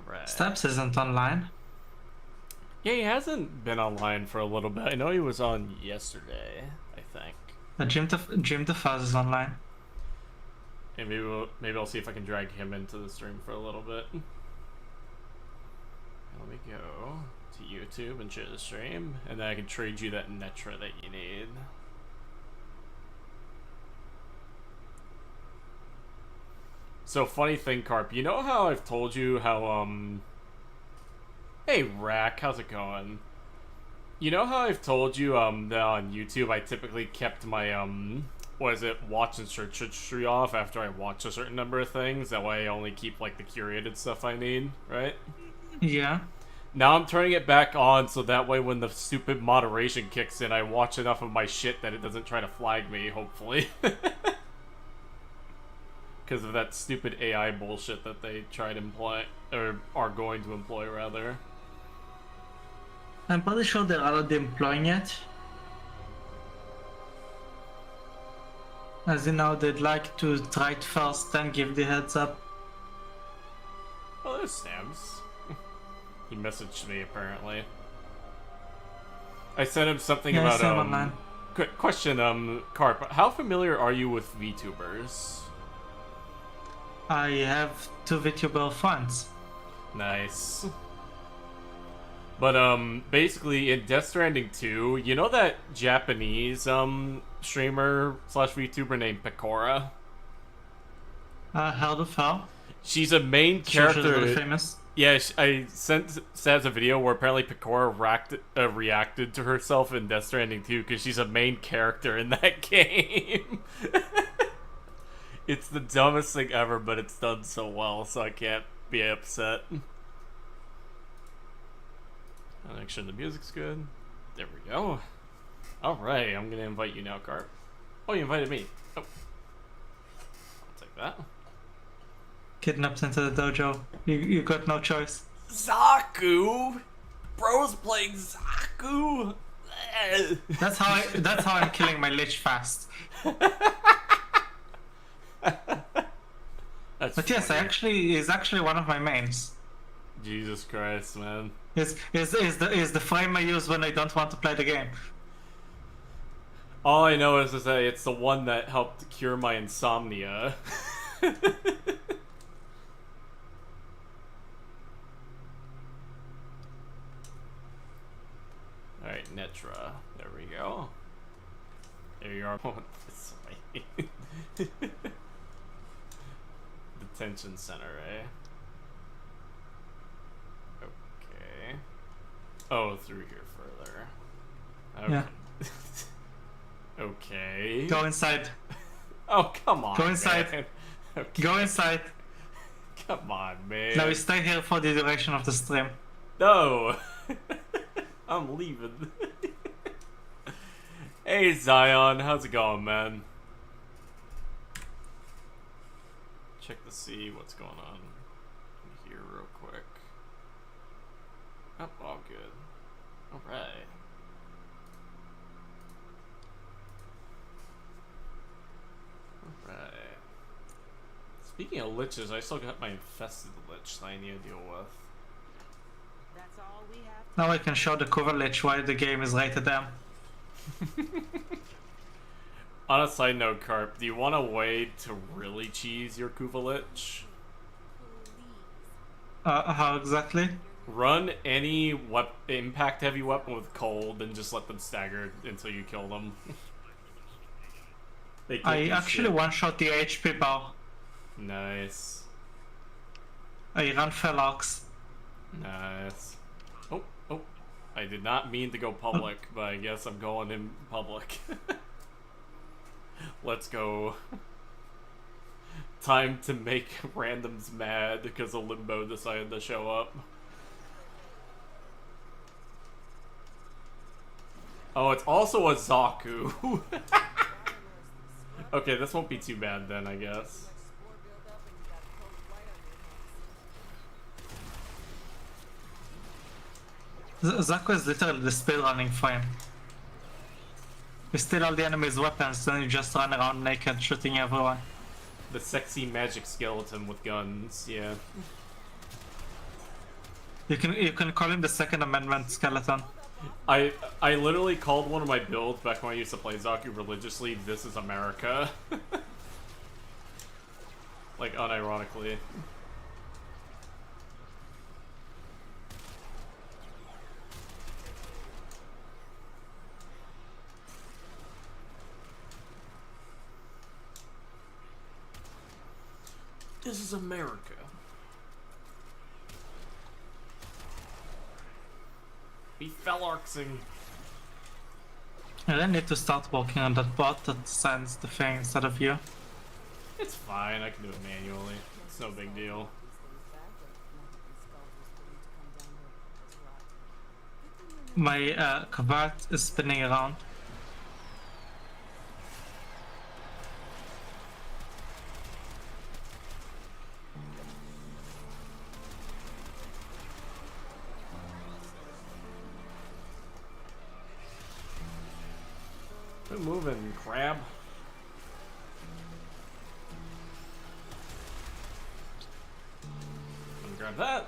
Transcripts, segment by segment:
Alright. Steps isn't online. Yeah, he hasn't been online for a little bit. I know he was on yesterday, I think. Jim the Fuzz is online. And maybe I'll see if I can drag him into the stream for a little bit. Let me go to YouTube and share the stream, and then I can trade you that Netra that you need. So funny thing, Carp, you know how I've told you how hey Rack, how's it going? You know how I've told you that on YouTube I typically kept my watch and search history off after I watch a certain number of things, that way I only keep like the curated stuff I need, right? Yeah. Now I'm turning it back on so that way when the stupid moderation kicks in, I watch enough of my shit that it doesn't try to flag me, hopefully. Because of that stupid AI bullshit that they try to employ, or are going to employ, rather. I'm pretty sure they're already employing it. As you know, they'd like to try it first, then give the heads up. Oh, there's Stamps. He messaged me, apparently. I sent him something about, online. Quick question, Carp, how familiar are you with VTubers? I have 2 VTuber friends. Nice. But, basically, in Death Stranding 2, you know that Japanese, streamer slash VTuber named Pecora? Heard of her. She's a main character. She's really famous. Yeah, I sent Saz a video where apparently Pecora reacted to herself in Death Stranding 2 because she's a main character in that game. It's the dumbest thing ever, but it's done so well, so I can't be upset. I'll make sure the music's good. There we go. Alright, I'm gonna invite you now, Carp. Oh, you invited me. Oh. I'll take that. Kidnapped into the dojo. You got no choice. Zaku! Bro's playing Zaku! That's how I'm killing my lich fast. But yes, he's actually one of my mains. Jesus Christ, man. Is the frame I use when I don't want to play the game. All I know is that it's the one that helped cure my insomnia. Alright, Netra. There we go. There you are. This way. Detention center, eh? Okay. Oh, through here further. Okay. Yeah. Okay. Go inside. Oh, come on. Go inside. Man. Okay. Go inside. Come on, man. Now we stay here for the duration of the stream. No. I'm leaving. Hey, Zion. How's it going, man? Check to see what's going on here real quick. Oh, all good. Alright. Alright. Speaking of liches, I still got my infested lich that I need to deal with. That's all we have. Now I can show the cover lich why the game is rated M. On a side note, Carp, do you want a way to really cheese your Kuvalich? How exactly? Run any impact-heavy weapon with cold and just let them stagger until you kill them. I actually one-shot the HP bar. Nice. I ran Felox. Nice. Oh, oh. I did not mean to go public, but I guess I'm going in public. Let's go. Time to make randoms mad because a Limbo decided to show up. Oh, it's also a Zaku. Okay, this won't be too bad then, I guess. Zaku is literally the speedrunning frame. You steal all the enemy's weapons, then you just run around naked shooting everyone. The sexy magic skeleton with guns, yeah. You can call him the Second Amendment skeleton. I literally called one of my builds back when I used to play Zaku religiously, "This is America." Like, unironically. This is America. Be fellarxing. I then need to start working on that bot that sends the thing instead of you. It's fine, I can do it manually. It's no big deal. My cart is spinning around. Quit moving, crab. Grab that.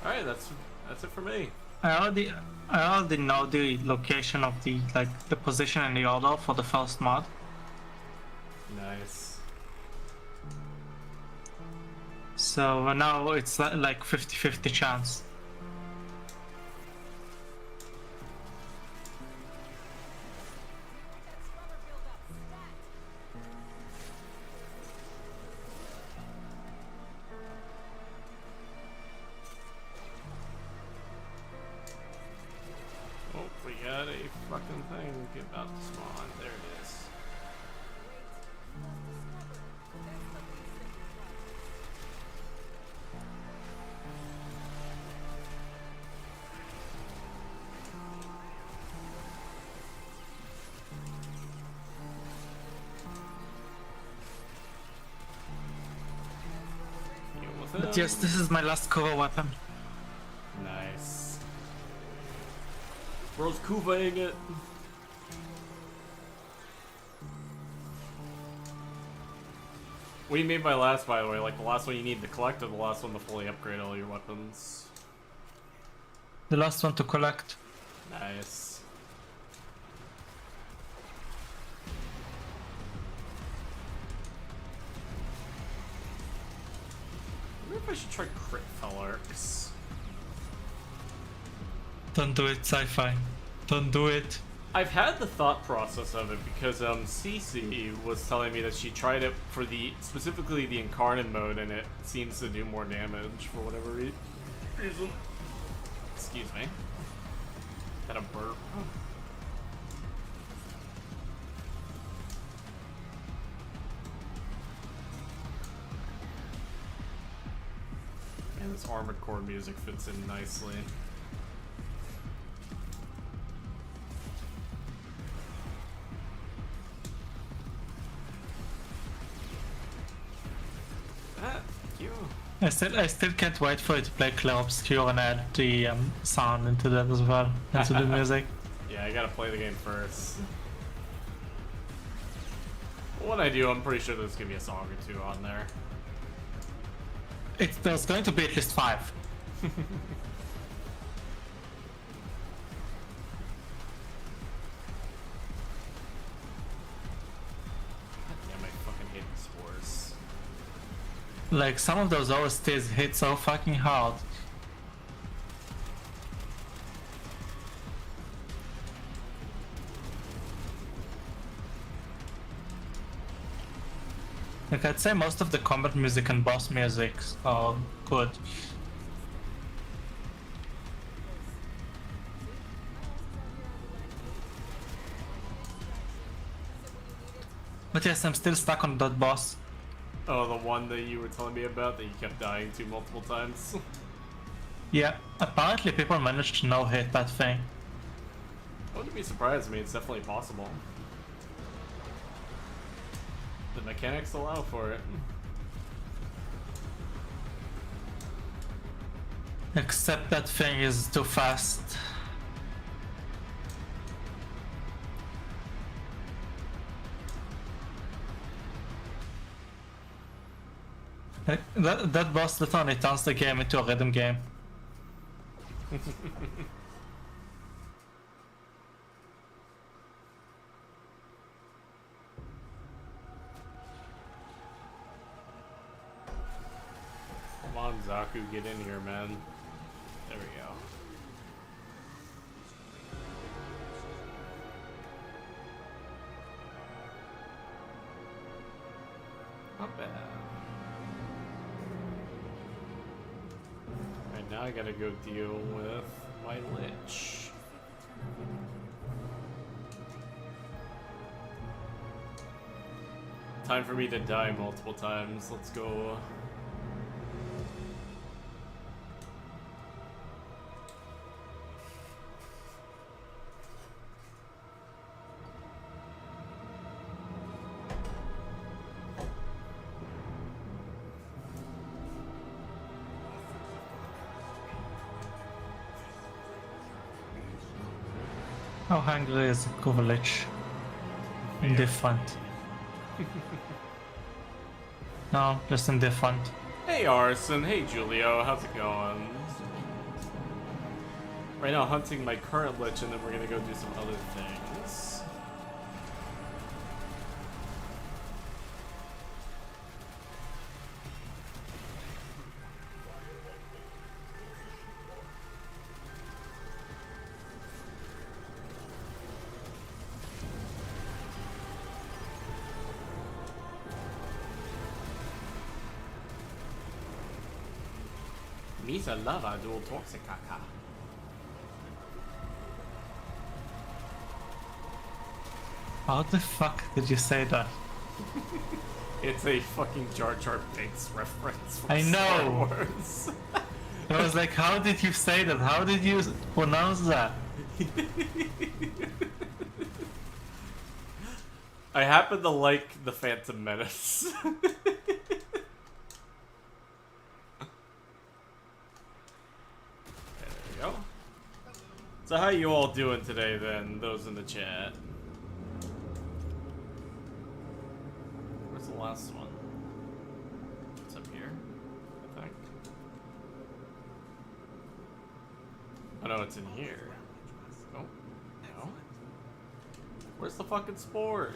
Alright, that's it for me. I already know the location of the position and the order for the first mod. Nice. So now it's like 50-50 chance. Oh, we got a fucking thing about to spawn. There it is. Deal with But him. yes, this is my last cover weapon. Nice. Bro's kuvaing it. What do you mean by last, by the way? Like the last one you need to collect, or the last one to fully upgrade all your weapons? The last one to collect. Nice. I wonder if I should try crit fellarks. Don't do it, Sci-Fi. Don't do it. I've had the thought process of it because Cece was telling me that she tried it for specifically the incarnate mode, and it seems to do more damage for whatever reason. Excuse me. Had a burp. And this Armored Core music fits in nicely. Ah, thank you. I still can't wait for it to play Clair Obscure and add the sound into that as well, into the music. Yeah, I gotta play the game first. When I do, I'm pretty sure there's gonna be a song or two on there. There's going to be at least 5. Damn, I fucking hate the spores. Like, some of those OSTs hit so fucking hard. Like, I'd say most of the combat music and boss music are good. But yes, I'm still stuck on that boss. Oh, the one that you were telling me about that you kept dying to multiple times? Yeah, apparently people managed to no-hit that thing. I wouldn't be surprised. I mean, it's definitely possible. The mechanics allow for it. Except that thing is too fast. That boss literally turns the game into a rhythm game. Come on, Zaku, get in here, man. There we go. Not bad. Alright, now I gotta go deal with my Lich. Time for me to die multiple times. Let's go. How hungry is Kovalich? Indifferent. No, just indifferent. Hey Arson, hey Julio, how's it going? Right now hunting my current Lich and then we're gonna go do some other things. Misa lava dual toxicaka. How the fuck did you say that? It's a fucking Jar Jar Binks reference from I know. Star Wars. I was like, how did you say that? How did you pronounce that? I happen to like the Phantom Menace. Go. So how you all doing today then, those in the chat? Where's the last one? It's up here, I think. Oh no, it's in here. Oh, no. Where's the fucking spore?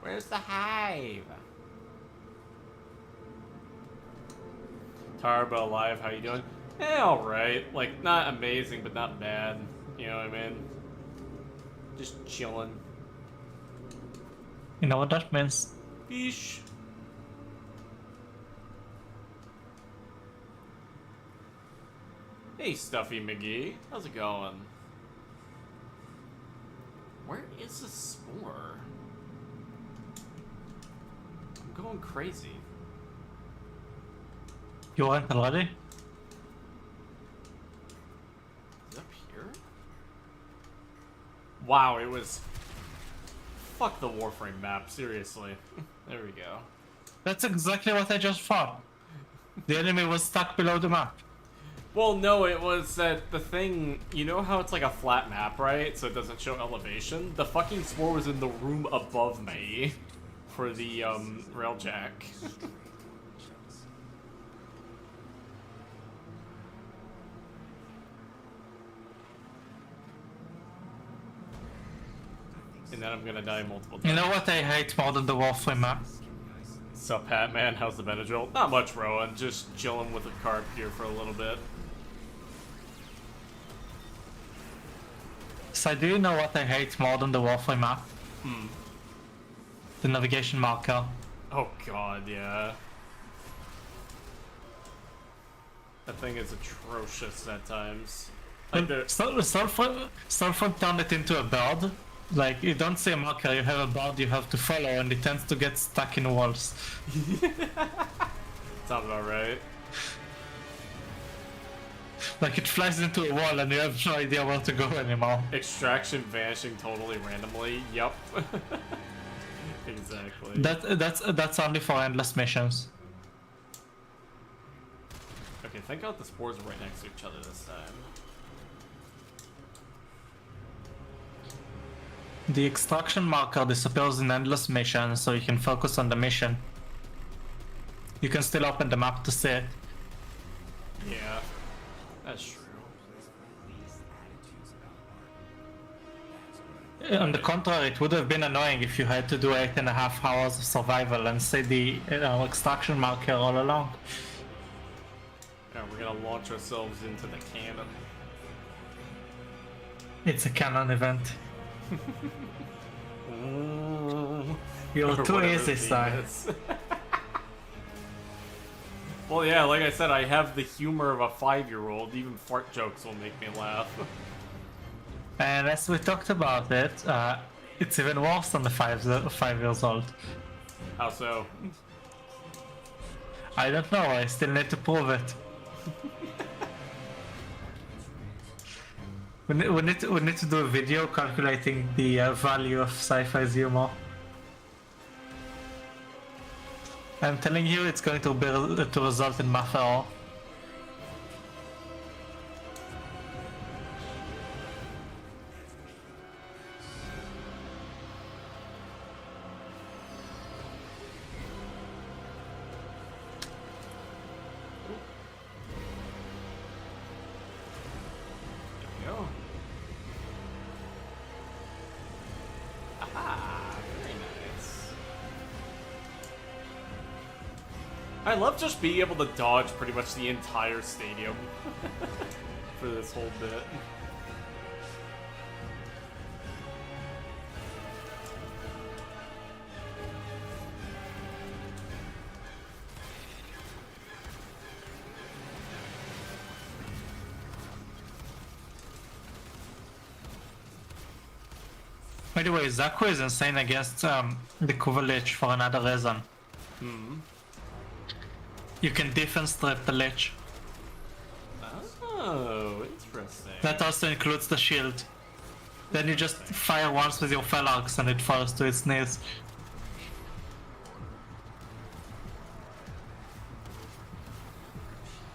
Where's the hive? Tarbo alive, how you doing? Alright. Like, not amazing, but not bad. You know what I mean? Just chilling. You know what that means? Fish. Hey, Stuffy McGee. How's it going? Where is the spore? I'm going crazy. You went already? Is it up here? Wow, it was... Fuck the Warframe map, seriously. There we go. That's exactly what I just thought. The enemy was stuck below the map. Well, no, it was that the thing... You know how it's like a flat map, right? So it doesn't show elevation? The fucking spore was in the room above me for the, railjack. And then I'm gonna die multiple times. You know what I hate more than the Warframe map? Sup, Hat Man? How's the Benadryl? Not much, Rowan. Just chilling with the carp here for a little bit. So do you know what I hate more than the Warframe map? The navigation marker. Oh god, yeah. That thing is atrocious at times. Like Stormfront turned it into a bird. Like, you don't see a marker, you have a bird you have to follow, and it tends to get stuck in walls. Sounds about right. Like, it flies into a wall and you have no idea where to go anymore. Extraction vanishing totally randomly. Yup. Exactly. That's only for endless missions. Okay, thank God the spores are right next to each other this time. The extraction marker disappears in endless missions, so you can focus on the mission. You can still open the map to see it. Yeah, that's true. On the contrary, it would have been annoying if you had to do 8.5 hours of survival and see the extraction marker all along. Yeah, we're gonna launch ourselves into the cannon. It's a canon event. You're Or too whatever easy, the theme Sai. is. Well, yeah, like I said, I have the humor of a 5-year-old. Even fart jokes will make me laugh. And as we talked about it, it's even worse than the 5 years old. How so? I don't know, I still need to prove it. we need to do a video calculating the value of Sci-Fi's humor. I'm telling you, it's going to result in math error. Go. Aha, very nice. I love just being able to dodge pretty much the entire stadium for this whole bit. By the way, Zaku is insane against the Kuvalich for another reason. You can defense strip the Lich. Oh, interesting. That also includes the shield. Then you just fire once with your phalanx and it falls to its knees.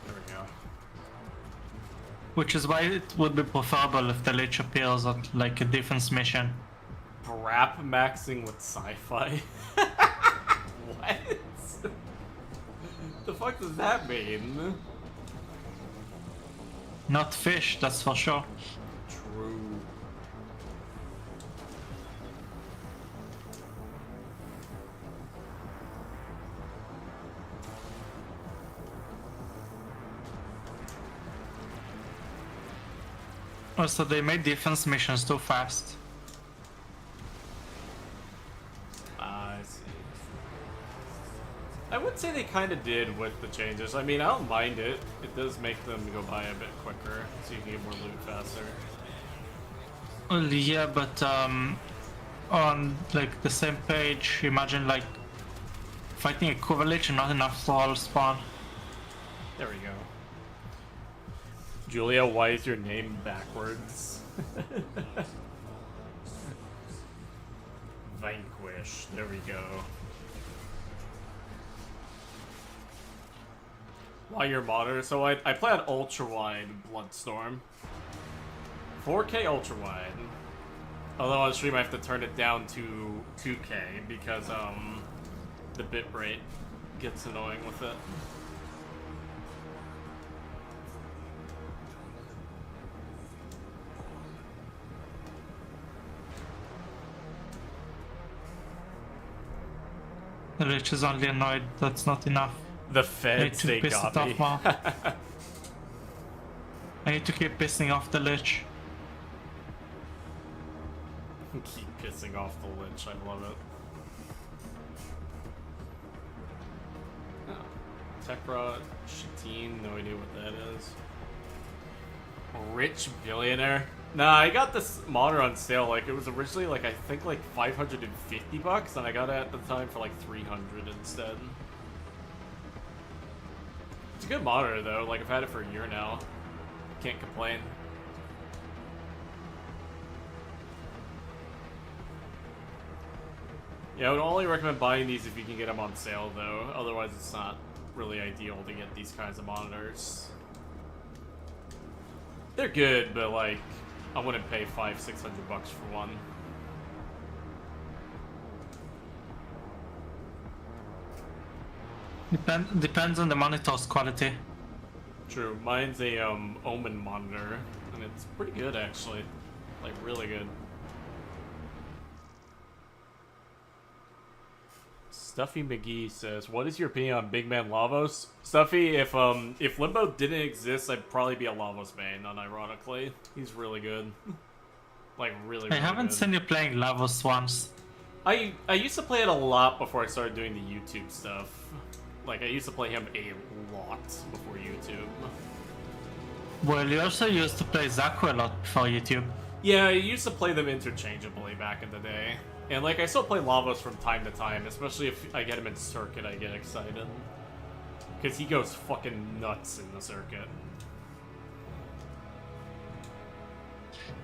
There we go. Which is why it would be preferable if the Lich appears on like a defense mission. Brap maxing with sci-fi? What? The fuck does that mean? Not fish, that's for sure. True. Also, they made defense missions too fast. I see. I would say they kind of did with the changes. I mean, I don't mind it. It does make them go by a bit quicker, so you can get more loot faster. Well, yeah, but on like the same page, imagine like fighting a Kuvalich and not enough all spawn. There we go. Julia, why is your name backwards? Vanquish. There we go. While your monitor, so I play on ultra wide Bloodstorm. 4K ultra wide. Although on stream I have to turn it down to 2K because the bitrate gets annoying with it. The Lich is only annoyed that's not enough. The feds, they piss got it off me. more. I need to keep pissing off the Lich. Keep pissing off the Lynch, I love it. Oh. Tekra, Shatine, no idea what that is. Rich billionaire? Nah, I got this monitor on sale, like, it was originally, like, I think, like, 550 bucks, and I got it at the time for, like, 300 instead. It's a good monitor, though, like, I've had it for a year now. Can't complain. Yeah, I would only recommend buying these if you can get them on sale, though. Otherwise, it's not really ideal to get these kinds of monitors. They're good, but, like, I wouldn't pay $500-600 for one. Depends on the monitor's quality. True, mine's a Omen monitor, and it's pretty good actually, like really good. Stuffy McGee says, "What is your opinion on Big Man Lavos?" Stuffy, if Limbo didn't exist, I'd probably be a Lavos main. Unironically, he's really good, like really. I haven't good. seen you playing Lavos once. I used to play it a lot before I started doing the YouTube stuff. Like I used to play him a lot before YouTube. Well, you also used to play Zaku a lot before YouTube. Yeah, I used to play them interchangeably back in the day. And like I still play Lavos from time to time, especially if I get him in circuit, I get excited. Because he goes fucking nuts in the circuit.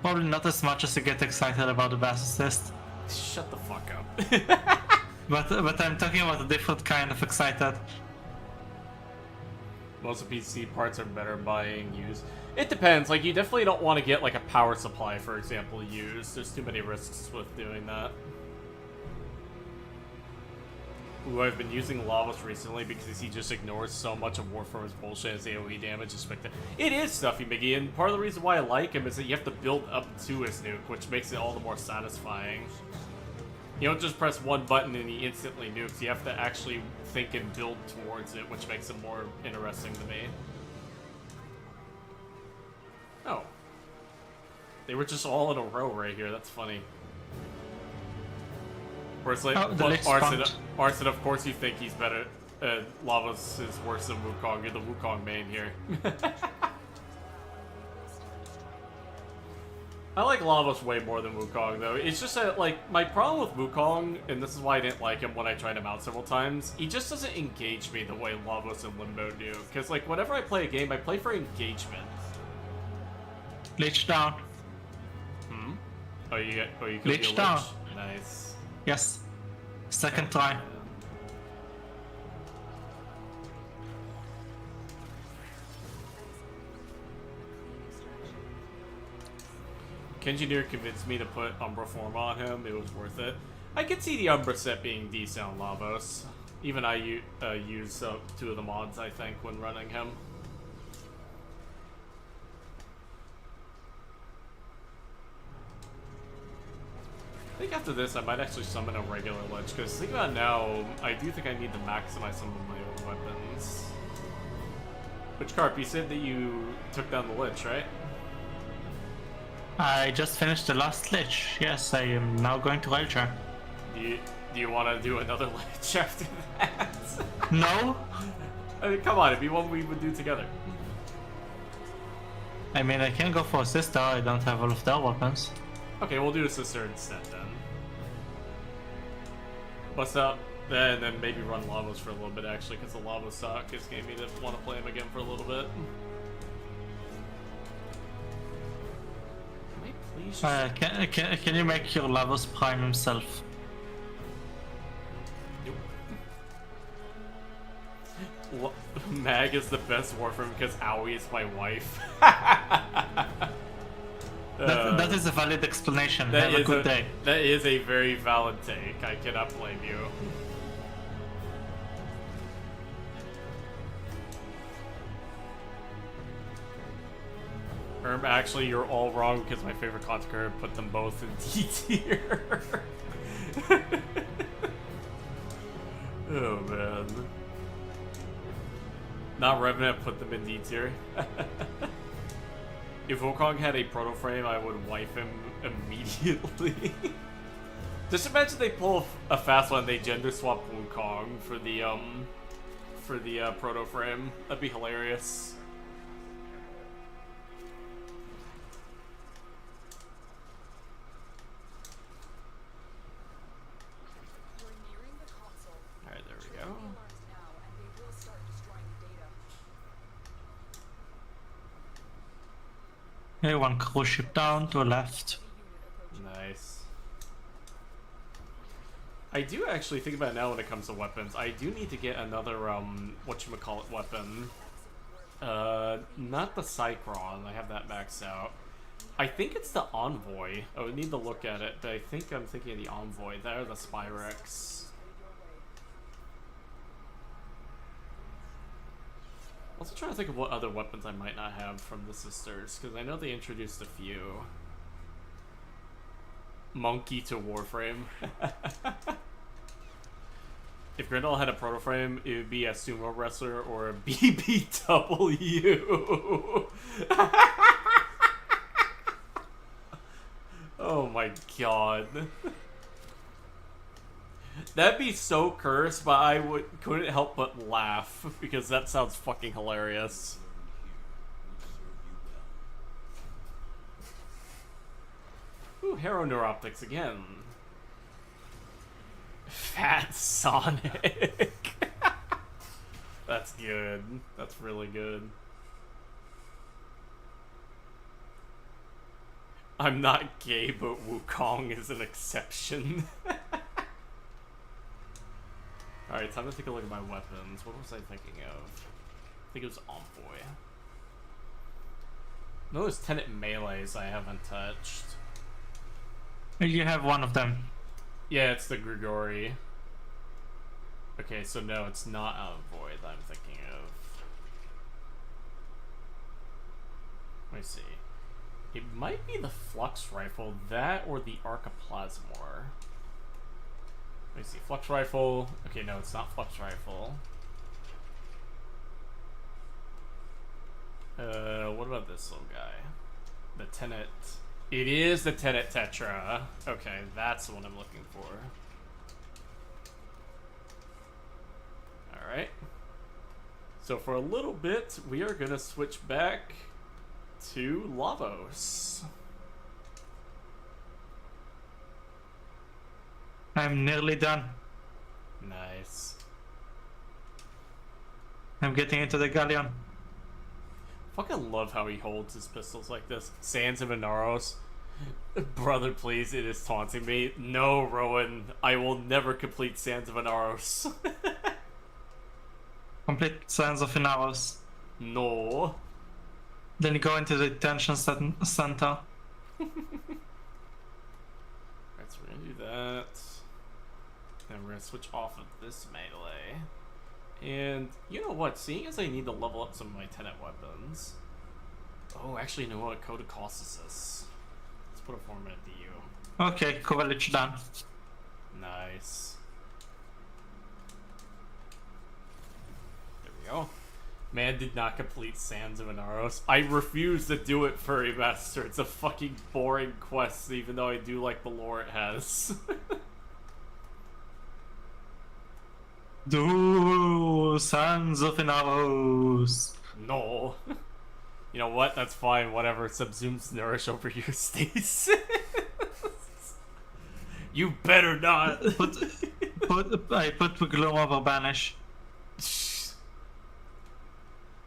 Probably not as much as you get excited about the Bass Assist. Shut the fuck up. But I'm talking about a different kind of excited. Most of PC parts are better buying used. It depends, like you definitely don't want to get like a power supply, for example, used. There's too many risks with doing that. Ooh, I've been using Lavos recently because he just ignores so much of Warframe's bullshit as AoE damage is spectacular. It is Stuffy McGee, and part of the reason why I like him is that you have to build up to his nuke, which makes it all the more satisfying. You don't just press one button and he instantly nukes. You have to actually think and build towards it, which makes it more interesting to me. Oh. They were just all in a row right here. That's funny. Whereas, like, Arson, of course you think he's better. Lavos is worse than Wukong. You're the Wukong main here. I like Lavos way more than Wukong, though. It's just that, like, my problem with Wukong, and this is why I didn't like him when I tried him out several times, he just doesn't engage me the way Lavos and Limbo do. Because, like, whenever I play a game, I play for engagement. Lich down. Hmm? Oh, you can Lich down. Nice. Yes. Second try. Kenjineer convinced me to put Umbra form on him. It was worth it. I could see the Umbra set being decent on Lavos. Even I use 2 of the mods, I think, when running him. I think after this, I might actually summon a regular Lich, because think about it now, I do think I need to maximize some of my own weapons. Which, Carp, you said that you took down the Lich, right? I just finished the last Lich. Yes, I am now going to Railjar. Do you want to do another Lich after that? No? I mean, come on, it'd be one we would do together. I mean, I can go for a sister. I don't have all of their weapons. Okay, we'll do a sister instead then. What's up? And then maybe run Lavos for a little bit actually, because the Lavos suck has gave me to want to play him again for a little bit. Can I please just... Can you make your Lavos Prime himself? Nope. Mag is the best Warframe because Aoi is my wife. That is a valid explanation. Have a good day. That is a very valid take. I cannot blame you. Actually, you're all wrong because my favorite content creator put them both in D tier. Oh man. Not Revenant put them in D tier. If Wukong had a proto frame, I would wipe him immediately. Just imagine they pull a fast one, they gender swap Wukong for the proto frame. That'd be hilarious. Alright, there we go. Okay, one cruise ship down to the left. Nice. I do actually think about it now when it comes to weapons. I do need to get another, whatchamacallit weapon. Not the Cycron. I have that maxed out. I think it's the Envoy. I would need to look at it, but I think I'm thinking of the Envoy. There, the Spyrex. Also trying to think of what other weapons I might not have from the sisters, because I know they introduced a few. Monkey to Warframe. If Grendel had a proto-frame, it would be a sumo wrestler or a BBW. Oh my god. That'd be so cursed, but I couldn't help but laugh because that sounds fucking hilarious. Ooh, Hero Neuroptics again. Fat Sonic. That's good. That's really good. I'm not gay, but Wukong is an exception. Alright, time to take a look at my weapons. What was I thinking of? I think it was Envoy. No, there's Tenet melees I haven't touched. You have one of them. Yeah, it's the Grigori. Okay, so no, it's not Envoy that I'm thinking of. Let me see. It might be the Flux Rifle, that or the Archiplasmor. Let me see, Flux Rifle. Okay, no, it's not Flux Rifle. What about this little guy? The Tenet. It is the Tenet Tetra. Okay, that's the one I'm looking for. Alright. So for a little bit, we are gonna switch back to Lavos. I'm nearly done. Nice. I'm getting into the galleon. Fucking love how he holds his pistols like this. Sands of Inaros. Brother, please, it is taunting me. No, Rowan, I will never complete Sands of Inaros. Complete Sands of Inaros. No. Then you go into the detention center. Alright, so we're gonna do that. Then we're gonna switch off of this melee. And you know what? Seeing as I need to level up some of my Tenet weapons. Oh, actually, you know what? Code of Colossus. Let's put a 4-minute DU. Okay, Kovalich done. Nice. There we go. Man did not complete Sands of Inaros. I refuse to do it, Furry Master. It's a fucking boring quest, even though I do like the lore it has. Do Sands of Inaros. No. You know what? That's fine. Whatever. Subsumes nourish over your stasis. You better not. I put the gloom over banish.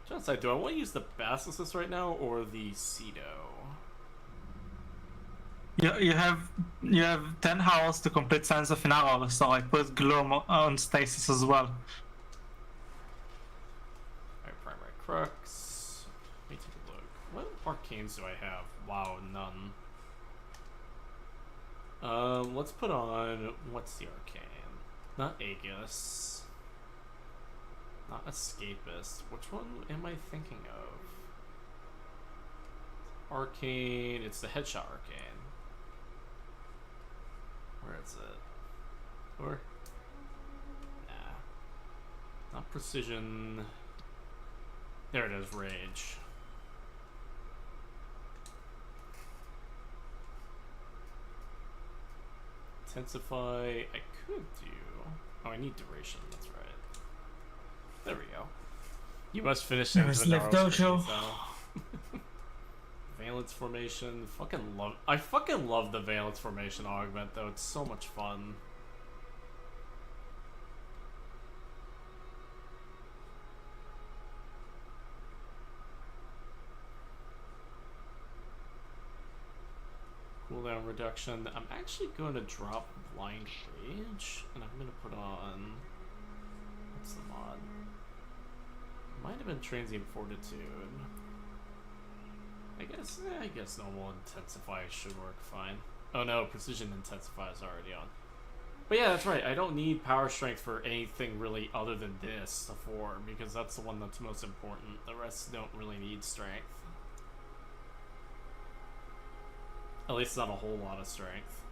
Johnside, do I want to use the Basilisk right now or the Cedo? You have 10 hours to complete Sands of Inaros, so I put gloom on stasis as well. Alright, Primary Crux. Let me take a look. What arcanes do I have? Wow, none. Let's put on, what's the arcane? Not Aegis. Not Escapist. Which one am I thinking of? Arcane, it's the Headshot Arcane. Where is it? Or? Nah. Not Precision. There it is, Rage. Intensify, I could do... Oh, I need Duration, that's right. There we go. You must finish There's Sands of Inaros Dojo. for me, so. Valence Formation, I fucking love the Valence Formation augment though, it's so much fun. Cooldown reduction. I'm actually going to drop Blind Rage, and I'm going to put on... What's the mod? Might have been Transient Fortitude. I guess normal Intensify should work fine. Oh no, Precision Intensify is already on. But yeah, that's right. I don't need power strength for anything really other than this, the 4, because that's the one that's most important. The rest don't really need strength. At least not a whole lot of strength.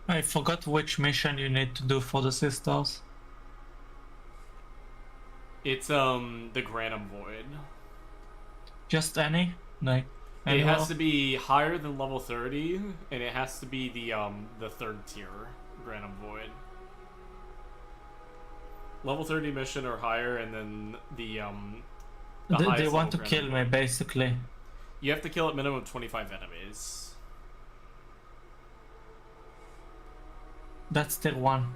I forgot which mission you need to do for the sisters. It's the Granum Void. Just any? Like It any has more? to be higher than level 30, and it has to be the 3rd tier Granum Void. Level 30 mission or higher, and then the They highest want to level kill Granum me, basically. You have to kill at minimum 25 enemies. That's tier 1.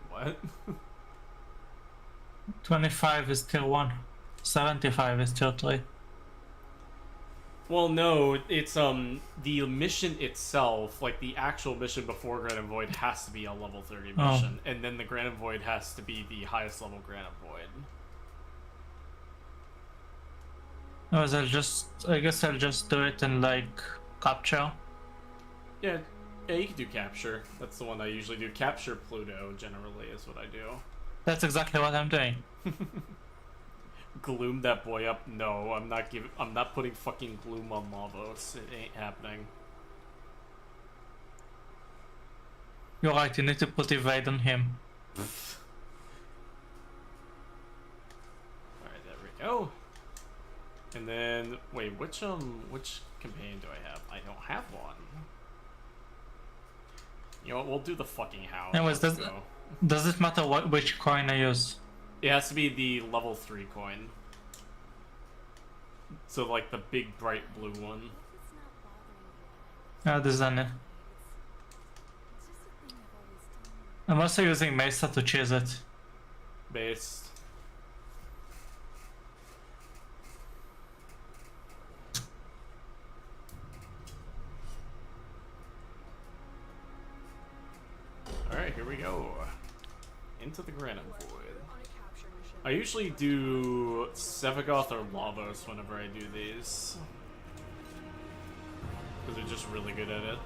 What? 25 is tier 1. 75 is tier 3. Well, no, it's the mission itself, like the actual mission before Granum Void, has to be a level 30 mission, and then the Granum Void has to be the highest level Granum Void. I guess I'll just do it in like capture. Yeah, you can do capture. That's the one I usually do. Capture Pluto generally is what I do. That's exactly what I'm doing. Gloom that boy up? No, I'm not putting fucking gloom on Lavos. It ain't happening. You're right, you need to put evade on him. Alright, there we go. And then wait, which companion do I have? I don't have one. You know what, we'll do the fucking house. Anyways, does it matter which coin I use? It has to be the level 3 coin. So like the big bright blue one. There's any. I'm also using Mesa to chase it. Based. Alright, here we go. Into the Granum Void. I usually do Sevagoth or Lavos whenever I do these. Because they're just really good at it.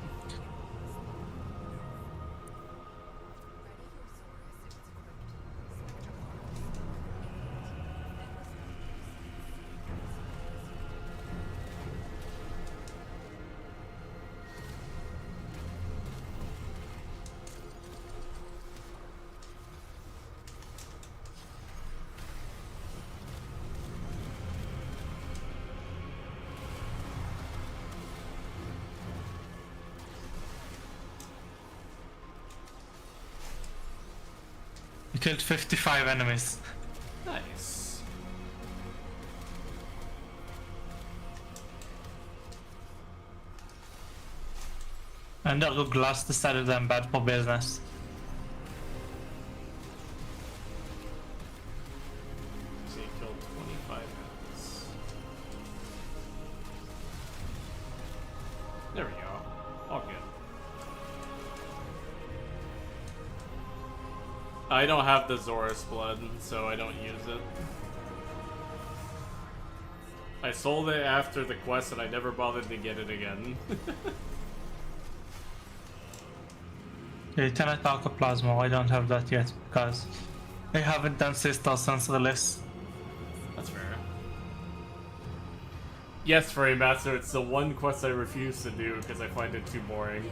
You killed 55 enemies. Nice. And the glass decided I'm bad for business. So you killed 25 enemies. There we go. All good. I don't have the Zorus blood, so I don't use it. I sold it after the quest and I never bothered to get it again. Okay, Tenet Plasma, I don't have that yet because I haven't done Sister since release. That's fair. Yes, Frame Master, it's the one quest I refuse to do because I find it too boring.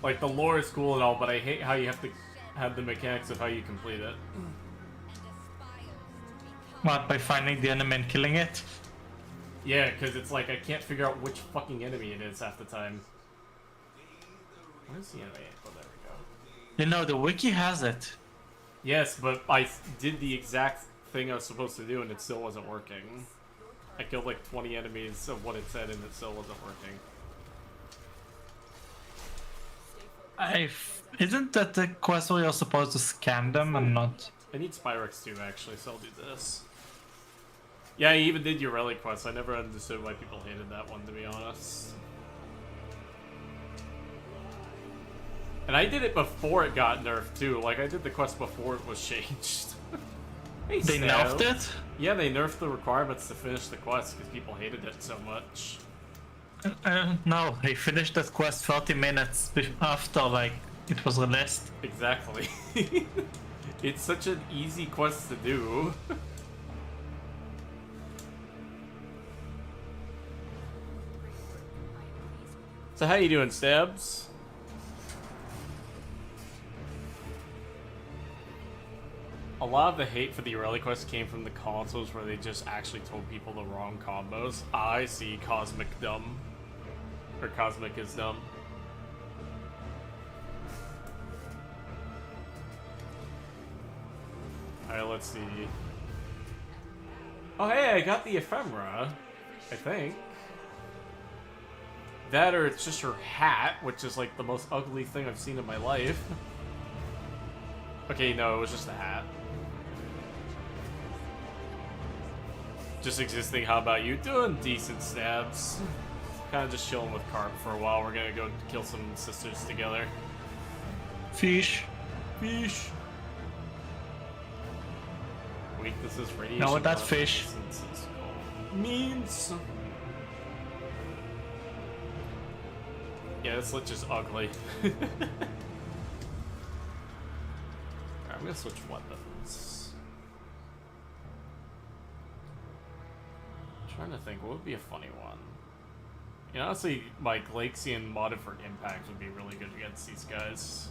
Like, the lore is cool and all, but I hate how you have to have the mechanics of how you complete it. What, by finding the enemy and killing it? Yeah, because it's like, I can't figure out which fucking enemy it is half the time. Where's the enemy? Oh, there we go. You know, the wiki has it. Yes, but I did the exact thing I was supposed to do and it still wasn't working. I killed like 20 enemies of what it said and it still wasn't working. Isn't that the quest where you're supposed to scan them and not? I need Spyrex too, actually, so I'll do this. Yeah, I even did your relic quest. I never understood why people hated that one, to be honest. And I did it before it got nerfed too. Like, I did the quest before it was changed. Hey, They Sam. nerfed it? Yeah, they nerfed the requirements to finish the quest because people hated it so much. No, I finished that quest 30 minutes after like it was released. Exactly. It's such an easy quest to do. So how you doing, Stabs? A lot of the hate for the early quests came from the consoles where they just actually told people the wrong combos. I see Cosmic dumb. Or Cosmic is dumb. Alright, let's see. Oh hey, I got the ephemera, I think. That or it's just her hat, which is like the most ugly thing I've seen in my life. Okay, no, it was just a hat. Just existing, how about you? Doing decent, Stabs. Kind of just chilling with Carp for a while. We're gonna go kill some sisters together. Fish. Fish. Weakness is radiation. No, that's fish. Means. Yeah, this lich is ugly. Alright, I'm gonna switch weapons. I'm trying to think, what would be a funny one? You know, honestly, my Glaxian modded for impact would be really good against these guys.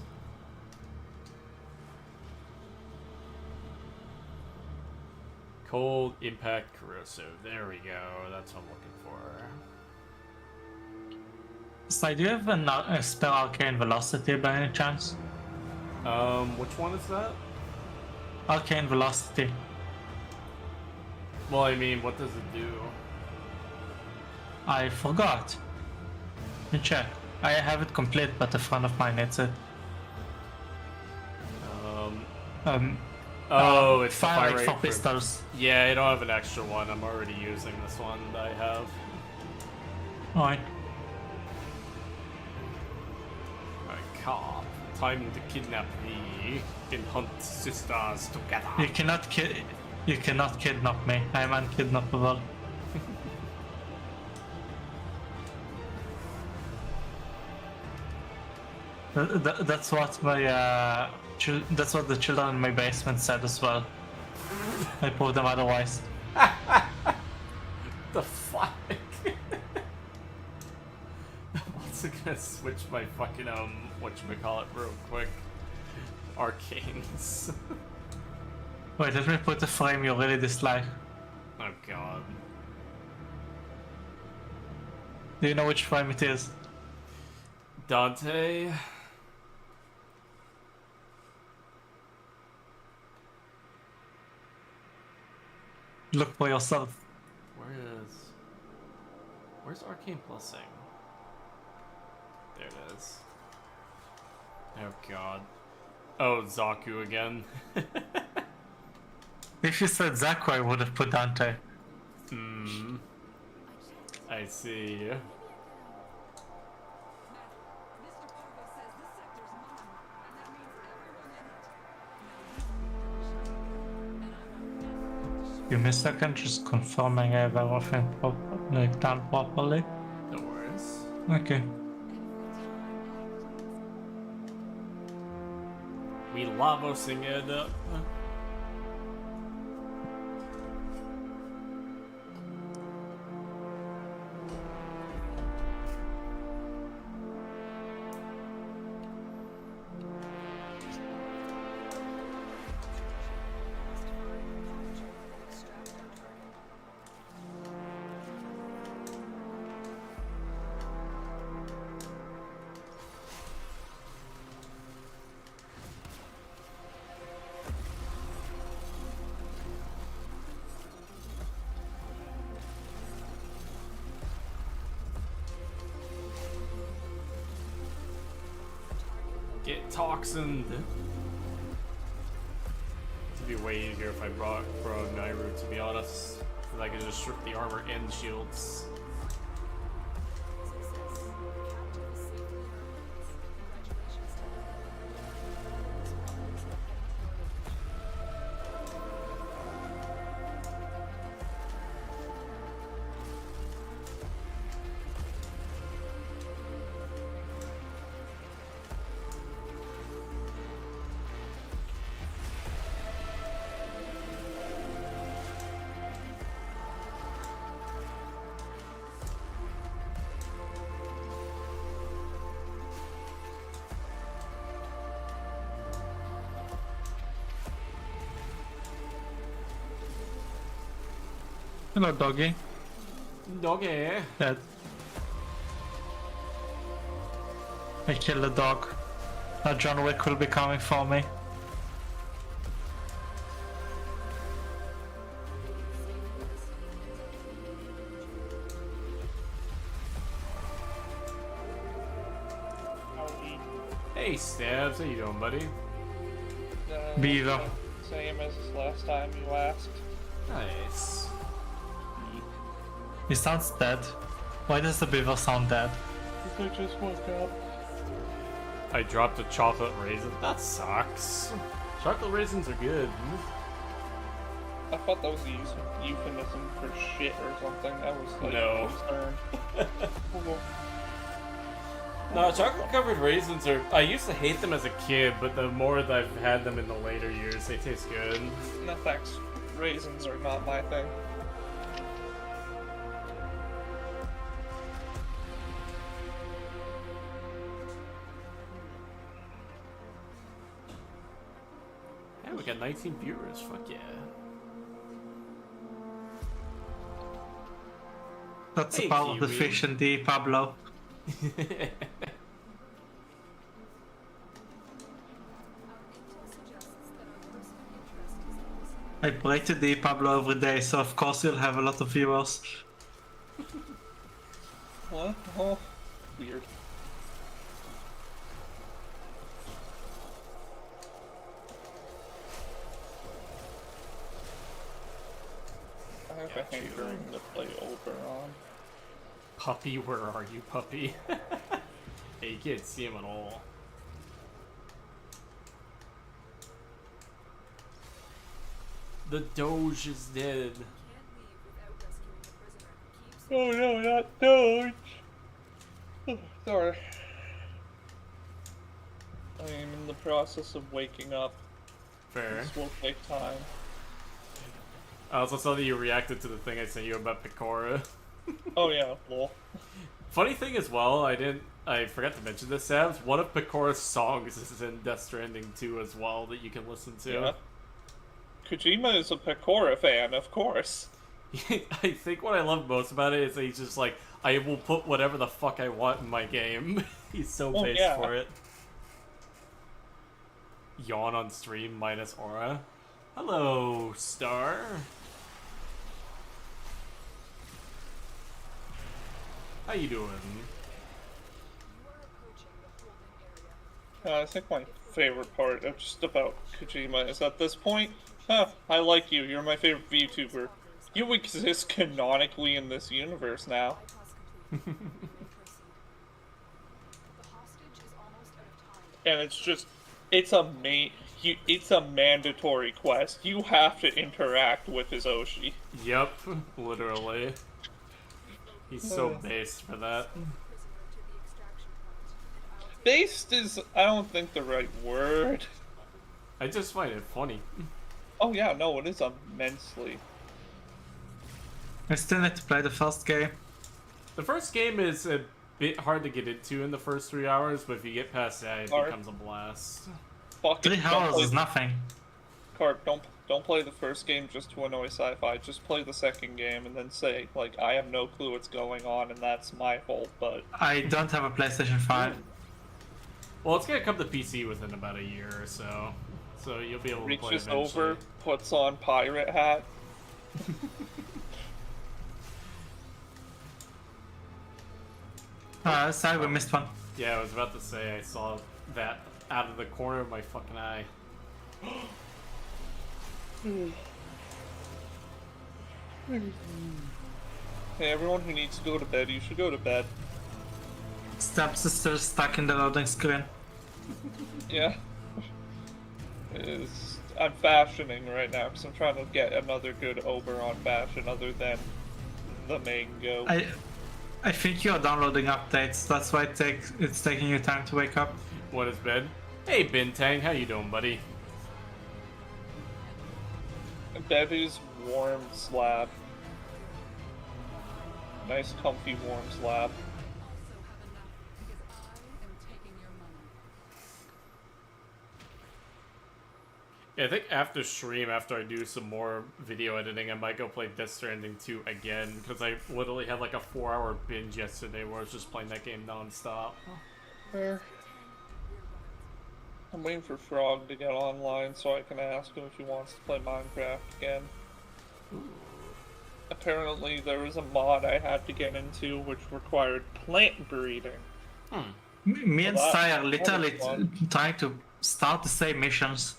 Cold, impact, corrosive. There we go. That's what I'm looking for. So do you have a spell Arcane Velocity by any chance? Which one is that? Arcane Velocity. Well, I mean, what does it do? I forgot. Let me check. I have it complete, but a friend of mine needs it. Oh, it's the fire fire rate for rate pistols. Yeah, I don't have an extra one. I'm already using this one that I have. Alright. Alright, Carp. Time to kidnap thee and hunt sisters together. You cannot kidnap me. I am unkidnappable. That's what my that's what the children in my basement said as well. I proved them otherwise. The fuck? I'm also gonna switch my fucking whatchamacallit real quick. Arcanes. Wait, let me put the frame you really dislike. Oh god. Do you know which frame it is? Dante. Look for yourself. Where's Arcane Plusing? There it is. Oh god. Oh, Zaku again. If you said Zaku, I would have put Dante. Hmm. I see. Give me a second, just confirming I have everything done properly. No worries. Okay. We lavosing it up. Get toxined. It'd be way easier if I brought Nairu, to be honest. Because I could just strip the armor and shields. Hello, doggy. Doggy. Dead. I killed the dog. Now John Wick will be coming for me. Howdy. Hey, Stabs. How you doing, buddy? Beaver. Same as last time you asked. Nice. He sounds dead. Why does the beaver sound dead? I just woke up. I dropped a chocolate raisin. That sucks. Chocolate raisins are good. I thought that was a euphemism for shit or something. I was like No. concerned. Cool. No, chocolate covered raisins are. I used to hate them as a kid, but the more that I've had them in the later years, they taste good. No thanks. Raisins are not my thing. Yeah, we got 19 viewers. Fuck yeah. That's Hey, a part of the Kiwi. fish and the Pablo. I play to the Pablo every day, so of course you'll have a lot of viewers. What? Oh, weird. I have a Got you. hankering to play Oberon. Puppy, where are you, puppy? Hey, you can't see him at all. The Doge is dead. Oh no, not Doge! Oh, sorry. I am in the process of waking up. Fair. This will take time. I also saw that you reacted to the thing I sent you about Picora. Oh yeah, lol. Funny thing as well, I forgot to mention this, Sabs. One of Picora's songs is in Death Stranding 2 as well that you can listen to. Yeah. Kojima is a Pecora fan, of course. I think what I love most about it is that he's just like, I will put whatever the fuck I want in my game. He's so Oh, based yeah. for it. Yawn on stream minus aura. Hello, Star. How you doing? I think my favorite part of just about Kojima is at this point, I like you, you're my favorite VTuber. You exist canonically in this universe now. And it's just, it's a mandatory quest. You have to interact with his Oshi. Yep, literally. He's so based for that. Based is, I don't think the right word. I just find it funny. Oh yeah, no, it is immensely. I still need to play the first game. The first game is a bit hard to get into in the first 3 hours, but if you get past that, it Hard. becomes a blast. Fuck it, 3 don't hours play- is nothing. Carp, don't play the first game just to annoy Sci-Fi. Just play the second game and then say, like, I have no clue what's going on and that's my fault, but... I don't have a PlayStation 5. Well, it's gonna come to PC within about a year or so. So you'll be able to play Reaches eventually. over, puts on pirate hat. Sorry, we missed one. Yeah, I was about to say I saw that out of the corner of my fucking eye. Hey, everyone who needs to go to bed, you should go to bed. Stabs is still stuck in the loading screen. Yeah. I'm fashioning right now because I'm trying to get another good Oberon fashion other than the mango. I think you are downloading updates. That's why it's taking you time to wake up. What is bed? Hey, Bintang, how you doing, buddy? Bevy's warm slab. Nice, comfy, warm slab. Yeah, I think after stream, after I do some more video editing, I might go play Death Stranding 2 again, because I literally had like a 4-hour binge yesterday where I was just playing that game non-stop. Fair. I'm waiting for Frog to get online so I can ask him if he wants to play Minecraft again. Ooh. Apparently there was a mod I had to get into which required plant breeding. Me and Well, Sai are that literally was fun. trying to start the same missions.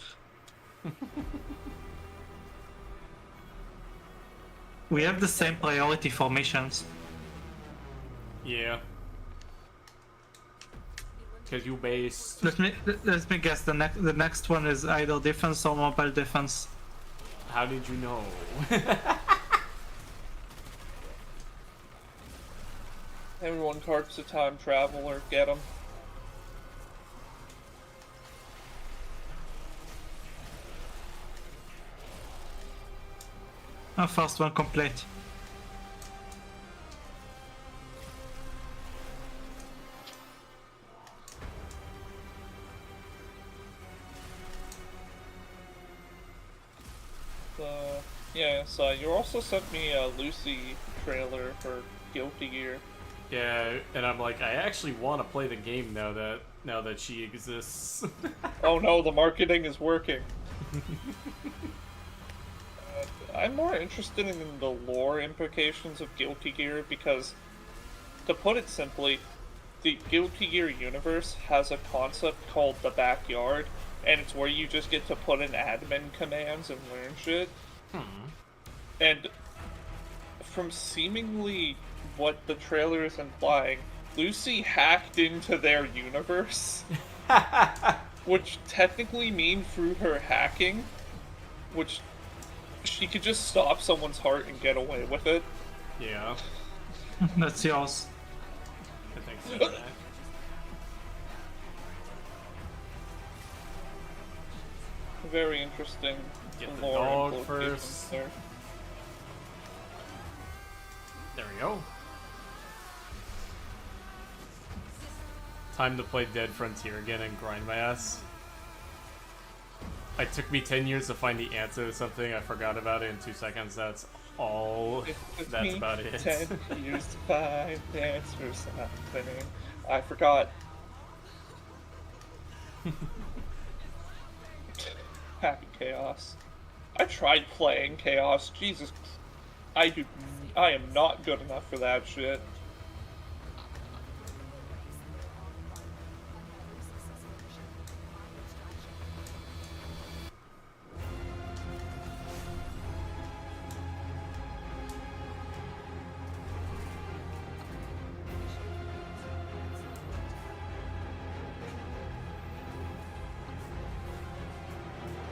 We have the same priority for missions. Yeah. Because you based... Let me guess. The next one is either defense or mobile defense. How did you know? Everyone carts a time traveler, get him. First one complete. Yeah, so you also sent me a Lucy trailer for Guilty Gear. Yeah, and I'm like, I actually want to play the game now that she exists. Oh no, the marketing is working. I'm more interested in the lore implications of Guilty Gear because, to put it simply, the Guilty Gear universe has a concept called the backyard, and it's where you just get to put in admin commands and learn shit. And from seemingly what the trailer is implying, Lucy hacked into their universe, which technically mean through her hacking, which she could just stop someone's heart and get away with it. Yeah, That's yours. I think so. Very interesting Get the lore dog implications first. there. There we go. Time to play Dead Frontier again and grind my ass. It took me 10 years to find the answer to something. I forgot about it in 2 seconds. That's all. That's about it. 10 years to find the answer to something. I forgot. Happy Chaos. I tried playing Chaos. Jesus. I am not good enough for that shit.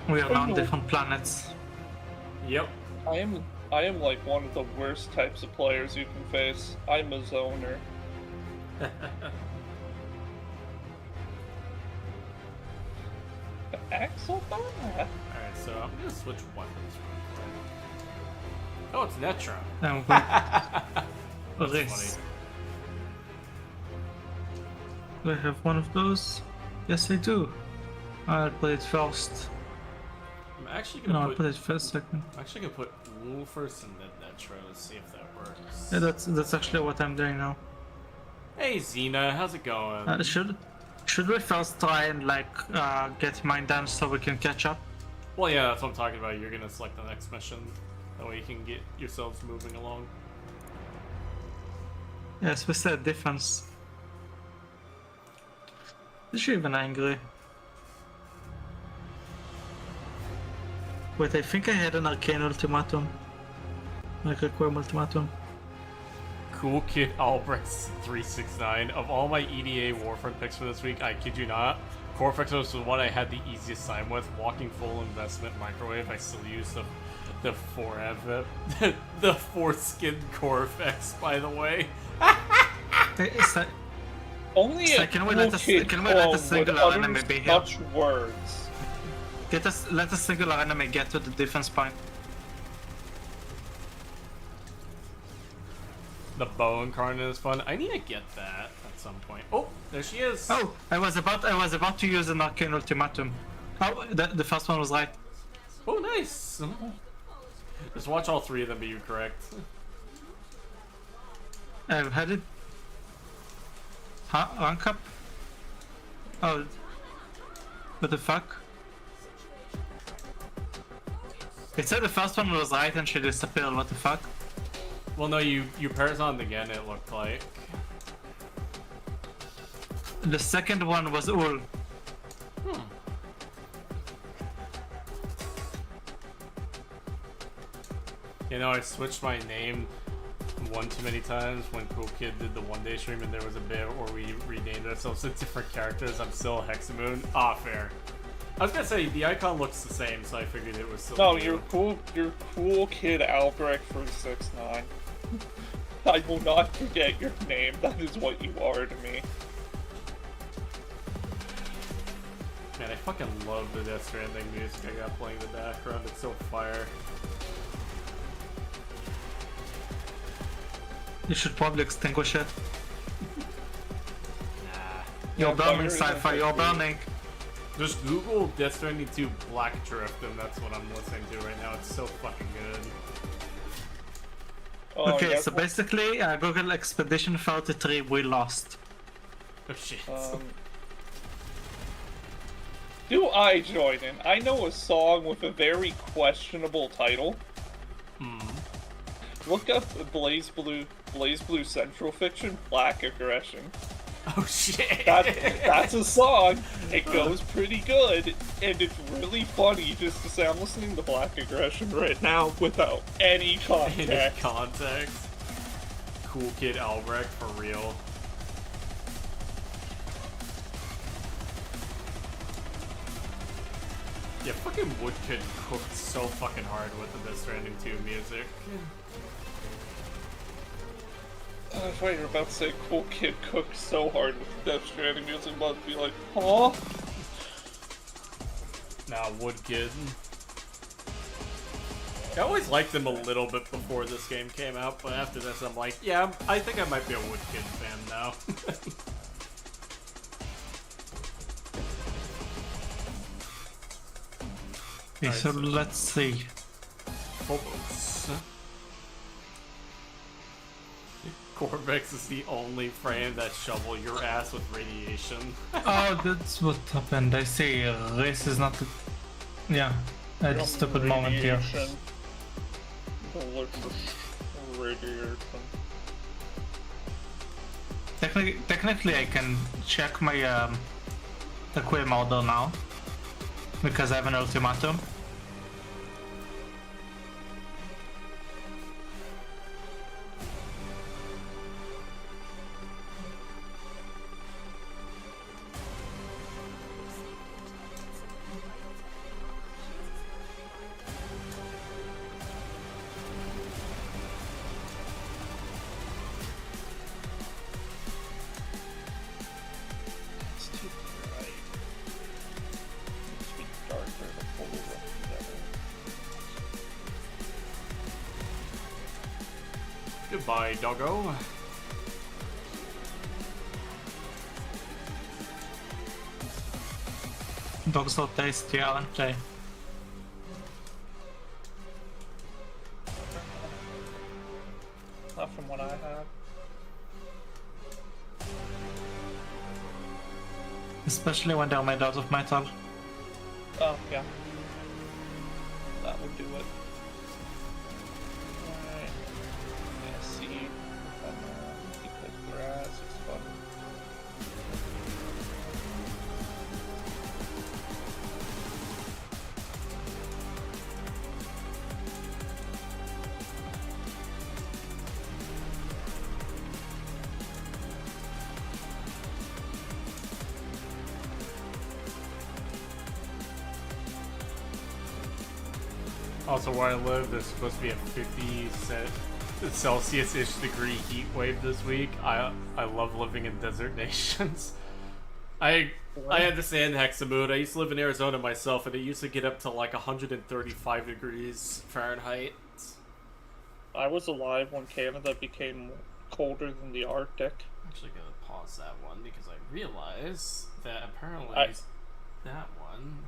We are on different planets. Yep. I am like one of the worst types of players you can face. I'm a zoner. Axel? Alright, so I'm gonna switch weapons real quick. Oh, it's Netra. And That's do I have one of those? Yes, I do. I'll put it first. I'm actually No, I'll gonna put it first second. I'm actually gonna put Wool first and then Netra. Let's see if that works. Yeah, that's actually what I'm doing now. Hey Xena, how's it going? Should we first try and like get mine done so we can catch up? Well, yeah, that's what I'm talking about. You're gonna select the next mission. That way you can get yourselves moving along. Yes, we said defense. Is she even angry? Wait, I think I had an arcane ultimatum. Like a Quem ultimatum. Cool Kid Albrecht 369. Of all my EDA Warframe picks for this week, I kid you not, Corfex was the one I had the easiest time with. Walking full investment microwave. I still use the forever the foreskin Corfex, by the way. Hey, Only So a can we cool let us- kid can we let the clone singular would enemy utter be here? such words. let a singular enemy get to the defense point. The bow incarnate is fun. I need to get that at some point. Oh, there she is. Oh, I was about to use an arcane ultimatum. Oh, the first one was right. Oh, nice! Just watch all three of them be you correct. I've had it. Huh? Rank up? Oh. What the fuck? It said the first one was right and she disappeared. What the fuck? Well, no, you Parazoned again, it looked like. The second one was all. You know, I switched my name one too many times when Cool Kid did the one-day stream, and there was a bit where we renamed ourselves to different characters. I'm still Hexamoon. Ah, fair. I was gonna say, the icon looks the same, so I figured it was still No, you. you're cool kid Albrecht for 6ix9ine. I will not forget your name. That is what you are to me. Man, I fucking love the Death Stranding music I got playing in the background. It's so fire. You should probably extinguish it. Nah. You're Yeah, burning, fire Sci-Fi, is you're okay. burning. Just Google Death Stranding 2 Black Drift, and that's what I'm listening to right now. It's so fucking good. Oh, Okay, yeah, so basically, Google Expedition 33, we lost. Oh shit. Do I join in? I know a song with a very questionable title. Look up Blaze Blue Central Fiction, Black Aggression. Oh shit. That's a song. It goes pretty good, and it's really funny just to say I'm listening to Black Aggression right now without any In context. context. Cool Kid Albrecht, for real. Yeah, fucking Woodkid cooked so fucking hard with the Death Stranding 2 music. I thought you were about to say Cool Kid cooked so hard with Death Stranding music, I'm about to be like, huh? Nah, Woodkid. I always liked him a little bit before this game came out, but after this I'm like, yeah, I think I might be a Woodkid fan now. Okay, so let's see. Phobos. Corvex is the only frame that shovel your ass with radiation. Oh, that's what happened. I see. Race is not. Yeah, I had a stupid moment here. Radiation. Don't look for radiation. Technically, I can check my Equim order now because I have an ultimatum. It's too bright. It's too darker to pull it together. Goodbye, doggo. Dogs are tasty, aren't they? Not from what I have. Especially when they're made out of metal. Oh, yeah. That would do it. Alright. Yeah, see. Keep the grass, it's fun. Also, where I live, there's supposed to be a 50 Celsius-ish degree heat wave this week. I love living in desert nations. I understand Hexamoon. I used to live in Arizona myself, and it used to get up to like 135 degrees Fahrenheit. I was alive when Canada became colder than the Arctic. I'm actually gonna pause that one because I realize that apparently that one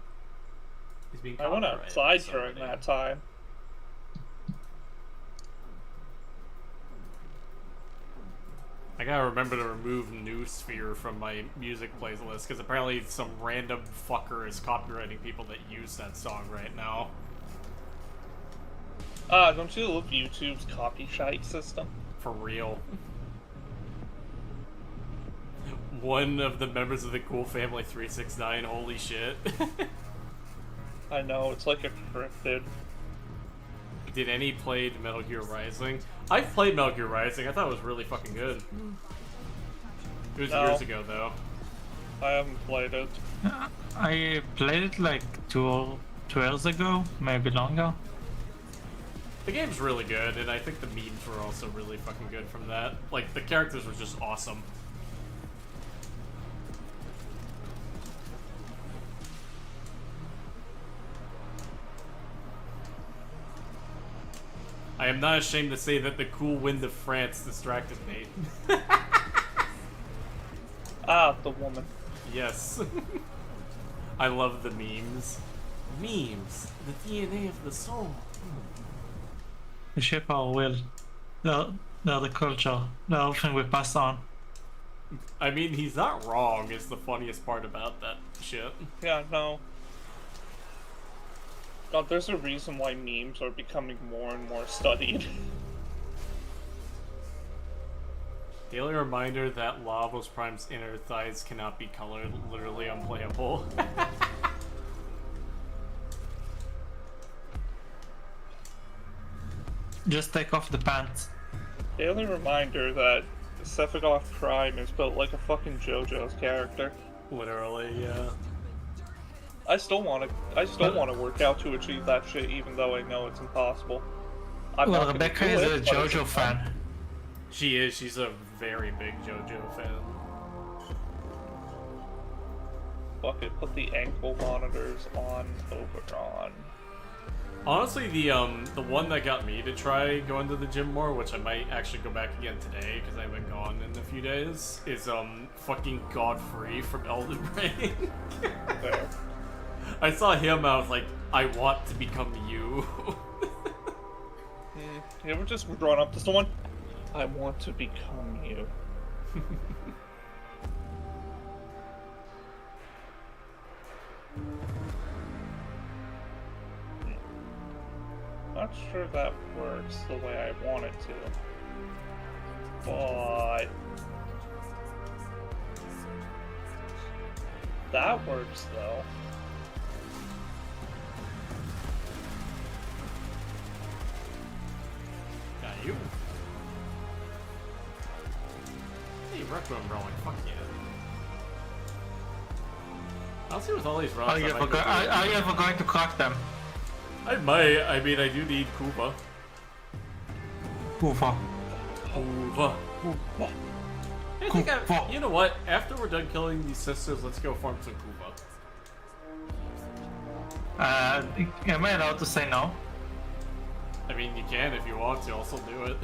He's being I went copyrighted outside by during somebody. that time. I gotta remember to remove Noosphere from my music playlist, because apparently some random fucker is copywriting people that use that song right now. Don't you love YouTube's copyright system? For real. One of the members of the Cool Family 369, holy shit. I know, it's like a cryptid. Did any play Metal Gear Rising? I've played Metal Gear Rising, I thought it was really fucking good. It was No. years ago though. I haven't played it. I played it like 2 years ago, maybe longer. The game's really good, and I think the memes were also really fucking good from that. Like, the characters were just awesome. I am not ashamed to say that the cool wind of France distracted me. The woman. Yes. I love the memes. Memes, the DNA of the soul. The shape our will. They're the culture. They're everything we pass on. I mean, he's not wrong, is the funniest part about that shit. Yeah, no. God, there's a reason why memes are becoming more and more studied. Daily reminder that Lavos Prime's inner thighs cannot be colored, literally unplayable. Just take off the pants. Daily reminder that Sephiroth Prime is built like a fucking JoJo's character. Literally, yeah. I still want to work out to achieve that shit, even though I know it's impossible. I'm Well, not gonna Rebecca do is it, a but it's JoJo fun. fan. She is, she's a very big JoJo fan. Fuck it, put the ankle monitors on Oberon. Honestly, the one that got me to try going to the gym more, which I might actually go back again today because I haven't gone in a few days, is fucking Godfrey from Elden Ring. There. I saw him, I was like, I want to become you. You ever just run up to someone? I want to become you. Not sure that works the way I want it to. But that works though. Got you. Hey, Requiem rolling, fuck yeah. I'll see with all these runs. Are you ever going to crack them? I might. I mean, I do need Kuba. Ufa. Kuba. I think you know what? After we're done killing these sisters, let's go farm some Kuba. Am I allowed to say no? I mean, you can if you want to. I'll still do it.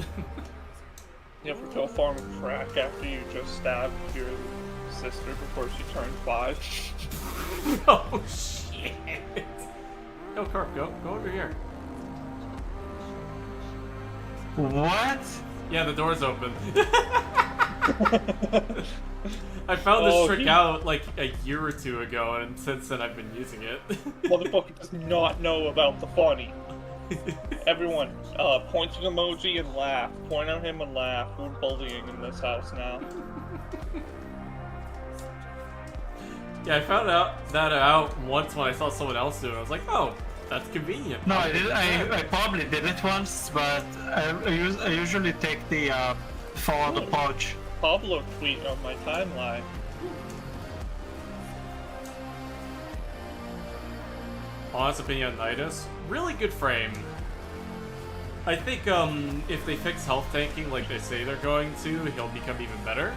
You ever go farm crack after you just stabbed your sister before she turned 5? Oh shit! Go, Carp. Go over here. What? Yeah, the door's open. I found this trick out like a year or two ago, and since then I've been using it. Motherfucker does not know about the funny. Everyone, pointing emoji and laugh. Point at him and laugh. We're bullying in this house now. Yeah, I found that out once when I saw someone else do it. I was like, oh, that's convenient. No, I did. I probably did it once, but I usually take the forward approach. Pablo tweet on my timeline. Honest opinion on Nidus, really good frame. I think if they fix health tanking like they say they're going to, he'll become even better.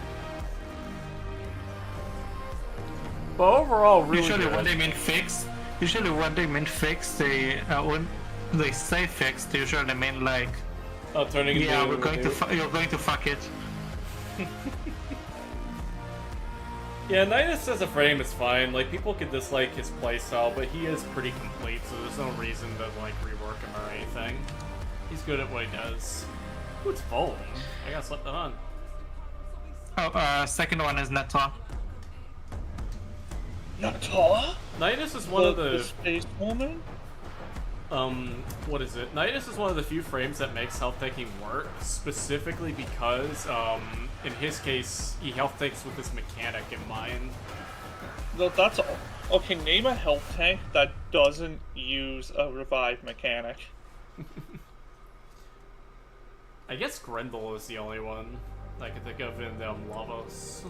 But overall, really Usually good. when they mean fix, they when they say fix, they usually mean like, Oh, turning into yeah, you're going to fuck it. Yeah, Nidus as a frame is fine. Like, people could dislike his playstyle, but he is pretty complete, so there's no reason to, like, rework him or anything. He's good at what he does. Ooh, it's Volan. I gotta slip that on. Oh, second one is Netta. Nata? Nidus is one of The the... space woman? What is it? Nidus is one of the few frames that makes health tanking work, specifically because, in his case, he health tanks with this mechanic in mind. No, that's all. Okay, name a health tank that doesn't use a revive mechanic. I guess Grendel is the only one I can think of in Lavos.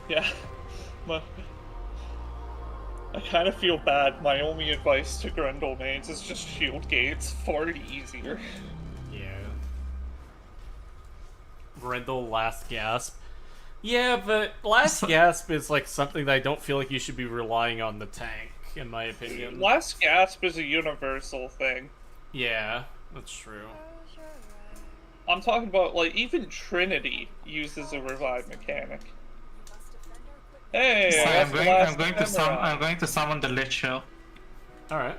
Yeah. But I kind of feel bad. My only advice to Grendel mains is just shield gates. Far easier. Yeah. Grendel, Last Gasp. Yeah, but Last Gasp is like something that I don't feel like you should be relying on the tank, in my opinion. Last gasp is a universal thing. Yeah, that's true. I'm talking about, like, even Trinity uses a revive mechanic. Hey, So I got the last I'm going to summon the Lich Hill. Alright.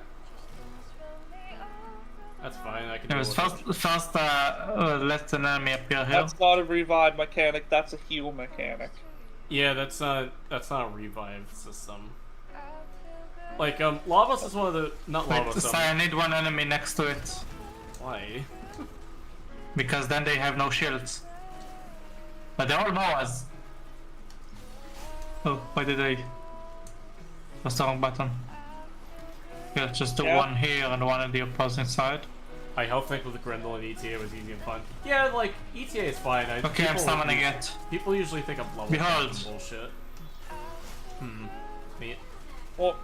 That's fine, I can It deal was with it. first let an enemy appear here. That's not a revive mechanic, that's a heal mechanic. Yeah, that's not a revive system. Like, Lavos is one of the... Not Wait, Lavos, so I need one enemy next to it. Why? Because then they have no shields. But they all know us. Oh, why did I... Press the wrong button. Yeah, just the Yeah. one here and one on the opposing side. I health tank with Grendel and ETA was easy and fun. Yeah, like, ETA is fine. Okay, I'm summoning it. People usually think I'm level Behold. cap and bullshit. Neat. Well,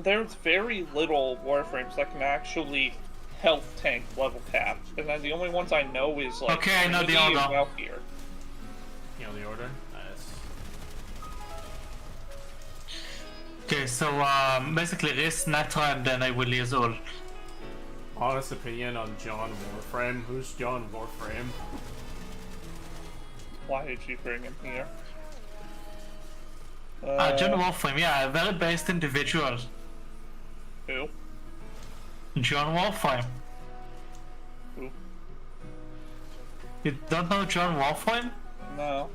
there's very little Warframes that can actually health tank level cap. And then the only ones I know is, like, Okay, I know the Trinity and order. Valkyr. You know the order? Nice. Okay, so basically this Natra and then I will use all. Honest opinion on John Warframe. Who's John Warframe? Why did you bring him here? John Warframe, yeah, a very based individual. Who? John Warframe. Who? You don't know John Warframe? No.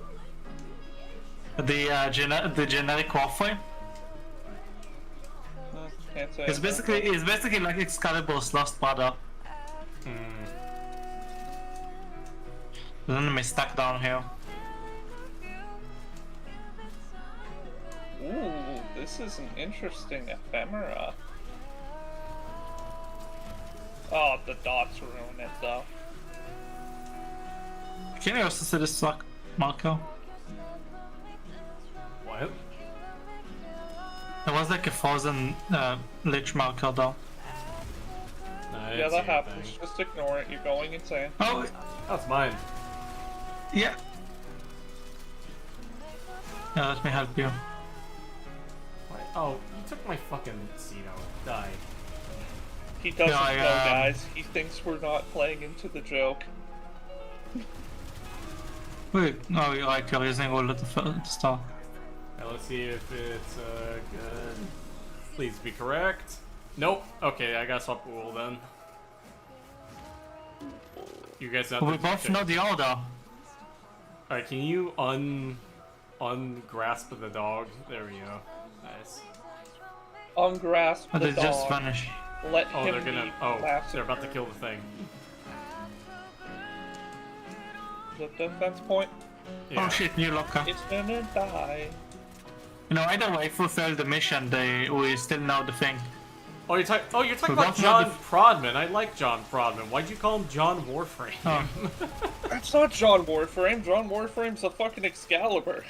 The generic Warframe? Can't say. It's basically like Excalibur's lost brother. The enemy stuck down here. Ooh, this is an interesting ephemera. Oh, the dots ruin it though. Can you also see this like Marco? What? There was like a frozen Lich marker though. No, I Yeah, didn't that see happens. anything. Just ignore it. You're going insane. Oh, That's mine. yeah. Yeah, let me help you. Why? Oh, you took my fucking Cino. Die. He doesn't Yeah, know, guys. He thinks we're not playing into the joke. Wait, no, you're right, you're using all of the stuff. Now let's see if it's good. Please be correct. Nope. Okay, I gotta swap rule then. You guys not. We both know the order. Alright, can you ungrasp the dog? There we go. Nice. Ungrasp But the they dog. just vanish. Let Oh, him they're gonna. be Oh, massive. they're about to kill the thing. The defense point. Yeah. Oh shit, new locker. It's gonna die. You know, either way, if we fail the mission, we still know the thing. Oh, you're talking We about both know John the- Prodman. I like John Prodman. Why'd you call him John Warframe? Oh. That's not John Warframe. John Warframe's a fucking Excalibur.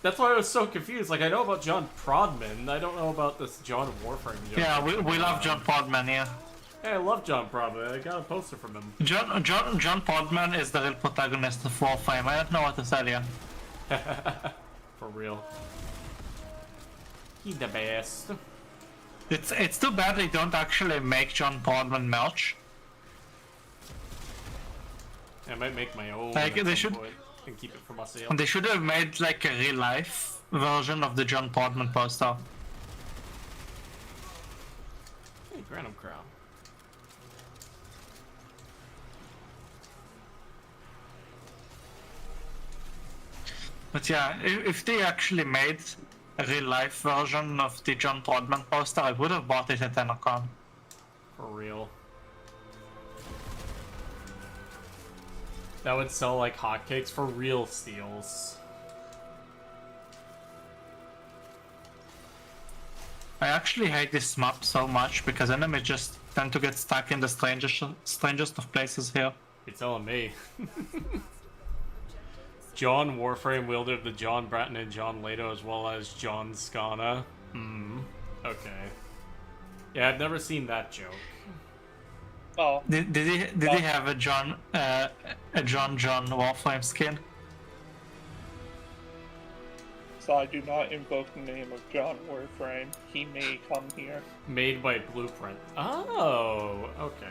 That's why I was so confused. Like, I know about John Prodman. I don't know about this John Warframe. Yeah, we love John Podman, yeah. Hey, I love John Prodman. I got a poster from him. John Podman is the real protagonist of Warframe. I don't know what to tell you. For real. He's the best. It's too bad they don't actually make John Podman merch. I might make my own. Like at they some should, point. and keep it for myself. And they should have made like a real life version of the John Portman poster. Hey, Granum Crown. But yeah, if they actually made a real life version of the John Portman poster, I would have bought it at Enercon. For real. That would sell like hotcakes for real steals. I actually hate this map so much because enemies just tend to get stuck in the strangest of places here. You're telling me. John Warframe, wielder of the John Bratton and John Leto, as well as John Scana. Okay. Yeah, I've never seen that joke. Oh, Did he have a John Warframe skin? so I do not invoke the name of John Warframe. He may come here. Made by Blueprint. Oh, okay.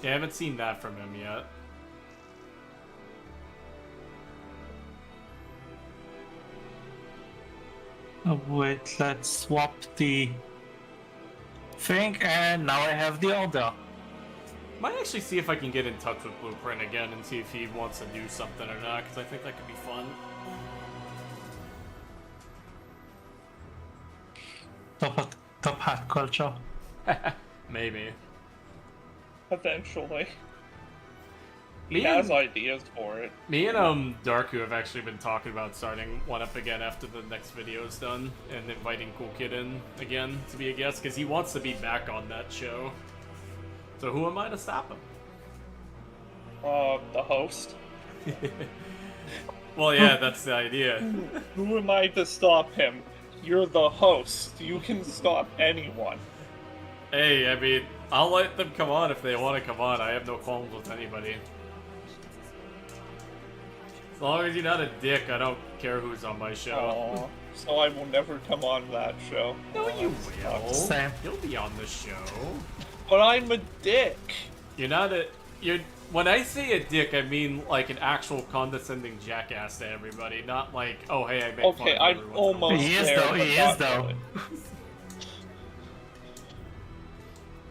Yeah, I haven't seen that from him yet. Oh wait, let's swap the thing, and now I have the order. Might actually see if I can get in touch with Blueprint again and see if he wants to do something or not, because I think that could be fun. Top hat culture. Maybe. Eventually. He Me has and, ideas for it. me and Darku have actually been talking about starting one up again after the next video is done, and inviting Cool Kid in again to be a guest, because he wants to be back on that show. So who am I to stop him? The host. Well, yeah, that's the idea. Who am I to stop him? You're the host. You can stop anyone. Hey, I mean, I'll let them come on if they want to come on. I have no qualms with anybody. As long as you're not a dick, I don't care who's on my show. Aw, so I will never come on that show. No, you will. Same. You'll be on the show. But I'm a dick. You're not a... You're... When I say a dick, I mean like an actual condescending jackass to everybody, not like, oh hey, I make fun Okay, of I'm everyone. almost He is there, though, but he is not though.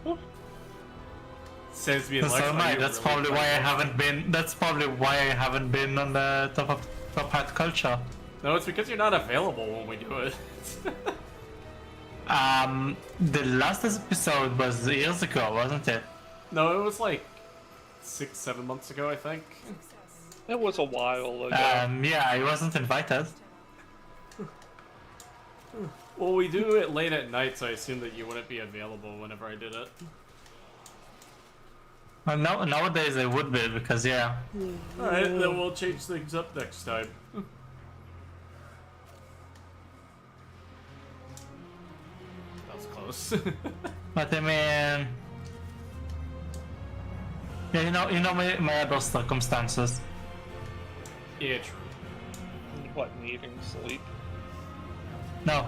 really. Says me So like, am I. That's probably why I haven't been. That's probably why I haven't been on the top hat culture. No, it's because you're not available when we do it. The last episode was years ago, wasn't it? No, it was like 6-7 months ago, I think. It was a while ago. Yeah, I wasn't invited. Well, we do it late at night, so I assume that you wouldn't be available whenever I did it. Well, nowadays I would be because yeah. Alright, then we'll change things up next time. That was close. But I mean, yeah, you know my other circumstances. Yeah, true. What, needing sleep? No,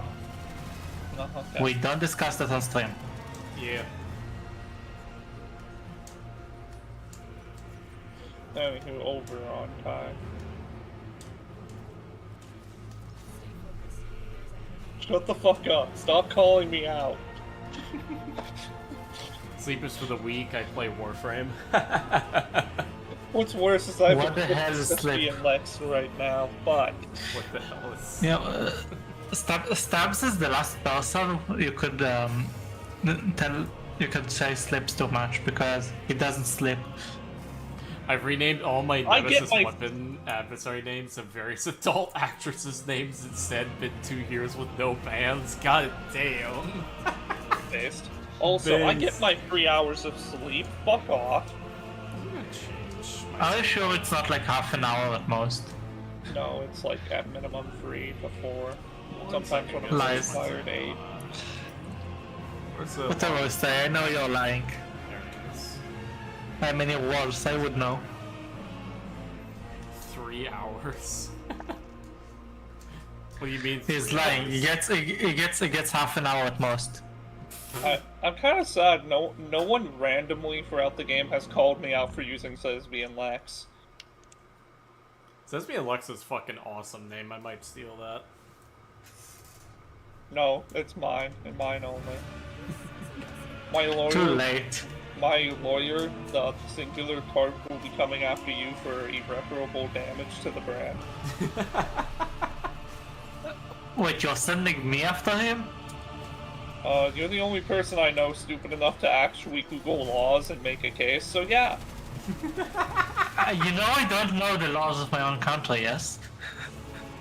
No, okay. we don't discuss that on stream. Yeah. Anywho, over on time. Shut the fuck up. Stop calling me out. Sleep is for the weak, I play Warframe. What's worse is I What the hell is sleep? and Lex right now, but What the hell is... You know, Stabs is the last person you could tell. You could say sleeps too much because he doesn't sleep. I've renamed all my I get Nemesis my- weapon adversary names to various adult actresses' names instead. Been 2 years with no bans. God damn. based. Also, I get Based. my 3 hours of sleep. Fuck off. I'm gonna change my... Are you sure it's not like half an hour at most? No, it's like at minimum 3 to 4. Sometimes second. when I'm really Lies. tired, 8. Where's the... Whatever I say, I know you're lying. There it is. How many walls I would know. 3 hours. What do you mean? He's 3 lying. hours? He gets half an hour at most. I'm kind of sad. No one randomly throughout the game has called me out for using Sesbi and Lex. Sesame Alexa's fucking awesome name. I might steal that. No, it's mine, and mine only. My Too lawyer, late. the singular Tarp, will be coming after you for irreparable damage to the brand. Wait, you're sending me after him? You're the only person I know stupid enough to actually Google laws and make a case, so yeah. You know I don't know the laws of my own country, yes?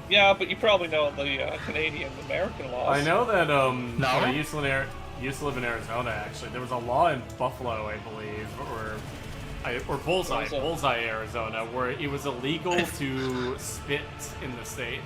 Yeah, but you probably know the Canadian and American laws. I know that when I No? used to live in Arizona. Actually, there was a law in Buffalo, I believe, or Bullseye, Arizona, where it was illegal to spit in the state.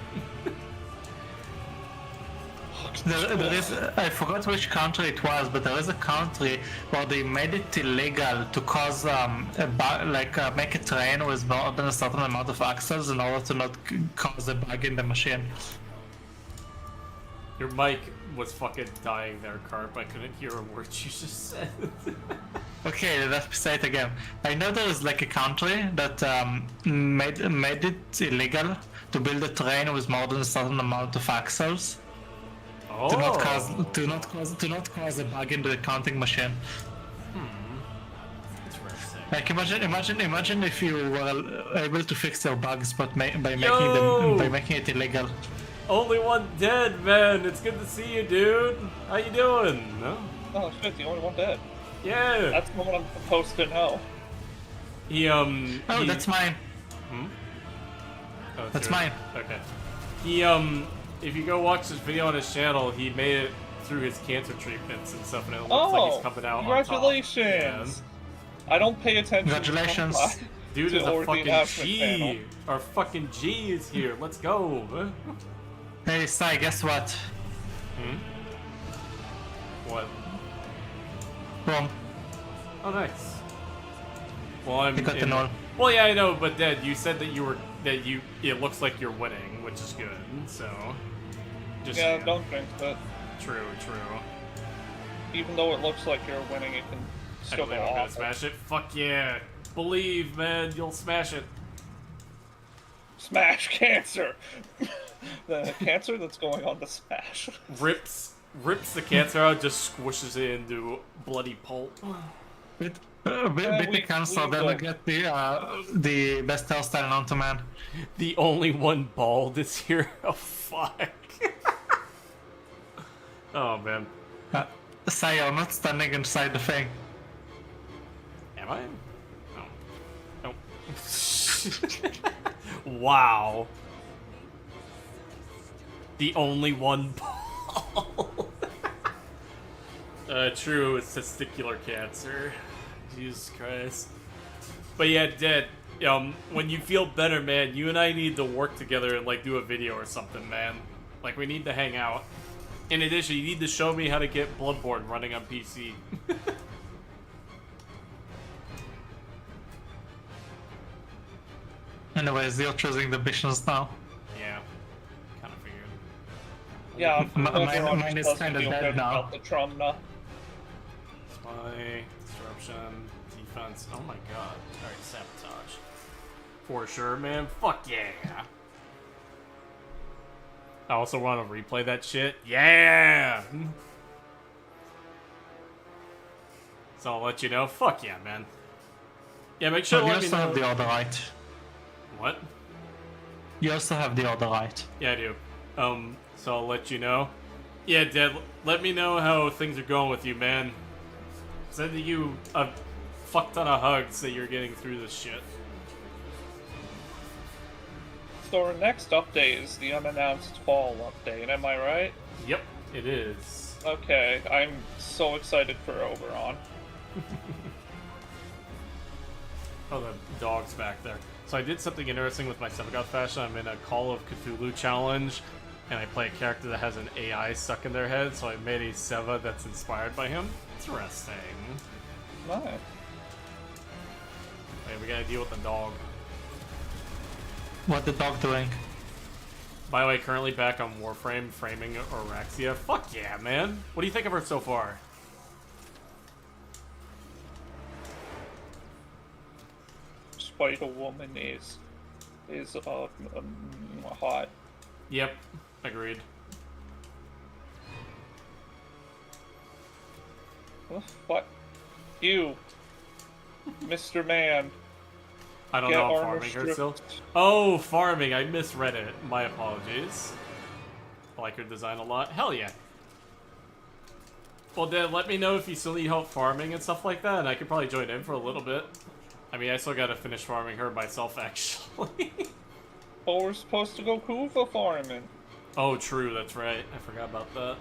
There is, I forgot which country it was, but there is a country where they made it illegal to cause make a train with more than a certain amount of axles in order to not cause a bug in the machine. Your mic was fucking dying there, Carp. I couldn't hear a word you just said. Okay, let's say it again. I know there is like a country that made it illegal to build a train with more than a certain amount of axles. Oh. To not cause a bug in the counting machine. Interesting. Like imagine if you were able to fix your bugs, but by Yo! making it illegal. Only one dead, man. It's good to see you, dude. How you doing? No? Oh shit, the only one dead. Yeah. That's the one I'm supposed to know. He Oh, that's mine. Oh, it's That's yours. mine. Okay. He if you go watch this video on his channel, he made it through his cancer treatments and stuff, and it looks like he's coming out congratulations! On I don't pay attention. Congratulations. To Dude is to a or the fucking announcement G. panel. Our fucking G is here. Let's go. Hey, Sai, guess what? What? Wrong. Oh, nice. Well, I'm. You got the null. Well, yeah, I know, but Dad, you said that it looks like you're winning, which is good. So, just Yeah, saying. don't jinx it. True. Even though it looks like you're winning, it can I still believe go I'm gonna off. smash it. Fuck yeah! Believe, man, you'll smash it. Smash cancer! The cancer that's going on the smash. Rips the cancer out, just squishes it into bloody pulp. Bit the cancer, then I get the best hairstyle known to man. The only one bald is here. Oh fuck. Oh man. Sai, you're not standing inside the thing. Am I? No. Wow. The only one bald. True, it's testicular cancer. Jesus Christ. But yeah, Dead, when you feel better, man, you and I need to work together and, like, do a video or something, man. Like, we need to hang out. In addition, you need to show me how to get Bloodborne running on PC. Anyways, you're choosing the missions now. Yeah. Kind of figured. Yeah, Mine is kinda dead now. About the Trumna. Spy, disruption, defense. Oh my god. Alright, sabotage. For sure, man. Fuck yeah. I also want to replay that shit. Yeah! So I'll let you know. Fuck yeah, man. Yeah, make sure So to you let me also know. have the order right. What? You also have the order right. Yeah, I do. So I'll let you know. Yeah, Dad, let me know how things are going with you, man. Sending you a fuck ton of hugs that you're getting through this shit. So our next update is the unannounced fall update, am I right? Yep, it is. Okay, I'm so excited for Oberon. Oh, the dog's back there. So I did something interesting with my Sevagoth fashion. I'm in a Call of Cthulhu challenge, and I play a character that has an AI stuck in their head, so I made a Seva that's inspired by him. Interesting. Nice. Okay, we gotta deal with the dog. What the dog doing? By the way, currently back on Warframe, framing Oraxia. Fuck yeah, man. What do you think of her so far? Spider Woman is is hot. Yep, agreed. What? You, Mr. Man. I don't Get know if armor farming hurts still. stripped. Oh, farming. I misread it. My apologies. I like her design a lot. Hell yeah. Well, then let me know if you still need help farming and stuff like that, and I could probably join in for a little bit. I mean, I still gotta finish farming her myself, actually. Oh, we're supposed to go Kuva farming. Oh, true. That's right. I forgot about that.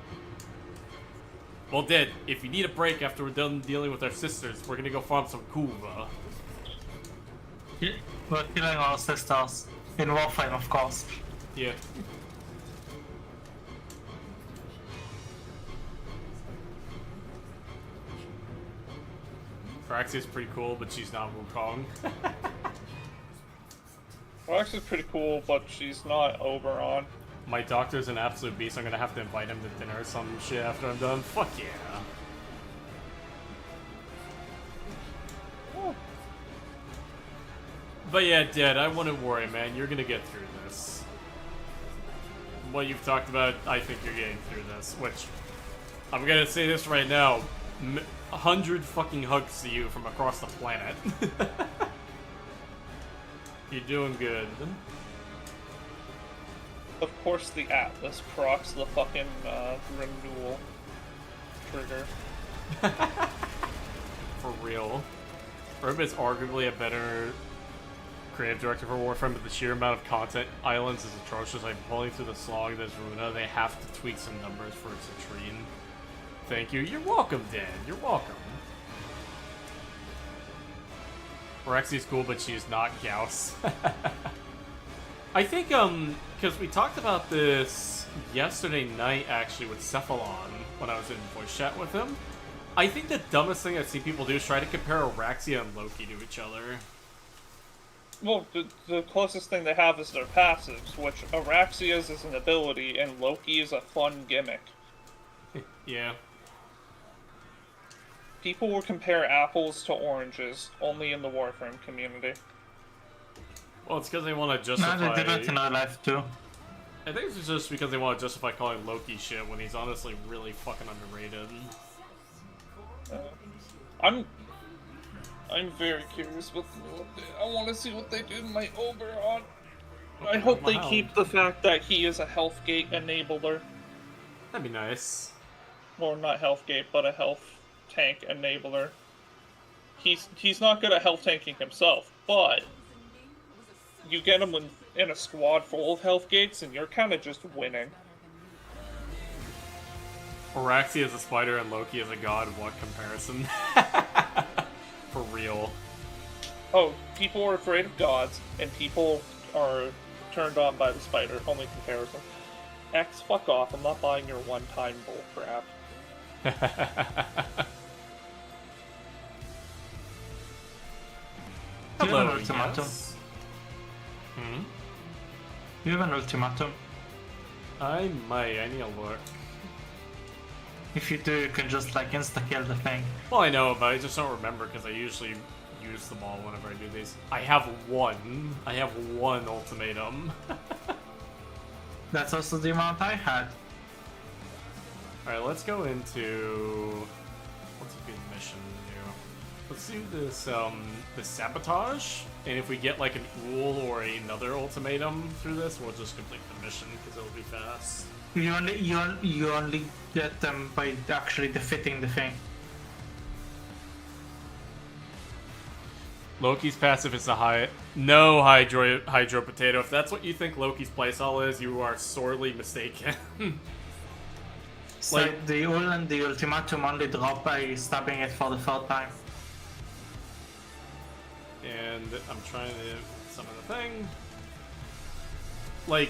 Well, Dad, if you need a break after we're done dealing with our sisters, we're gonna go farm some Kuva. We're killing our sisters. In Warframe, of course. Yeah. Firaxia's pretty cool, but she's not Wukong. Rex is pretty cool, but she's not Oberon. My doctor's an absolute beast. I'm gonna have to invite him to dinner or some shit after I'm done. Fuck yeah. Oh, But yeah, Dad, I wouldn't worry, man. You're gonna get through this. What you've talked about, I think you're getting through this. Which, I'm gonna say this right now. 100 fucking hugs to you from across the planet. You're doing good. of course the Atlas procs the fucking renewal trigger. For real. Urban is arguably a better creative director for Warframe, but the sheer amount of content islands is atrocious. I'm pulling through the slog that's Runa. They have to tweak some numbers for Citrine. Thank you. You're welcome, Dan. You're welcome. Rexi's cool, but she is not Gauss. I think, because we talked about this yesterday night, actually, with Cephalon, when I was in voice chat with him. I think the dumbest thing I've seen people do is try to compare Araxia and Loki to each other. Well, the closest thing they have is their passives, which Araxia's is an ability and Loki is a fun gimmick. Yeah. People will compare apples to oranges only in the Warframe community. Well, it's because they want to No, justify... they did it in real life too. I think it's just because they want to justify calling Loki shit when he's honestly really fucking underrated. I'm very curious what the new update. I want to see what they do to my Oberon. I hope they Wow. keep the fact that he is a health gate enabler. That'd be nice. Or not health gate, but a health tank enabler. He's not good at health tanking himself, but you get him in a squad full of health gates and you're kind of just winning. Araxia is a spider and Loki is a god. What comparison? For real. Oh, people are afraid of gods, and people are turned on by the spider. Only comparison. X, fuck off. I'm not buying your one-time bull crap. Do you have Hello, an ultimatum? yes. Hmm? You have an ultimatum. I might. I need to look. If you do, you can just like insta-kill the thing. Well, I know, but I just don't remember because I usually use them all whenever I do these. I have one. I have one ultimatum. That's also the amount I had. Alright, let's go into... What's a good mission to do? Let's do this, the sabotage. And if we get like an Ool or another ultimatum through this, we'll just complete the mission because it'll be fast. You only get them by actually defeating the thing. Loki's passive is a no hydro potato. If that's what you think Loki's playstyle is, you are sorely mistaken. So Like- the ul and the ultimatum only drop by stabbing it for the third time. And I'm trying to summon the thing. Like,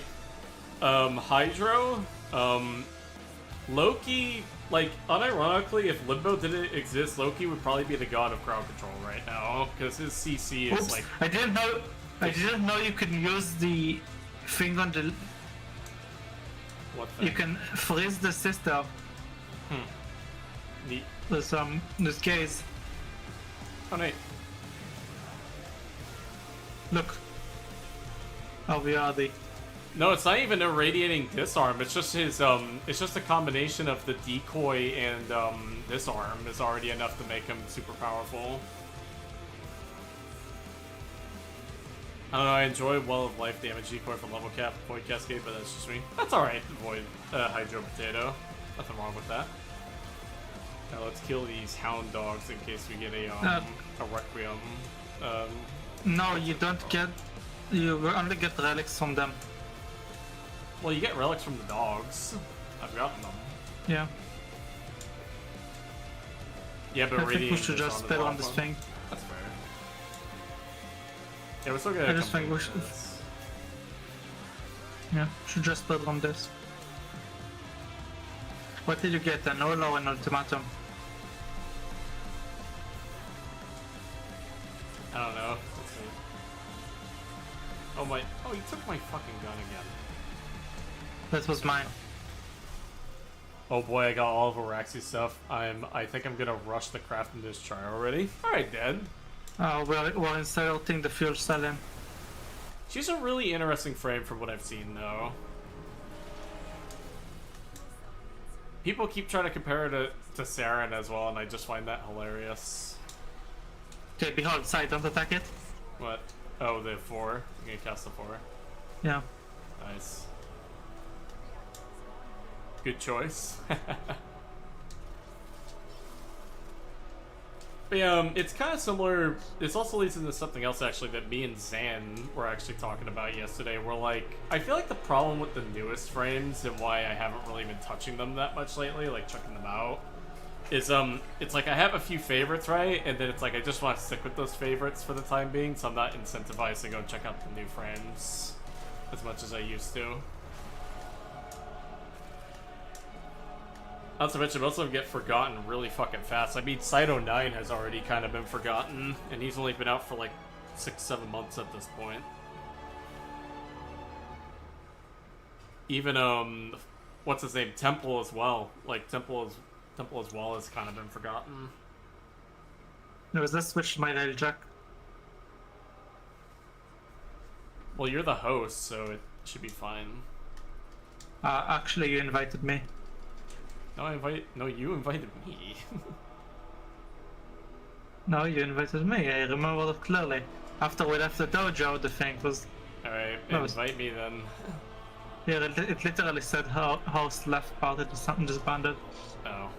Hydro, Loki, like, unironically, if Limbo didn't exist, Loki would probably be the god of crowd control right now, because his CC is Oops! like... I didn't know you could use the thing on the. What thing? You can freeze the sister. Neat. This case. Oh, neat. Look. RVRD. No, it's not even irradiating disarm. It's just his it's just a combination of the decoy and disarm is already enough to make him super powerful. I don't know, I enjoy Well of Life damage decoy for level cap, Void Cascade, but that's just me. That's alright, Void Hydro Potato. Nothing wrong with that. Now let's kill these hound dogs in case we get a Requiem. No, you don't get... You will only get relics from them. Well, you get relics from the dogs. I've gotten them. Yeah. Yeah, but I think we radiating should is just the bet on top this one. thing. That's fair. Yeah, we're still gonna I just think we should... Yeah, should just bet on this. What did you get? An Ola or an Ultimatum? I don't know. Let's see. Oh my! Oh, you took my fucking gun again. That was mine. Oh boy, I got all of Araxi's stuff. I think I'm gonna rush the craft in this try already. All right, Dad. We're inserting the fuel cell in. She's a really interesting frame from what I've seen, though. People keep trying to compare her to Saren as well, and I just find that hilarious. Okay, behold, side, don't attack it. What? Oh, the 4. I'm gonna cast the 4. Yeah. Nice. Good choice. But yeah, it's kind of similar. This also leads into something else actually that me and Zan were actually talking about yesterday. We're like, I feel like the problem with the newest frames and why I haven't really been touching them that much lately, like checking them out, is it's like I have a few favorites, right? And then it's like I just want to stick with those favorites for the time being, so I'm not incentivized to go check out the new frames as much as I used to. Not to mention, most of them get forgotten really fucking fast. I mean, Cyto 9 has already kind of been forgotten, and he's only been out for like 6-7 months at this point. Even, what's his name? Temple as well. Like, Temple as well has kind of been forgotten. No, is this switched my rail jack? Well, you're the host, so it should be fine. Actually, you invited me. No, you invited me. No, you invited me. I remember that clearly. After we left the dojo, the thing was... Alright, No, invite me then. Yeah, it literally said host left party to something disbanded. Oh.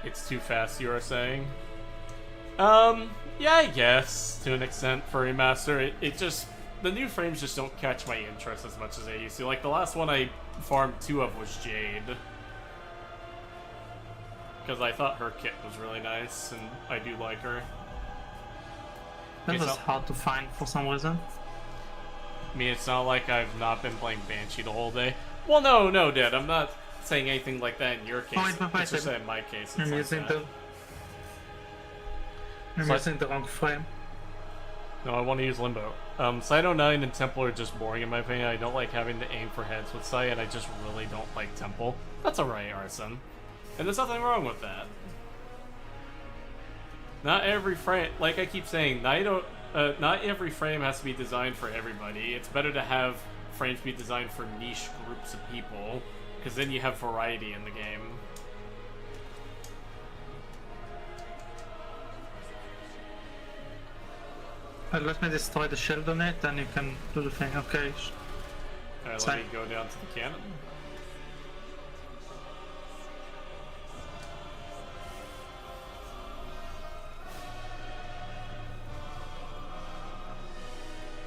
It's too fast, you are saying? Yeah, I guess, to an extent, for remaster. It just... The new frames just don't catch my interest as much as they used to. Like, the last one I farmed 2 of was Jade. Because I thought her kit was really nice, and I do like her. That Okay, was so- hard to find for some reason. I mean, it's not like I've not been playing Banshee the whole day. Well, no, Dad, I'm not saying anything like that in your case. wait, It's just that in my case, it's I'm like using that. I'm So- using the wrong frame. No, I want to use Limbo. Cyto 9 and Temple are just boring in my opinion. I don't like having to aim for heads with Cy, and I just really don't like Temple. That's alright, Arson. And there's nothing wrong with that. Not every frame, like I keep saying, not every frame has to be designed for everybody. It's better to have frames be designed for niche groups of people, because then you have variety in the game. Let me destroy the shield on it, then you can do the thing. Okay. Alright, Sorry. let me go down to the cannon.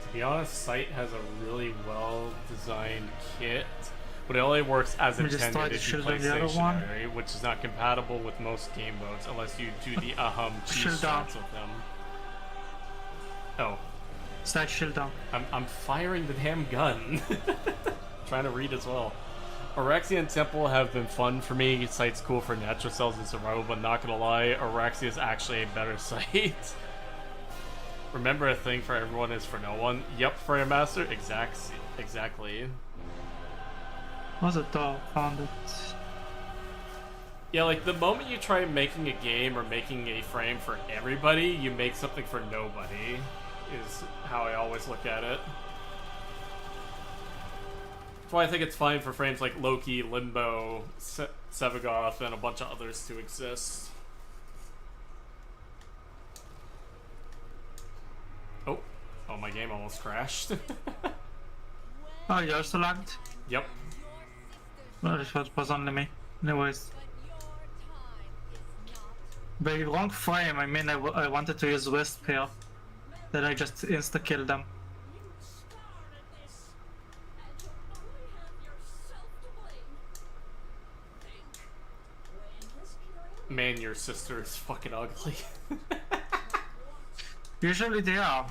To be honest, Sight has a really well-designed kit, but it only works as Let me just try intended to if you shield play on the other one. stationary, which is not compatible with most game modes unless you do the cheese Shield down. shots with them. Oh, Side shield down. I'm firing the damn gun. Trying to read as well. Araxia and Temple have been fun for me. Sight's cool for natural cells and survival, but not gonna lie, Araxia is actually a better sight. Remember, a thing for everyone is for no one. Yep, Frame Master. Exactly. Was a door? Found it. Yeah, like the moment you try making a game or making a frame for everybody, you make something for nobody, is how I always look at it. That's why I think it's fine for frames like Loki, Limbo, Sevagoth, and a bunch of others to exist. Oh, my game almost crashed. Oh, you also lagged? Yep. Well, it was only me. Anyways. By wrong frame, I mean I wanted to use Wisp here. Then I just insta-killed them. Man, your sister is fucking ugly. Usually they are.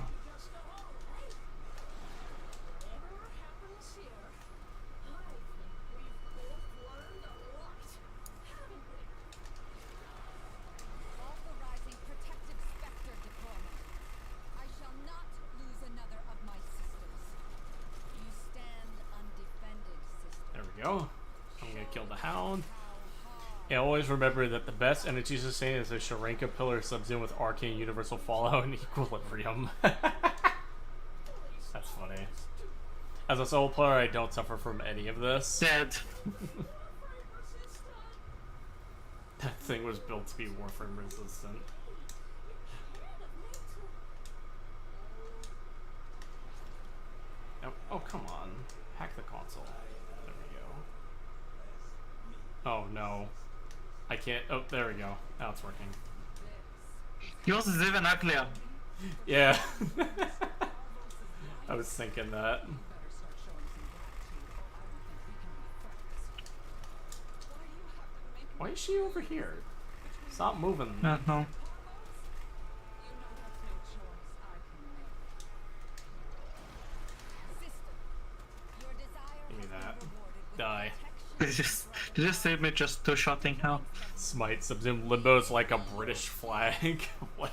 There we go. I'm gonna kill the hound. Yeah, always remember that the best energy sustain is a Sharenka pillar subs in with Arcane Universal Fallout and Equilibrium. That's funny. As a solo player, I don't suffer from any of this. Dead. That thing was built to be Warframe resistant. Oh, come on. Hack the console. There we go. Oh, no. I can't. Oh, there we go. Now it's working. Yours is even uglier. Yeah. I was thinking that. Why is she over here? Stop moving. No. Give me that. Die. They just saved me just two-shotting hell. Smite subs in Limbo's like a British flag. What?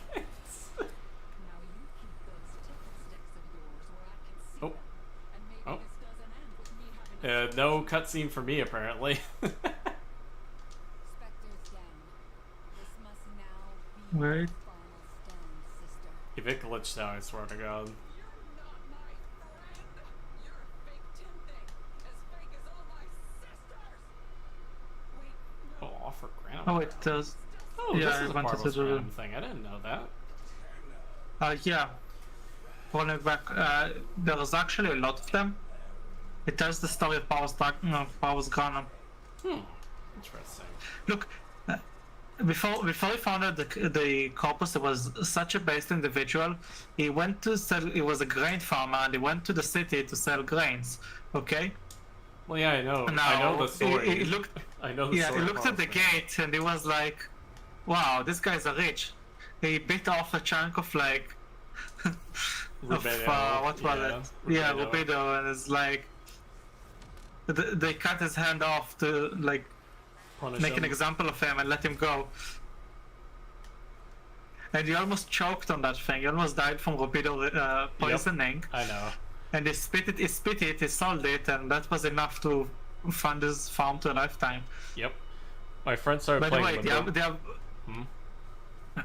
Oh. Oh. No cutscene for me, apparently. Wait. If it glitched out, I swear to God. Oh, offer grant. Oh, it does. Oh, Yeah, this I is a wanted Parvos to do random thing. I didn't know that. Yeah. Falling back, there's actually a lot of them. It tells the story of Powers Granum. Interesting. Look, before he founded the corpus, he was such a based individual. He went to sell. He was a grain farmer, and he went to the city to sell grains. Okay. Well, yeah, I know. Now, I know the story. He looked. I know the Yeah, story. he looked at the Parvos. gate, and he was like, "Wow, these guys are rich." He bit off a chunk of like. What was it? Yeah, Rubido, and it's like. They cut his hand off to like Punish make him. an example of him and let him go. And he almost choked on that thing. He almost died from Rubido poisoning. I know. And he spit it, he sold it, and that was enough to fund his farm to a lifetime. Yep. My friend started By the playing way, Limbo.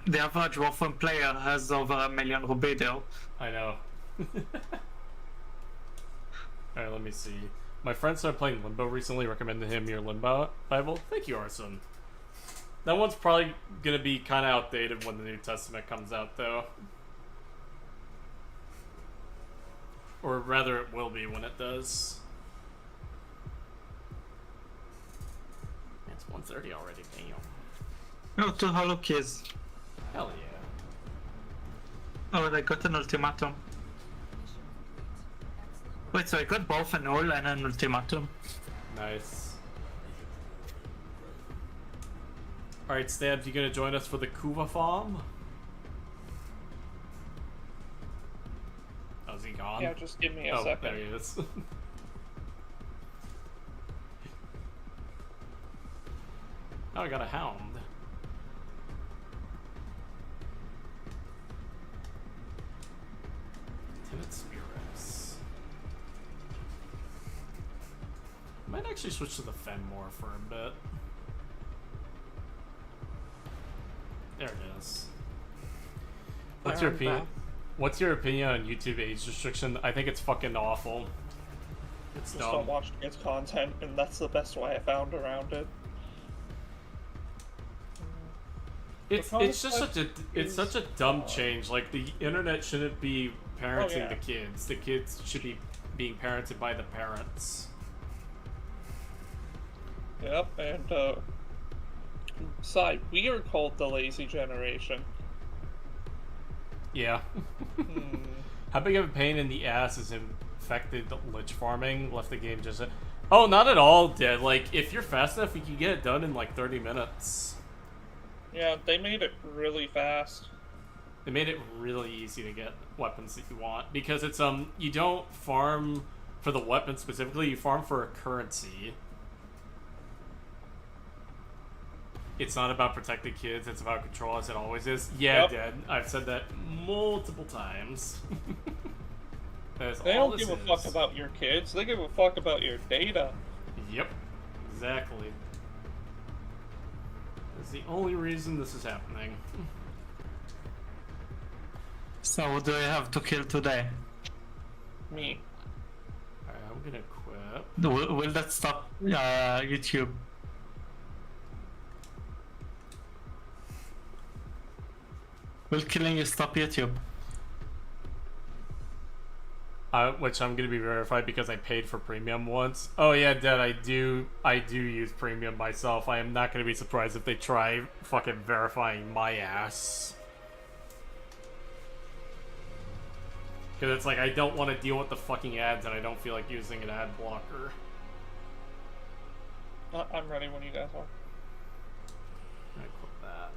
the average Warframe player has over 1 million Rubido. I know. Alright, let me see. My friend started playing Limbo recently, recommended him your Limbo Bible. Thank you, Arson. That one's probably gonna be kinda outdated when the New Testament comes out, though. Or rather, it will be when it does. It's 1:30 already, damn. Oh, 2 hollow keys. Hell yeah. Oh, they got an ultimatum. Wait, so I got both a null and an ultimatum. Nice. Alright, Stabs, you gonna join us for the Kuva farm? Oh, is he gone? Yeah, just give me a Oh, second. there he is. Oh, I got a hound. Lieutenant Spearrex. Might actually switch to the Fenmore for a bit. kids. What's your opinion? What's your opinion on YouTube age restriction? I think it's fucking awful. It's Just dumb. don't watch kids' content, and that's the best way I found around it. It's just such a dumb change. Like, the internet shouldn't be parenting the kids. The kids should be being parented by the parents. Yep, and Sci, we are called the lazy generation. Yeah. How big of a pain in the ass is infected lich farming? Left the game just... Oh, not at all, Dead. Like, if you're fast enough, you can get it done in like 30 minutes. Yeah, they made it really fast. They made it really easy to get weapons that you want. Because it's, you don't farm for the weapon specifically, you farm for a currency. It's not about protecting kids, it's about control, as it always is. Yeah, Yep. Dead. I've said that multiple times. That is They all don't this give a is. fuck about your kids, they give a fuck about your data. Yep, exactly. That's the only reason this is happening. So what do I have to kill today? Me. Alright, I'm gonna quit. Will that stop YouTube? Will killing you stop YouTube? Which I'm gonna be verified because I paid for premium once. Oh yeah, Dad, I do use premium myself. I am not gonna be surprised if they try fucking verifying my ass. Because it's like, I don't want to deal with the fucking ads and I don't feel like using an ad blocker. I'm ready when you guys are. I'm gonna quit that.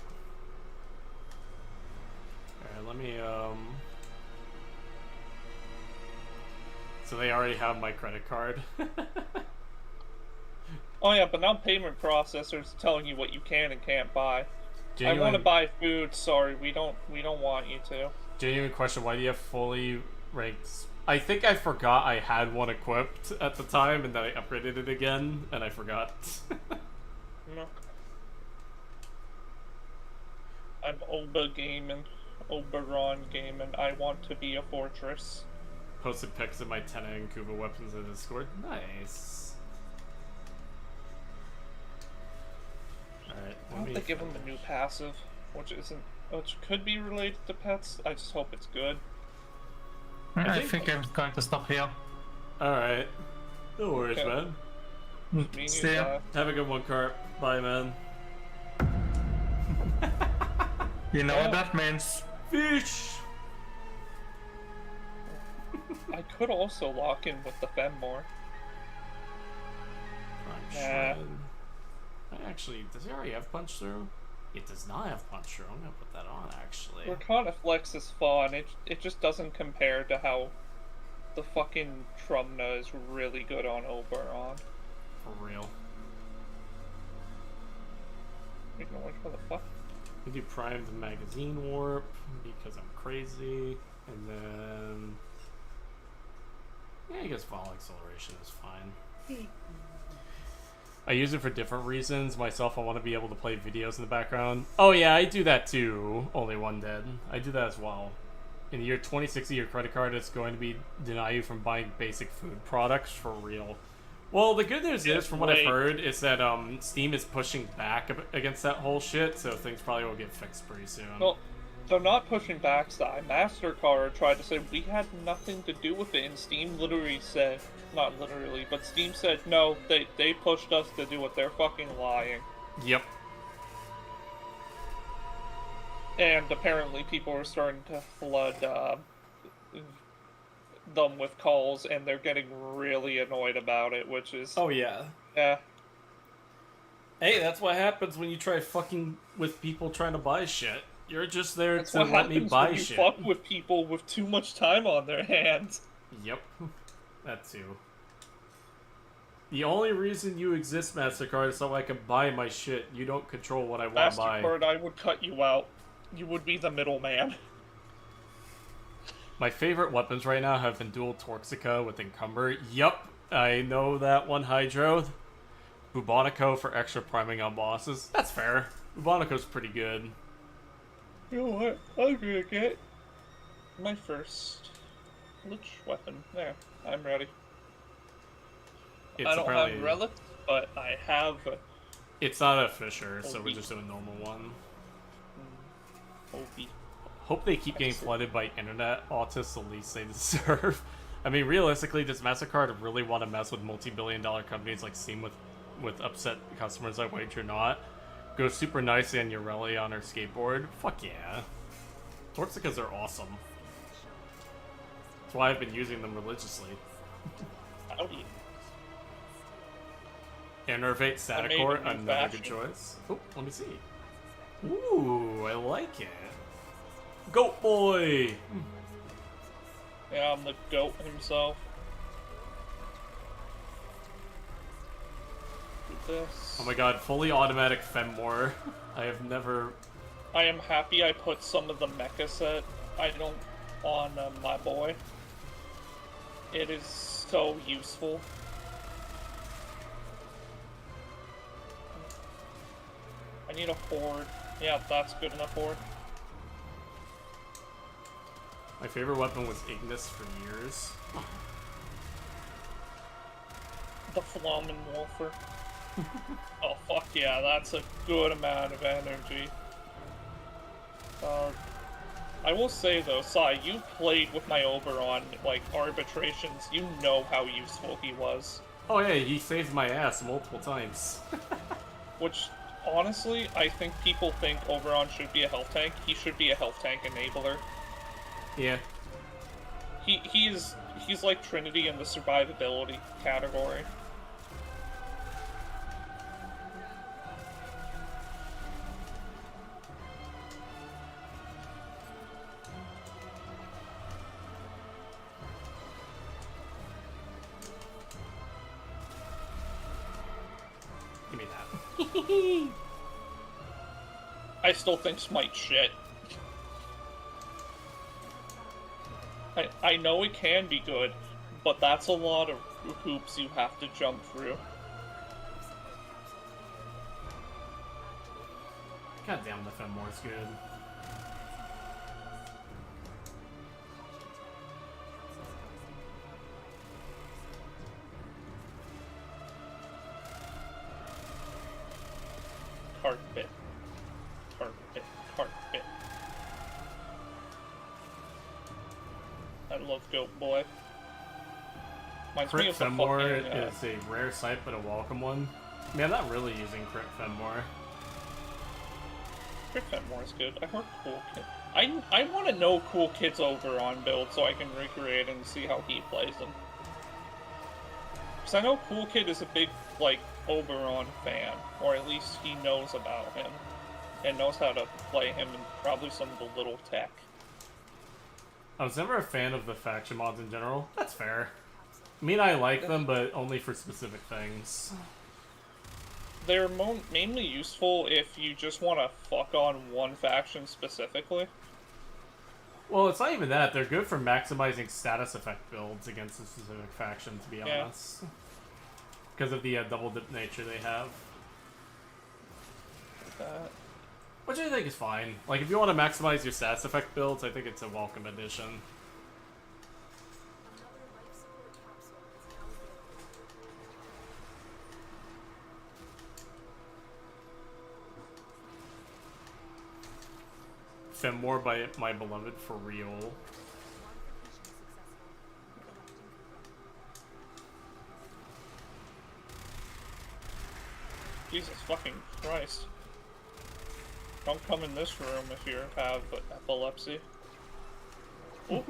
Alright, let me, So they already have my credit card. Oh yeah, but now payment processors telling you what you can and can't buy. I want to Genuine, buy food. Sorry, we don't want you to. genuine question, why do you have fully ranked? I think I forgot I had one equipped at the time and then I upgraded it again and I forgot. No. I'm Oba gaming, Oberon gaming. I want to be a fortress. Posted pics of my Tena and Kuba weapons in Discord. Nice. Alright, I hope they give them a new passive, which could be related to pets. I just hope it's good. I think I'm going to stop here. Alright. No worries, Okay. man. Me See ya. neither. Have a good one, Carp. Bye, man. You know what that means. Fish! I could also lock in with the Fenmore. I'm Nah. sure. Actually, does it already have punch through? It does not have punch through. I'm gonna put that on, actually. Rakana Flex is fun. It just doesn't compare to how the fucking Trumna is really good on Oberon. For real. Ignore for the fuck. We do primed magazine warp because I'm crazy, and then yeah, I guess vol acceleration is fine. I use it for different reasons. Myself, I want to be able to play videos in the background. Oh yeah, I do that too. Only one dead. I do that as well. In the year 2060, your credit card is going to be deny you from buying basic food products for real. Well, the good news is, from what I've heard, is that Steam is pushing back against that whole shit, so things probably will get fixed pretty soon. Well, they're not pushing back, Sci. MasterCard tried to say we had nothing to do with it, and Steam literally said, not literally, but Steam said, no, they pushed us to do it. They're fucking lying. Yep. And apparently people are starting to flood them with calls, and they're getting really annoyed about it, which is... Oh yeah. Yeah. Hey, that's what happens when you try fucking with people trying to buy shit. You're just there That's to what let me happens buy when you shit. fuck with people with too much time on their hands. Yep. That too. The only reason you exist, MasterCard, is so I can buy my shit. You don't control what I want to buy. MasterCard, I would cut you out. You would be the middleman. My favorite weapons right now have been dual Torxica with Encumber. Yup, I know that one, Hydro. Bubonico for extra priming on bosses. That's fair. Bubonico's pretty good. You know what? I'm gonna get my first lich weapon. There, I'm ready. It's I don't apparently have relic, but I have it's not a fisher, so we're Obi. just doing a normal one. Obi. Hope they keep getting flooded by internet autists the least they deserve. I mean, realistically, does MasterCard really want to mess with multi-billion-dollar companies like Steam with upset customers like Wage or not? Go super nicely on your rally on her skateboard? Fuck yeah. Tortsicas are awesome. That's why I've been using them religiously. Howdy. Innervate Staticore, another good choice. Oh, let me see. Ooh, I like it. Goat boy! Yeah, I'm the goat himself. Do this. Oh my god, fully automatic Fenmore. I have never... I am happy I put some of the mecha set item on my boy. It is so useful. I need a horde. Yeah, that's good enough horde. My favorite weapon was Ignis for years. The Flamen Wolfer. Oh fuck yeah, that's a good amount of energy. I will say though, Sai, you played with my Oberon, like, arbitrations. You know how useful he was. Oh yeah, he saved my ass multiple times. Which, honestly, I think people think Oberon should be a health tank. He should be a health tank enabler. Yeah. He's like Trinity in the survivability category. Give me that. I still think Smite shit. I know it can be good, but that's a lot of hoops you have to jump through. God damn, the Fenmore's good. Carpet. Carpet. Carpet. I love Goat Boy. Reminds me Crit of the Fenmore fucking, is a rare sight, but a welcome one. I mean, I'm not really using Crit Fenmore. Crit Fenmore is good. I heard Cool Kid. I want to know Cool Kid's Oberon build so I can recreate and see how he plays them. Because I know Cool Kid is a big, like, Oberon fan, or at least he knows about him, and knows how to play him and probably some of the little tech. I was never a fan of the faction mods in general. That's fair. I mean, I like them, but only for specific things. They're mainly useful if you just want to fuck on one faction specifically. Well, it's not even that. They're good for maximizing status effect builds against a specific faction, to be honest. Because of the double dip nature they have. Which I think is fine. Like, if you want to maximize your status effect builds, I think it's a welcome addition. Fenmore by my beloved for real. Jesus fucking Christ. Don't come in this room if you have epilepsy. Ooh.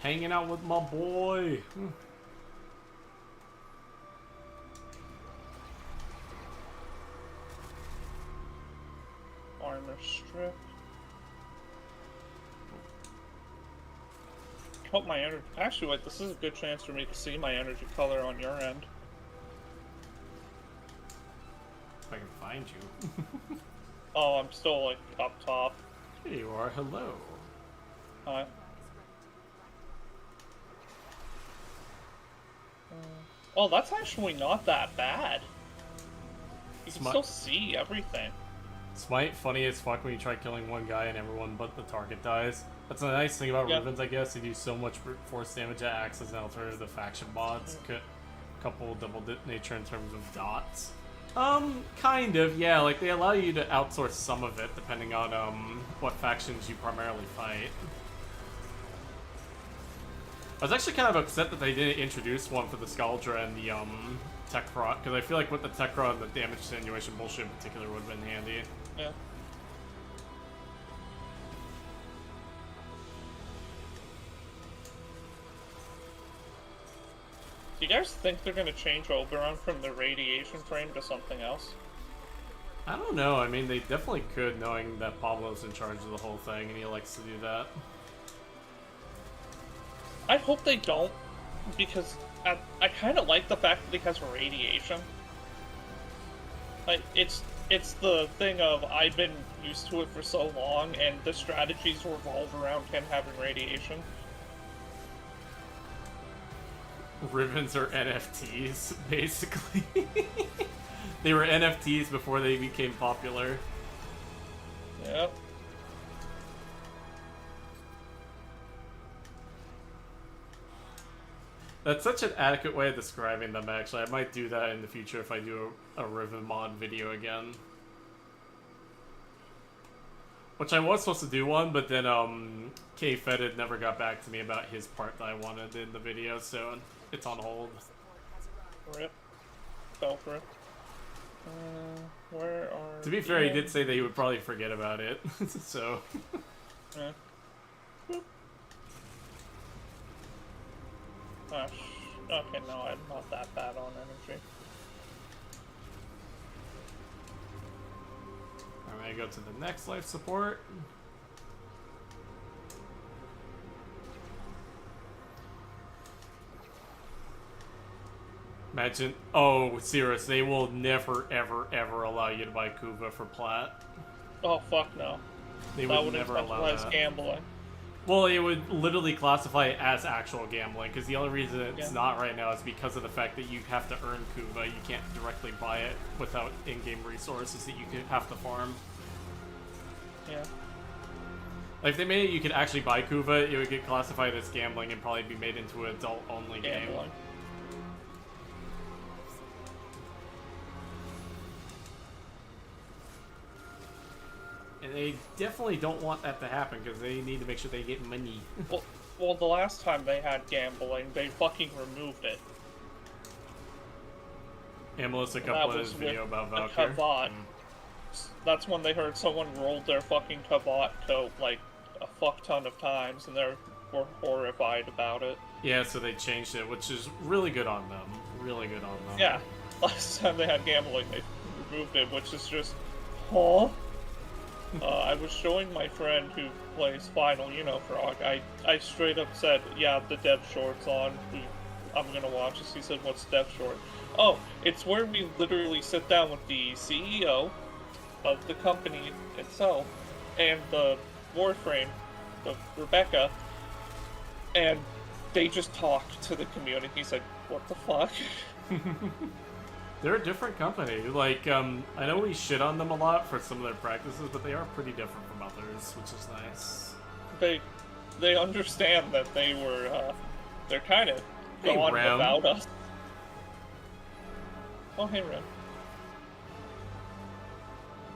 Hanging out with my boy. Armor strip. Hope my energy. Actually, wait, this is a good chance for me to see my energy color on your end. If I can find you. Oh, I'm still like up top. Here you are. Hello. Hi. Oh, that's actually not that bad. You can still see everything. Smite, funny as fuck when you try killing one guy and everyone but the target dies. That's a nice thing about Rivens, I guess. They do so much brute force damage at acts as an alternative to faction mods. Couple double nature in terms of dots. Kind of, yeah. Like, they allow you to outsource some of it depending on, what factions you primarily fight. I was actually kind of upset that they didn't introduce one for the Scaldra and the, Techrot, because I feel like with the Techrot and the damage attenuation bullshit in particular would have been handy. Yeah. Do you guys think they're gonna change Oberon from the radiation frame to something else? I don't know. I mean, they definitely could, knowing that Pablo's in charge of the whole thing, and he likes to do that. I hope they don't, because I kind of like the fact that he has radiation. Like, it's the thing of I've been used to it for so long, and the strategies revolve around him having radiation. Rivens are NFTs, basically. They were NFTs before they became popular. Yep. That's such an adequate way of describing them, actually. I might do that in the future if I do a Riven mod video again. Which I was supposed to do one, but then, K-Fetid never got back to me about his part that I wanted in the video, so it's on hold. Rip. Fell for it. Where are... To be fair, he did say that he would probably forget about it, so... Yeah. Okay, no, I'm not that bad on energy. Alright, go to the next life support. Imagine, oh, Cirrus, they will never, ever, ever allow you to buy Kuva for plat. Oh, fuck no. They That would would never allow incentivize that. gambling. Well, it would literally classify it as actual gambling, because the only reason it's not right now is because of the fact that you have to earn Kuva. You can't directly buy it without in-game resources that you could have to farm. Yeah. Like, if they made it you could actually buy Kuva, it would get classified as gambling and probably be made into an adult-only game. Gambling. And they definitely don't want that to happen, because they need to make sure they get money. Well, the last time they had gambling, they fucking removed it. And Melissa That uploaded was his video with about a Valkyr. Kavat. That's when they heard someone rolled their fucking Kavat coat like a fuck ton of times, and they were horrified about it. Yeah, so they changed it, which is really good on them. Really good on them. Yeah, last time they had gambling, they removed it, which is just, huh? I was showing my friend who plays Final, you know, Frog. I straight up said, yeah, the dev short's on. I'm gonna watch this. He said, what's dev short? Oh, it's where we literally sit down with the CEO of the company itself and the Warframe, the Rebecca, and they just talk to the community. He's like, what the fuck? They're a different company. Like, I know we shit on them a lot for some of their practices, but they are pretty different from others, which is nice. They understand that they were, they're kind of gone Rem. without us. Oh, hey, Ren.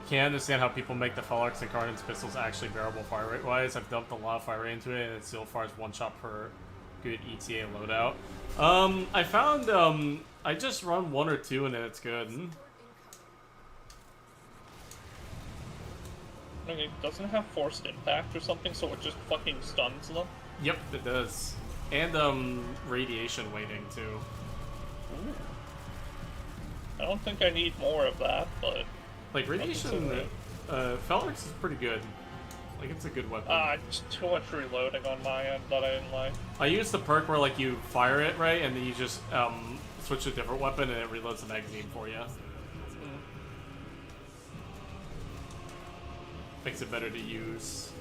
Can't understand how people make the Felarx and Carnage pistols actually bearable fire rate wise. I've dumped a lot of fire rate into it, and it still fires one shot per good ETA loadout. I found, I just run one or two and then it's good. Okay, doesn't it have forced impact or something, so it just fucking stuns them? Yep, it does. And, radiation weighting, too. Ooh. I don't think I need more of that, but... Like, radiation, Felarx is pretty good. Like, it's a good weapon. Just too much reloading on my end that I didn't like. I used the perk where, like, you fire it, right, and then you just, switch to a different weapon and it reloads the magazine for you. Makes it better to use.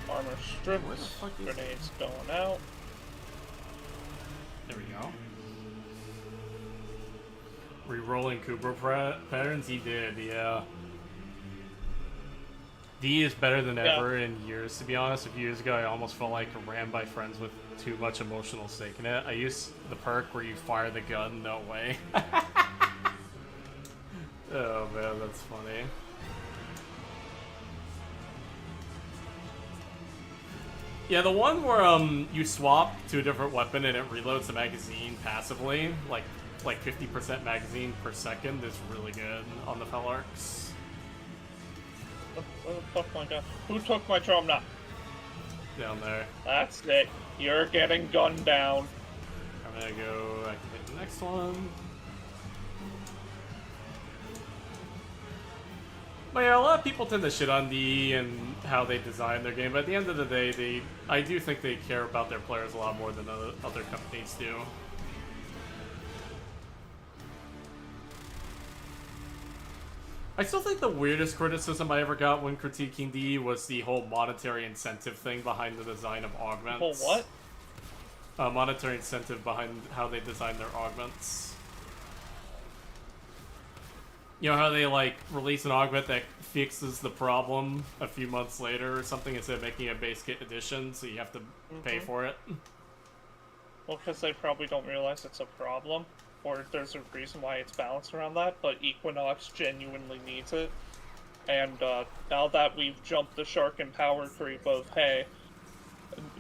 Armor stripped. Grenades going out. There we go. Re-rolling Cooper patterns? He did, yeah. D is better than ever in years, to be honest. A few years ago, I almost felt like ran by friends with too much emotional stake in it. I used the perk where you fire the gun, no way. Oh man, that's funny. Yeah, the one where you swap to a different weapon and it reloads the magazine passively, like 50% magazine per second, is really good on the Felarks. Where the fuck my gun? Who took my Tromna? Down there. That's it. You're getting gunned down. I'm gonna go activate the next one. But yeah, a lot of people tend to shit on D and how they design their game, but at the end of the day, I do think they care about their players a lot more than other companies do. I still think the weirdest criticism I ever got when critiquing D was the whole monetary incentive thing behind the design of augments. Whole what? Monetary incentive behind how they design their augments. You know how they, like, release an augment that fixes the problem a few months later or something instead of making a base kit edition, so you have to pay for it? Well, because they probably don't realize it's a problem, or there's a reason why it's balanced around that, but Equinox genuinely needs it. And now that we've jumped the shark in power creep of, hey,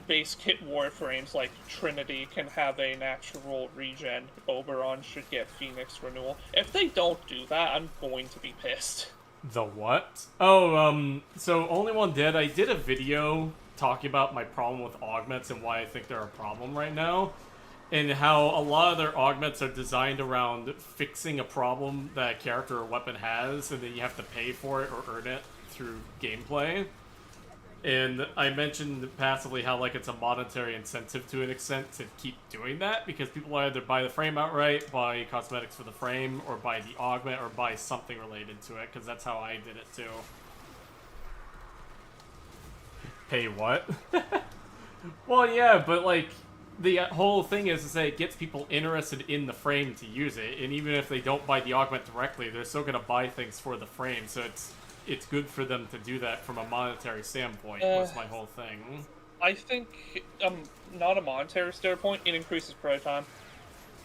base kit Warframes like Trinity can have a natural regen, Oberon should get Phoenix renewal. If they don't do that, I'm going to be pissed. The what? Oh, so Only One Dead, I did a video talking about my problem with augments and why I think they're a problem right now. And how a lot of their augments are designed around fixing a problem that a character or weapon has, and then you have to pay for it or earn it through gameplay. And I mentioned passively how, like, it's a monetary incentive to an extent to keep doing that, because people either buy the frame outright, buy cosmetics for the frame, or buy the augment, or buy something related to it, because that's how I did it too. Pay what? Well, yeah, but, like, the whole thing is that it gets people interested in the frame to use it, and even if they don't buy the augment directly, they're still going to buy things for the frame, so it's good for them to do that from a monetary standpoint, was my whole thing. I think, not a monetary standpoint, it increases playtime.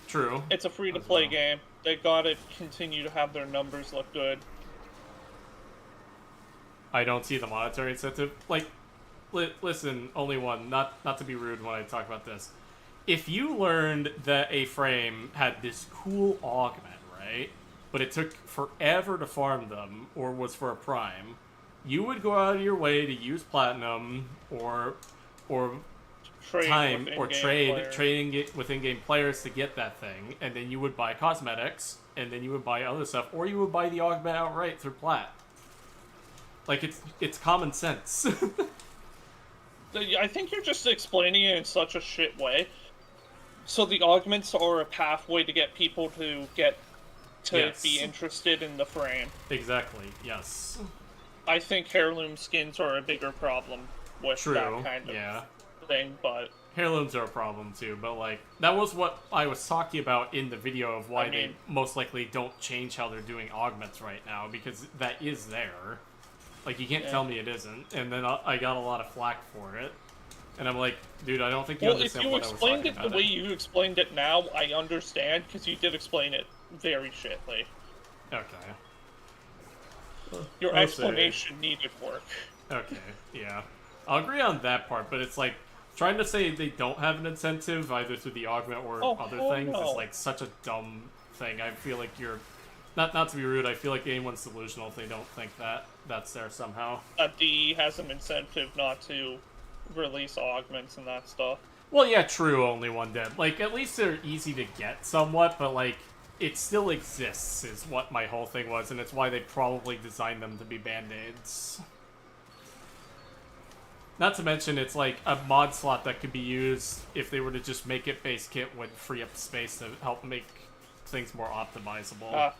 True. It's a free-to-play game. They gotta continue to have their numbers look good. I don't see the monetary incentive. Like, listen, Only One, not to be rude when I talk about this. If you learned that a frame had this cool augment, right? But it took forever to farm them, or was for a prime, you would go out of your way to use platinum, or time, or trading with in-game players to get that thing, and then you would buy cosmetics, and then you would buy other stuff, or you would buy the augment outright through plat. Like, it's common sense. I think you're just explaining it in such a shit way. So the augments are a pathway to get people to be interested in the frame. Exactly, yes. I think heirloom skins are a bigger problem with that kind of thing, but... Heirlooms are a problem too, but, like, that was what I was talking about in the video of why they most likely don't change how they're doing augments right now, because that is there. Like, you can't tell me it isn't, and then I got a lot of flack for it. And I'm like, dude, I don't think you understand what I was talking about. If you explained it the way you explained it now, I understand, because you did explain it very shitly. Okay. Your explanation needed work. Okay, yeah. I'll agree on that part, but it's like, trying to say they don't have an incentive, either through the augment or other things, is like such a dumb thing. I feel like you're... Not to be rude, I feel like anyone's delusional if they don't think that's there somehow. DE has an incentive not to release augments and that stuff. Well, yeah, true, Only One Dead. Like, at least they're easy to get somewhat, but, like, it still exists is what my whole thing was, and it's why they probably designed them to be Band-Aids. Not to mention, it's like a mod slot that could be used if they were to just make it base kit would free up space to help make things more optimizable.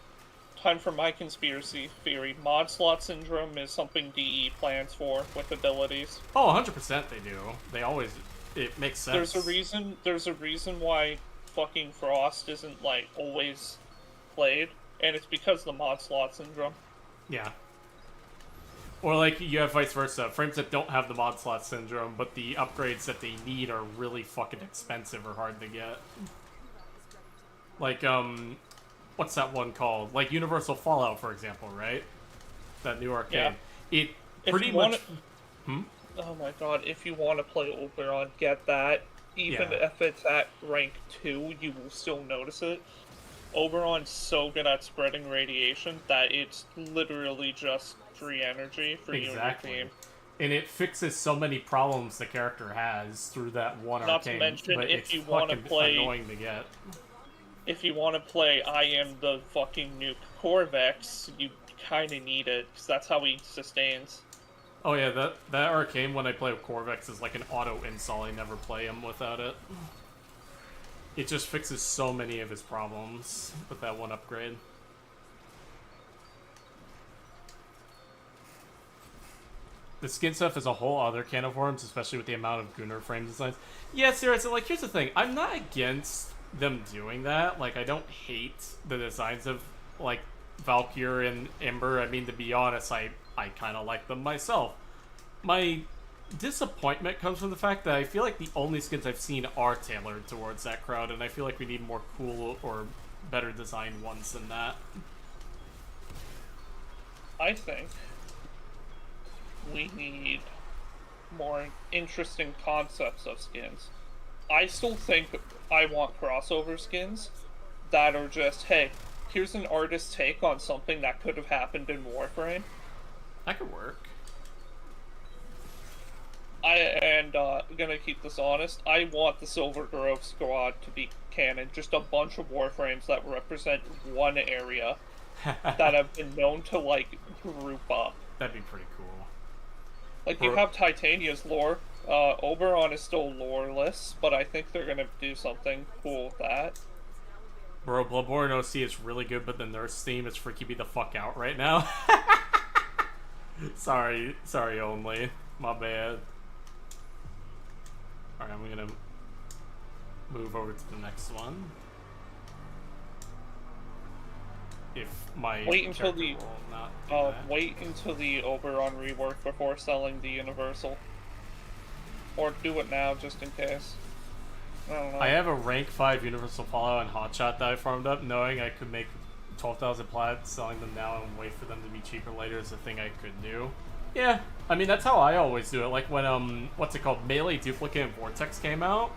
Time for my conspiracy theory. Mod slot syndrome is something DE plans for with abilities. Oh, 100% they do. They always... It makes sense. There's a reason why fucking Frost isn't, like, always played, and it's because of the mod slot syndrome. Yeah. Or, like, you have vice versa. Frames that don't have the mod slot syndrome, but the upgrades that they need are really fucking expensive or hard to get. Like, what's that one called? Like, Universal Fallout, for example, right? That new arcade. Yeah. It pretty much... Oh my god, if you want to play Oberon, get that. Even if it's at rank 2, you will still notice it. Oberon's so good at spreading radiation that it's literally just free energy for you and your team. And it fixes so many problems the character has through that one arcade. Not to mention, but if it's you want to play... annoying to get. If you want to play I Am the fucking nuke Corvex, you kind of need it, because that's how he sustains. Oh yeah, that arcade when I play with Corvex is like an auto install. I never play him without it. It just fixes so many of his problems with that one upgrade. The skin stuff is a whole other can of worms, especially with the amount of Gunnar frame designs. Yeah, seriously, like, here's the thing. I'm not against them doing that. Like, I don't hate the designs of, like, Valkyr and Ember. I mean, to be honest, I kind of like them myself. My disappointment comes from the fact that I feel like the only skins I've seen are tailored towards that crowd, and I feel like we need more cool or better designed ones than that. I think we need more interesting concepts of skins. I still think I want crossover skins that are just, hey, here's an artist's take on something that could have happened in Warframe. That could work. Gonna keep this honest, I want the Silver Grove squad to be canon. Just a bunch of Warframes that represent one area that have been known to, like, group up. That'd be pretty cool. Like, you have Titania's lore. Oberon is still loreless, but I think they're gonna do something cool with that. Bro, Bloodborne OC is really good, but the nurse theme is freaking me the fuck out right now. sorry only. My bad. Alright, I'm gonna move over to the next one. If my wait until the will not do that. wait until the Oberon rework before selling the Universal. Or do it now, just in case. I don't know. I have a rank 5 Universal Fallout and Hotshot that I farmed up, knowing I could make 12,000 plat, selling them now and wait for them to be cheaper later is a thing I could do. Yeah, I mean, that's how I always do it. Like when, what's it called, Melee Duplicate and Vortex came out,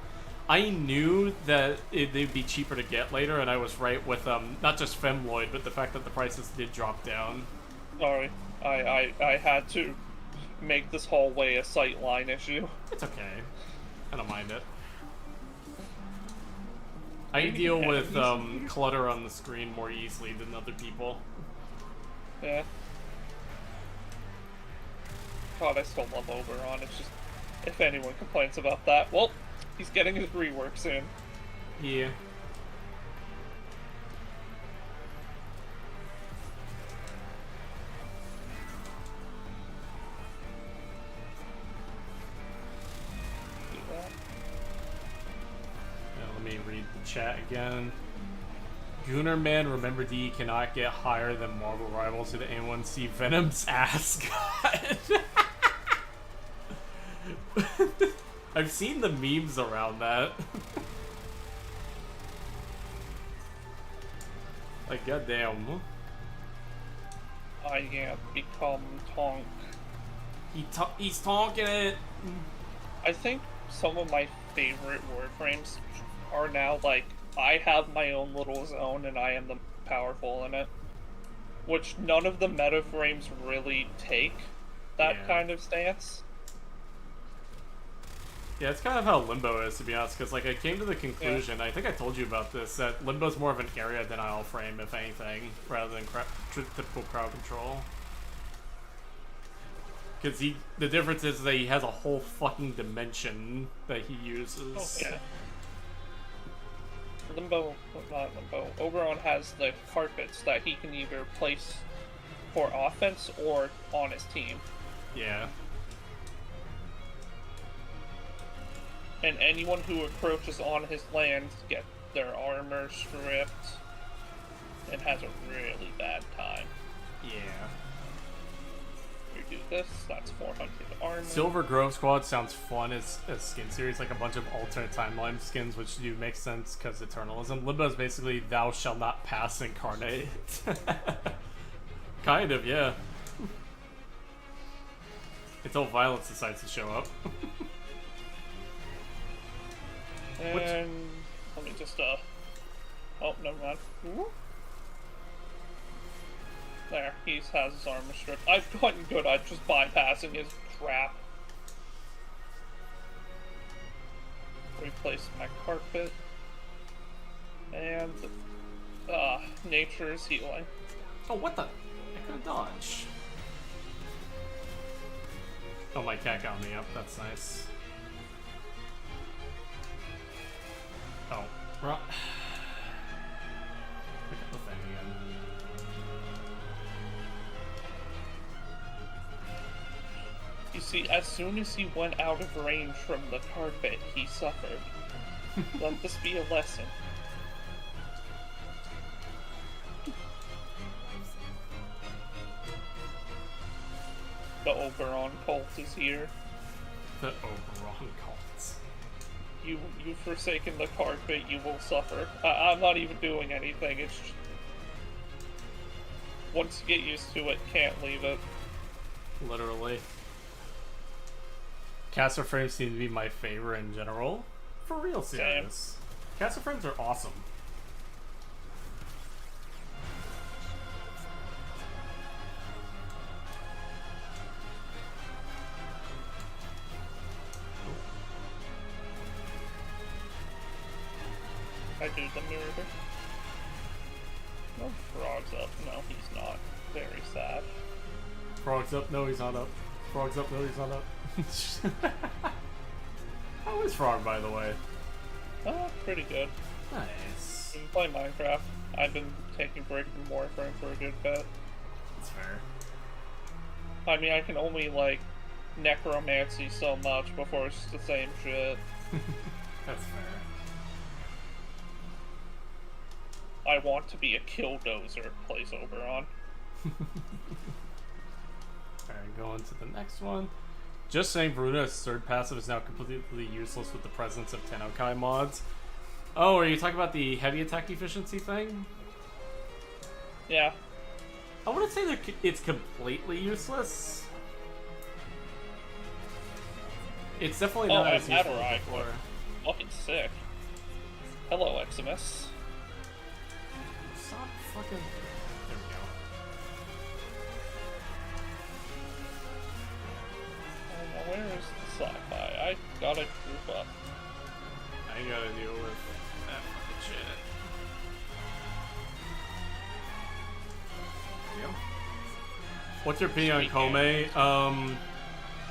I knew that they'd be cheaper to get later, and I was right with, not just Femloid, but the fact that the prices did drop down. Sorry, I had to make this hallway a sightline issue. It's okay. I don't mind it. I deal with clutter on the screen more easily than other people. Yeah. God, I still love Oberon. It's just, if anyone complains about that, well, he's getting his rework soon. Yeah. Let me read the chat again. Gunnerman, remember D cannot get higher than Marvel Rivals. Did anyone see Venom's ass? God. I've seen the memes around that. Like, goddamn. I can't become Tonk. He's talking it. I think some of my favorite Warframes are now, like, I have my own little zone and I am the powerful in it. Which none of the meta frames really take that kind of stance. Yeah, it's kind of how Limbo is, to be honest, because, like, I came to the conclusion, I think I told you about this, that Limbo's more of an area denial frame, if anything, rather than typical crowd control. Because the difference is that he has a whole fucking dimension that he uses. Oh, yeah. Limbo, not Limbo. Oberon has the carpets that he can either place for offense or on his team. Yeah. And anyone who approaches on his land get their armor stripped and has a really bad time. Yeah. You do this, that's 400 armor. Silver Grove Squad sounds fun as a skin series, like a bunch of alternate timeline skins, which do make sense because Eternalism. Limbo is basically Thou Shall Not Pass incarnate. Kind of, yeah. Until violence decides to show up. And let me just oh, never mind. There, he has his armor stripped. I've gotten good at just bypassing his crap. Replace my carpet. And nature's healing. Oh, what the? I could've dodged. Oh, my cat got me up. That's nice. Oh, right. Pick up the thing again. You see, as soon as he went out of range from the carpet, he suffered. Let this be a lesson. The Oberon cult is here. The Oberon cults. You've forsaken the carpet, you will suffer. I'm not even doing anything, it's just... Once you get used to it, can't leave it. Literally. Caster frames seem to be my favorite in general. For real, serious. Caster frames are awesome. I do the murder. No, Frog's up. No, he's not. Very sad. Frog's up, no he's not up. Frog's up, no he's not up. How is Frog, by the way? Pretty good. Nice. You can play Minecraft. I've been taking a break from Warframing for a good bit. That's fair. I mean, I can only, like, necromancy so much before it's the same shit. That's fair. I want to be a killdozer, plays Oberon. Alright, going to the next one. Just saying Bruno's third passive is now completely useless with the presence of Tennokai mods. Oh, are you talking about the heavy attack efficiency thing? Yeah. I wouldn't say that it's completely useless. It's definitely not as useful as before. Fucking sick. Hello, Eximus. Stop fucking... There we go. Now, where is the Sci-Fi? I gotta group up. I gotta deal with that fucking shit. Yep. What's your opinion on Kome?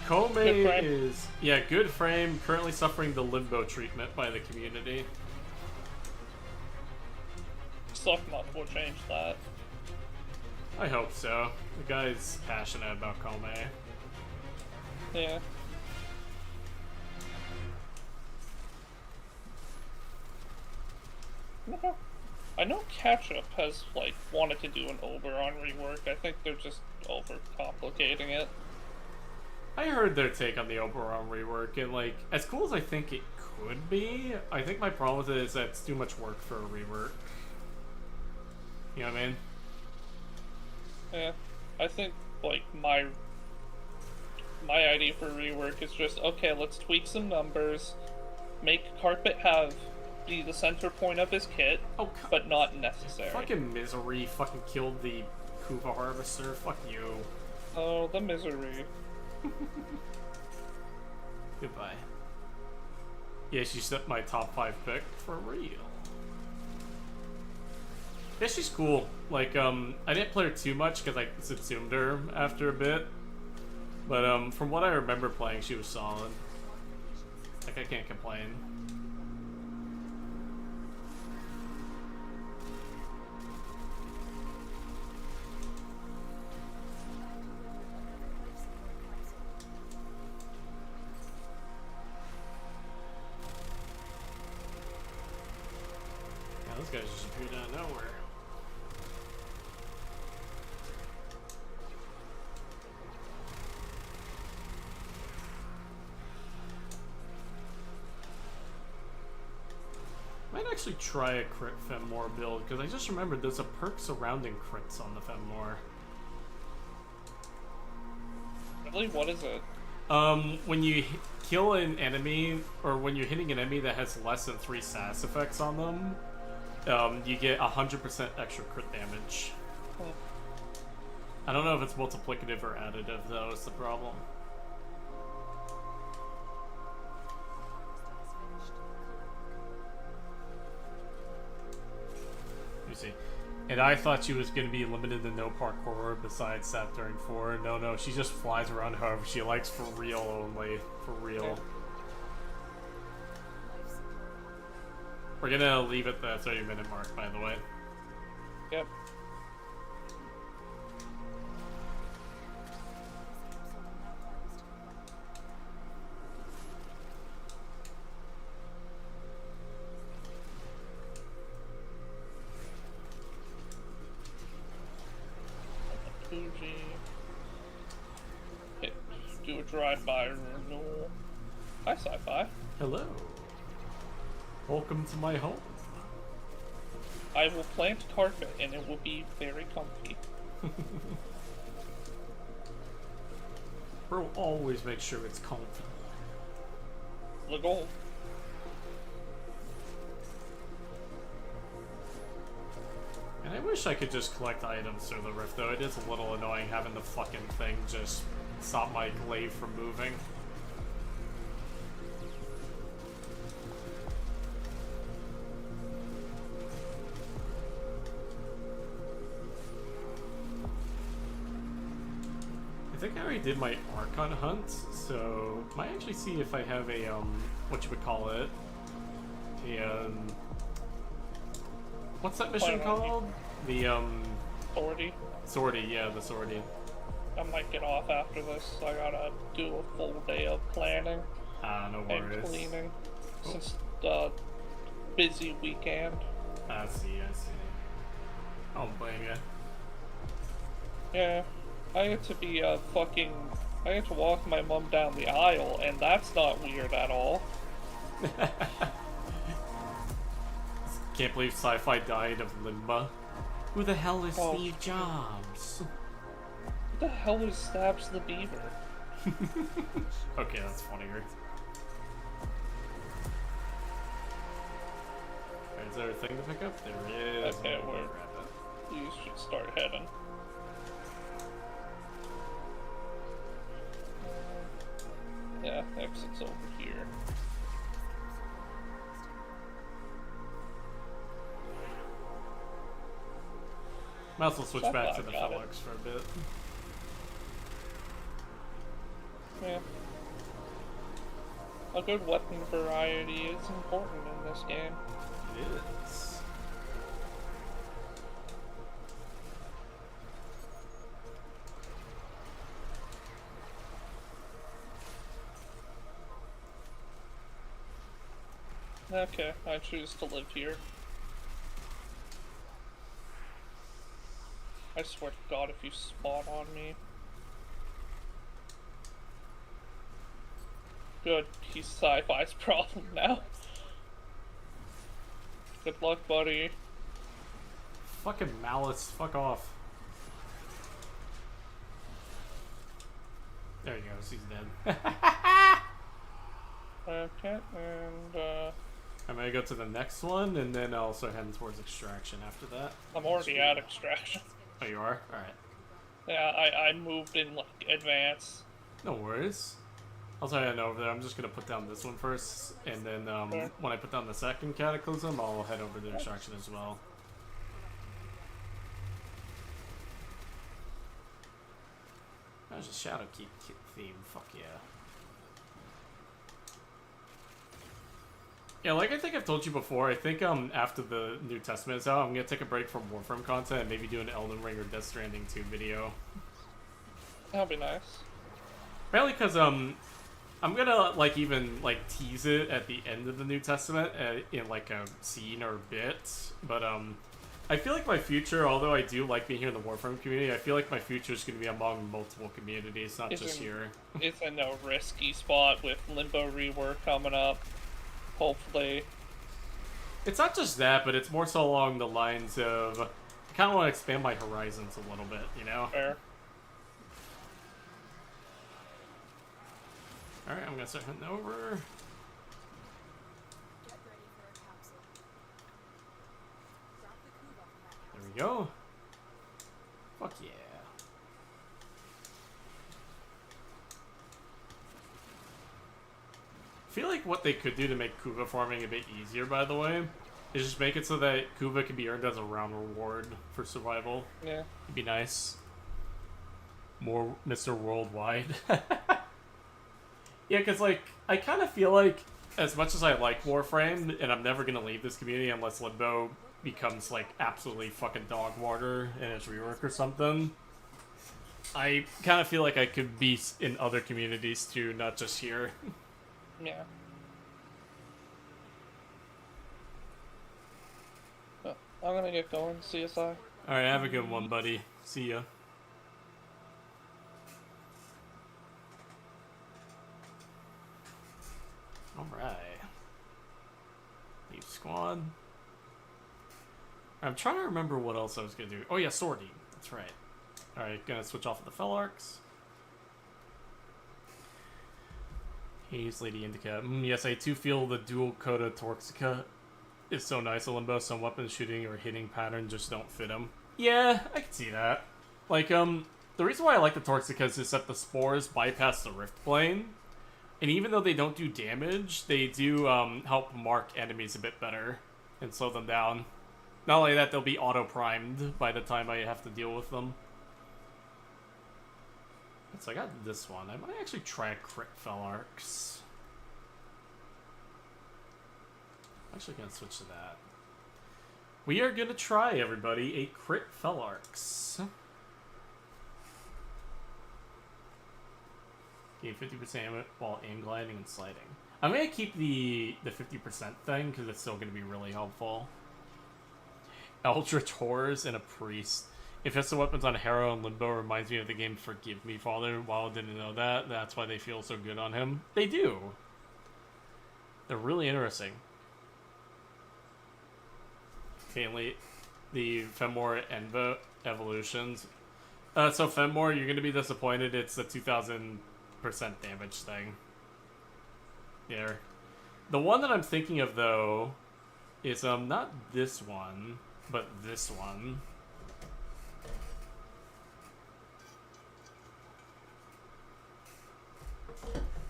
Kome is... Yeah, good frame, currently suffering the limbo treatment by the community. Sucknut will change that. I hope so. The guy's passionate about Kome. Yeah. I know Ketchup has, like, wanted to do an Oberon rework. I think they're just overcomplicating it. I heard their take on the Oberon rework, and, like, as cool as I think it could be, I think my problem with it is that it's too much work for a rework. You know what I mean? Yeah. I think, like, my idea for rework is just, okay, let's tweak some numbers, make Carpet have be the center point of his kit, but not necessary. Fucking Misery fucking killed the Kuva Harvester. Fuck you. Oh, the misery. Goodbye. Yeah, she's my top 5 pick for real. Yeah, she's cool. Like, I didn't play her too much because I subsumed her after a bit. But from what I remember playing, she was solid. Like, I can't complain. Yeah, those guys just appeared out of nowhere. Might actually try a crit Femmore build, because I just remembered there's a perk surrounding crits on the Femmore. Really? What is it? When you kill an enemy, or when you're hitting an enemy that has less than 3 sass effects on them, you get 100% extra crit damage. Hmm. I don't know if it's multiplicative or additive, though, is the problem. Let me see. And I thought she was going to be limited to no parkour besides that during 4. No, she just flies around however she likes for real only. For real. Yeah. We're going to leave at the 30-minute mark, by the way. Yep. Fuji. Hit. Do a drive-by renewal. Hi, Sci-Fi. Hello. Welcome to my home. I will plant carpet and it will be very comfy. Bro, always make sure it's comfy. The goal. And I wish I could just collect items through the rift, though. It is a little annoying having the fucking thing just stop my glaive from moving. I think I already did my Archon hunt, so might actually see if I have a, what you would call it, a, what's that mission called? The, Authority. Sortie, yeah, the Sortie. I might get off after this. I gotta do a full day of planning No and worries. cleaning since the busy weekend. I see. I don't blame ya. Yeah, I get to be I get to walk my mom down the aisle, and that's not weird at all. Can't believe Sci-Fi died of Limba. Who the hell is Oh. Steve Jobs? What the hell is Stabs the Beaver? Okay, that's funnier. Is there a thing to pick up? There is. Okay, I'm gonna where? grab it. You should start heading. Yeah, exit's over here. Might as well switch back to the Got it. Felix for a bit. Yeah. A good weapon variety is important in this game. It is. Okay, I choose to live here. I swear to God, if you spawn on me. Good, he's Sci-Fi's problem now. Good luck, buddy. Fucking Malice, fuck off. There he goes, he's dead. Okay, and I'm gonna go to the next one, and then I'll start heading towards Extraction after that. I'm already at Extraction. Oh, you are? Alright. Yeah, I moved in, like, advance. No worries. I'll start heading over there. I'm just gonna put down this one first, and then Sure. when I put down the second Cataclysm, I'll head over to Extraction as well. There's a shadow keep theme. Fuck yeah. Yeah, like I think I've told you before, I think after the New Testament is out, I'm gonna take a break from Warframe content and maybe do an Elden Ring or Death Stranding 2 video. That'll be nice. Mainly because I'm gonna like even like tease it at the end of the New Testament in like a scene or bit, but I feel like my future, although I do like being here in the Warframe community, I feel like my future is gonna be among multiple communities, not just here. It's in a risky spot with Limbo rework coming up. Hopefully. It's not just that, but it's more so along the lines of I kind of want to expand my horizons a little bit, you know? Fair. Alright, I'm gonna start heading over. Get ready for a capsule. Drop the Kuva from that There capsule. we go. Fuck yeah. I feel like what they could do to make Kuva farming a bit easier, by the way, is just make it so that Kuva can be earned as a round reward for survival. Yeah. It'd be nice. More Mr. Worldwide. Yeah, because, like, I kind of feel like, as much as I like Warframe, and I'm never going to leave this community unless Limbo becomes, like, absolutely fucking dog water in its rework or something, I kind of feel like I could be in other communities, too, not just here. Yeah. But I'm gonna get going, CSI. Alright, have a good one, buddy. See ya. Alright. Leave squad. I'm trying to remember what else I was gonna do. Oh yeah, sortie. That's right. Alright, gonna switch off of the Fel Arcs. He's Lady Indica. Yes, I too feel the dual Coda Torxica is so nice. A Limbo, some weapon shooting or hitting pattern just don't fit him. Yeah, I can see that. Like, the reason why I like the Torxicas is that the spores bypass the Rift Plane. And even though they don't do damage, they do help mark enemies a bit better and slow them down. Not only that, they'll be auto-primed by the time I have to deal with them. So I got this one. I might actually try a crit Fel Arcs. I'm actually going to switch to that. We are going to try, everybody, a crit Fel Arcs. Gain 50% while aim gliding and sliding. I'm going to keep the 50% thing because it's still going to be really helpful. Eldritch Horrors and a Priest. If it's the weapons on Harrow and Limbo reminds me of the game Forgive Me, Father. While I didn't know that, that's why they feel so good on him. They do. They're really interesting. Mainly the Fenmore Envo evolutions. So Fenmore, you're going to be disappointed. It's the 2000% damage thing. There. The one that I'm thinking of, though, is not this one, but this one.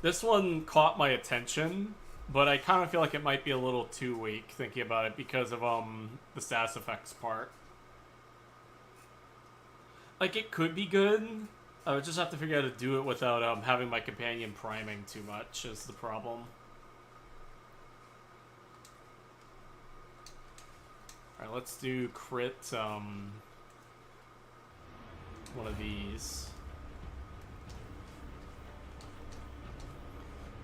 This one caught my attention, but I kind of feel like it might be a little too weak thinking about it because of the status effects part. Like, it could be good. I would just have to figure out how to do it without having my companion priming too much is the problem. Alright, let's do crit one of these.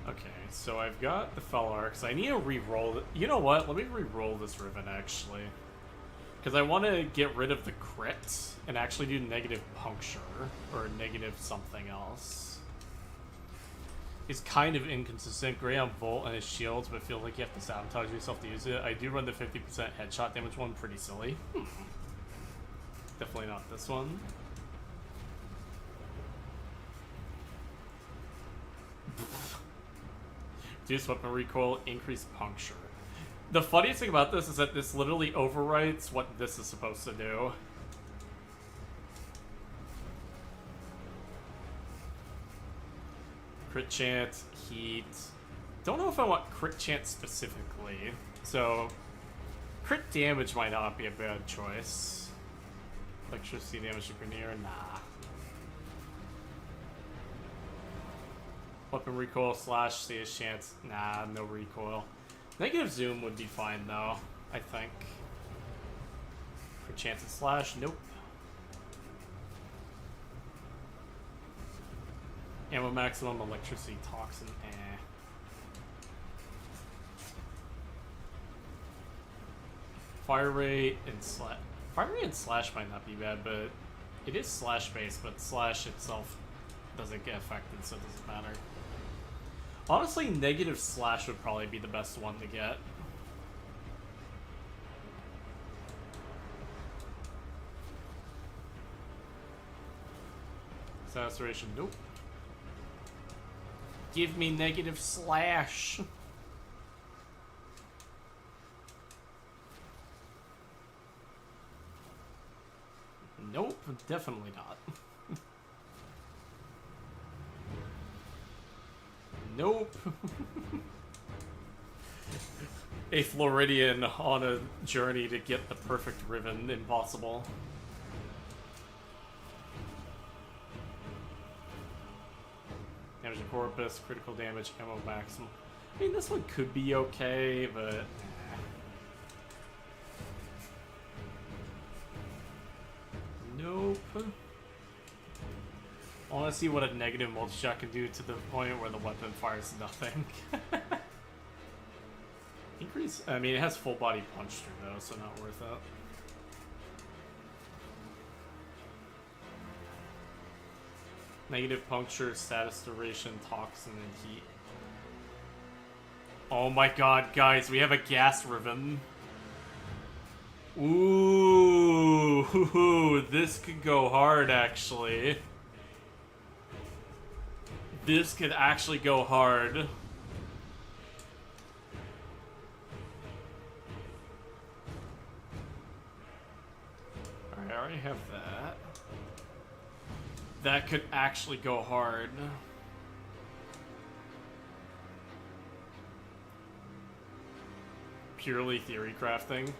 Okay, so I've got the Fel Arcs. I need to re-roll it. You know what? Let me re-roll this Riven, actually. Because I want to get rid of the crit and actually do negative puncture. Or negative something else. It's kind of inconsistent. Great on Volt and his shields, but feels like you have to sabotage yourself to use it. I do run the 50% headshot damage one. Pretty silly. Definitely not this one. Reduce weapon recoil, increase puncture. The funniest thing about this is that this literally overwrites what this is supposed to do. Crit chance, heat. Don't know if I want crit chance specifically. So, crit damage might not be a bad choice. Electricity damage to Grenier, nah. Weapon recoil slash status chance. Nah, no recoil. Negative zoom would be fine though, I think. For chance and slash, nope. Ammo maximum, electricity, toxin, eh. Fire rate and slash. Fire rate and slash might not be bad, but it is slash based, but slash itself doesn't get affected, so it doesn't matter. Honestly, negative slash would probably be the best one to get. Saturation, nope. Give me negative slash. Nope, definitely not. Nope. A Floridian on a journey to get the perfect ribbon, impossible. Damage to corpus, critical damage, ammo maximum. I mean, this one could be okay, but... Nope. I want to see what a negative multi-shot can do to the point where the weapon fires nothing. Increase... I mean, it has full body punch through though, so not worth it. Negative puncture, status duration, toxin, and heat. Oh my god, guys, we have a gas ribbon. Ooh, this could go hard, actually. This could actually go hard. Alright, I already have that. That could actually go hard. Purely theory crafting.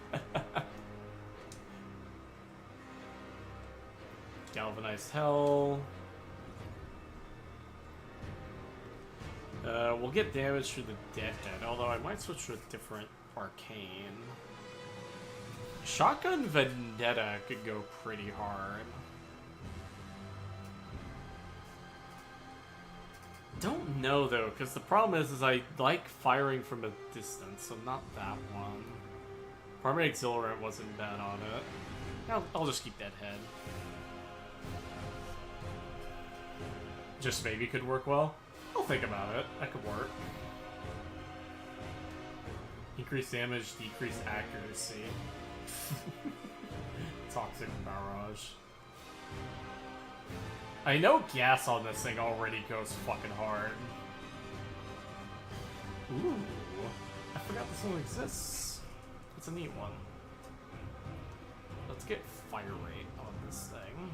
Galvanized Hell. We'll get damage through the Deadhead, although I might switch to a different arcane. Shotgun Vendetta could go pretty hard. Don't know though, because the problem is I like firing from a distance, so not that one. Primary Exhilarant wasn't bad on it. I'll just keep Deadhead. Just maybe could work well. I'll think about it. That could work. Increase damage, decrease accuracy. Toxic Barrage. I know gas on this thing already goes fucking hard. Ooh. I forgot this one exists. It's a neat one. Let's get fire rate on this thing.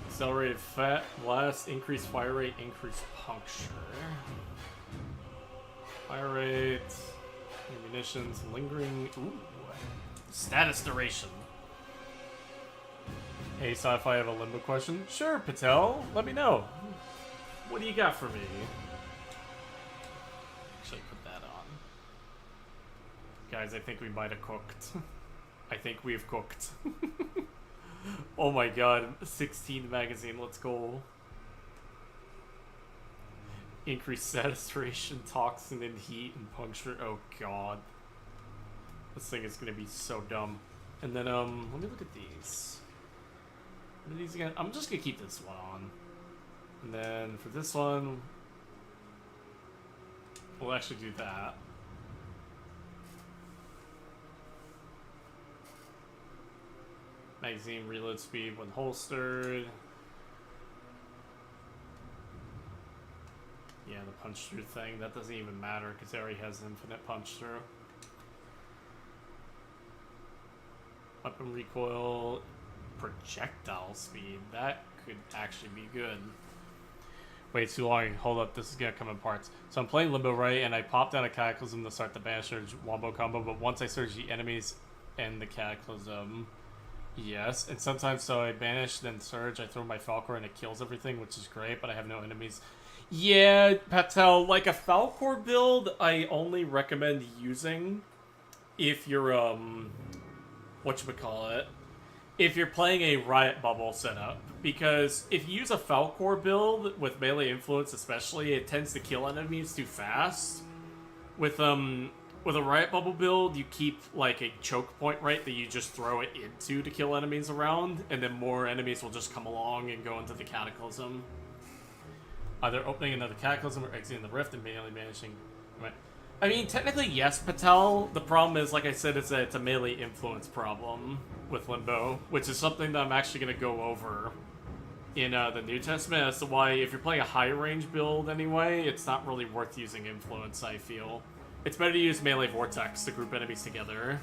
Accelerated fat blast, increased fire rate, increased puncture. Fire rate, munitions, lingering. Ooh, status duration. Hey, Sci-Fi, I have a limbo question. Sure, Patel, let me know. What do you got for me? Actually, put that on. Guys, I think we might have cooked. I think we've cooked. Oh my god, 16 magazine, let's go. Increased saturation, toxin, and heat, and puncture. Oh god. This thing is gonna be so dumb. And then, let me look at these. What are these again? I'm just gonna keep this one on. And then, for this one, we'll actually do that. Magazine reload speed when holstered. Yeah, the punch through thing, that doesn't even matter because it already has infinite punch through. Weapon recoil, projectile speed, that could actually be good. Wait too long. Hold up, this is gonna come in parts. So I'm playing Limbo, right, and I pop down a Cataclysm to start the Banish Surge wombo combo, but once I surge the enemies and the Cataclysm, yes, and sometimes so I banish, then surge, I throw my Falcor and it kills everything, which is great, but I have no enemies. Yeah, Patel, like a Falcor build, I only recommend using if you're, whatchamacallit, if you're playing a Riot Bubble setup. Because if you use a Falcor build with melee influence especially, it tends to kill enemies too fast. With a Riot Bubble build, you keep like a choke point, right, that you just throw it into to kill enemies around, and then more enemies will just come along and go into the Cataclysm. Either opening another Cataclysm or exiting the Rift and manually managing. Right. I mean, technically, yes, Patel. The problem is, like I said, it's a melee influence problem with Limbo, which is something that I'm actually going to go over in the New Testament as to why, if you're playing a high range build anyway, it's not really worth using influence, I feel. It's better to use melee vortex to group enemies together.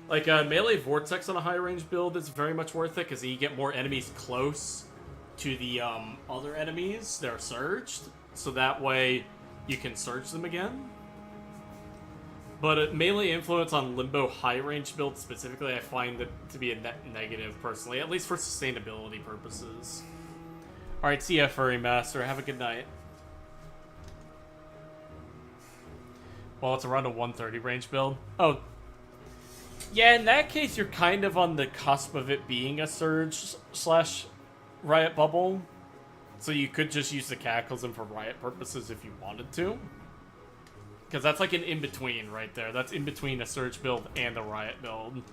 Like, melee vortex on a high range build is very much worth it, because you get more enemies close to the other enemies that are surged, so that way you can surge them again. But melee influence on Limbo high range builds specifically, I find it to be a net negative personally, at least for sustainability purposes. Alright, see ya, Furry Master. Have a good night. Well, it's around a 130 range build. Oh. Yeah, in that case, you're kind of on the cusp of it being a Surge / Riot Bubble. So you could just use the Cataclysm for Riot purposes if you wanted to. Because that's like an in-between right there. That's in between a Surge build and a Riot build.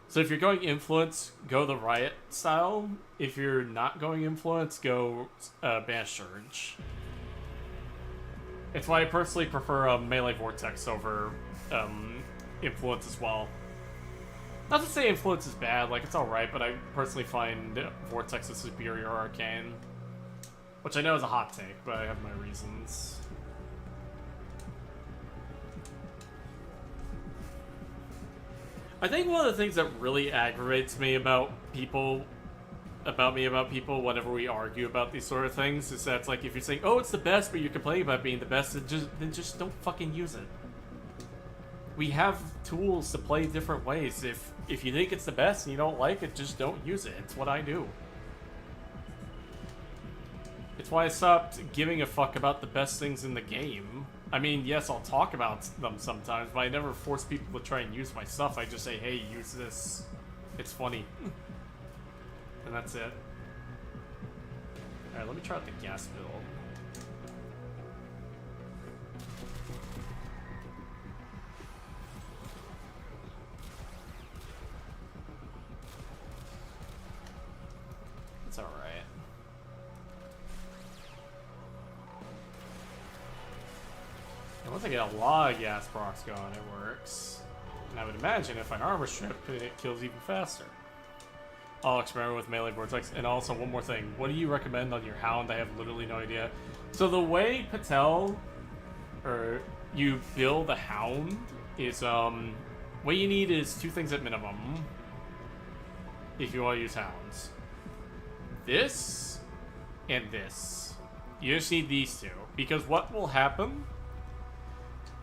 So if you're going Influence, go the Riot style. If you're not going Influence, go Banish Surge. It's why I personally prefer Melee Vortex over Influence as well. Not to say Influence is bad, like it's alright, but I personally find Vortex a superior arcane. Which I know is a hot take, but I have my reasons. I think one of the things that really aggravates me about people, whenever we argue about these sort of things, is that it's like, if you're saying, oh, it's the best, but you're complaining about being the best, then just don't fucking use it. We have tools to play different ways. If you think it's the best and you don't like it, just don't use it. It's what I do. It's why I stopped giving a fuck about the best things in the game. I mean, yes, I'll talk about them sometimes, but I never force people to try and use my stuff. I just say, hey, use this. It's funny. And that's it. Alright, let me try out the gas build. It's alright. And once I get a lot of gas procs going, it works. And I would imagine if I armor strip, it kills even faster. I'll experiment with melee vortex. And also, one more thing. What do you recommend on your Hound? I have literally no idea. So the way Patel, or you build a Hound is, what you need is 2 things at minimum. If you want to use Hounds. This, and this. You just need these 2. Because what will happen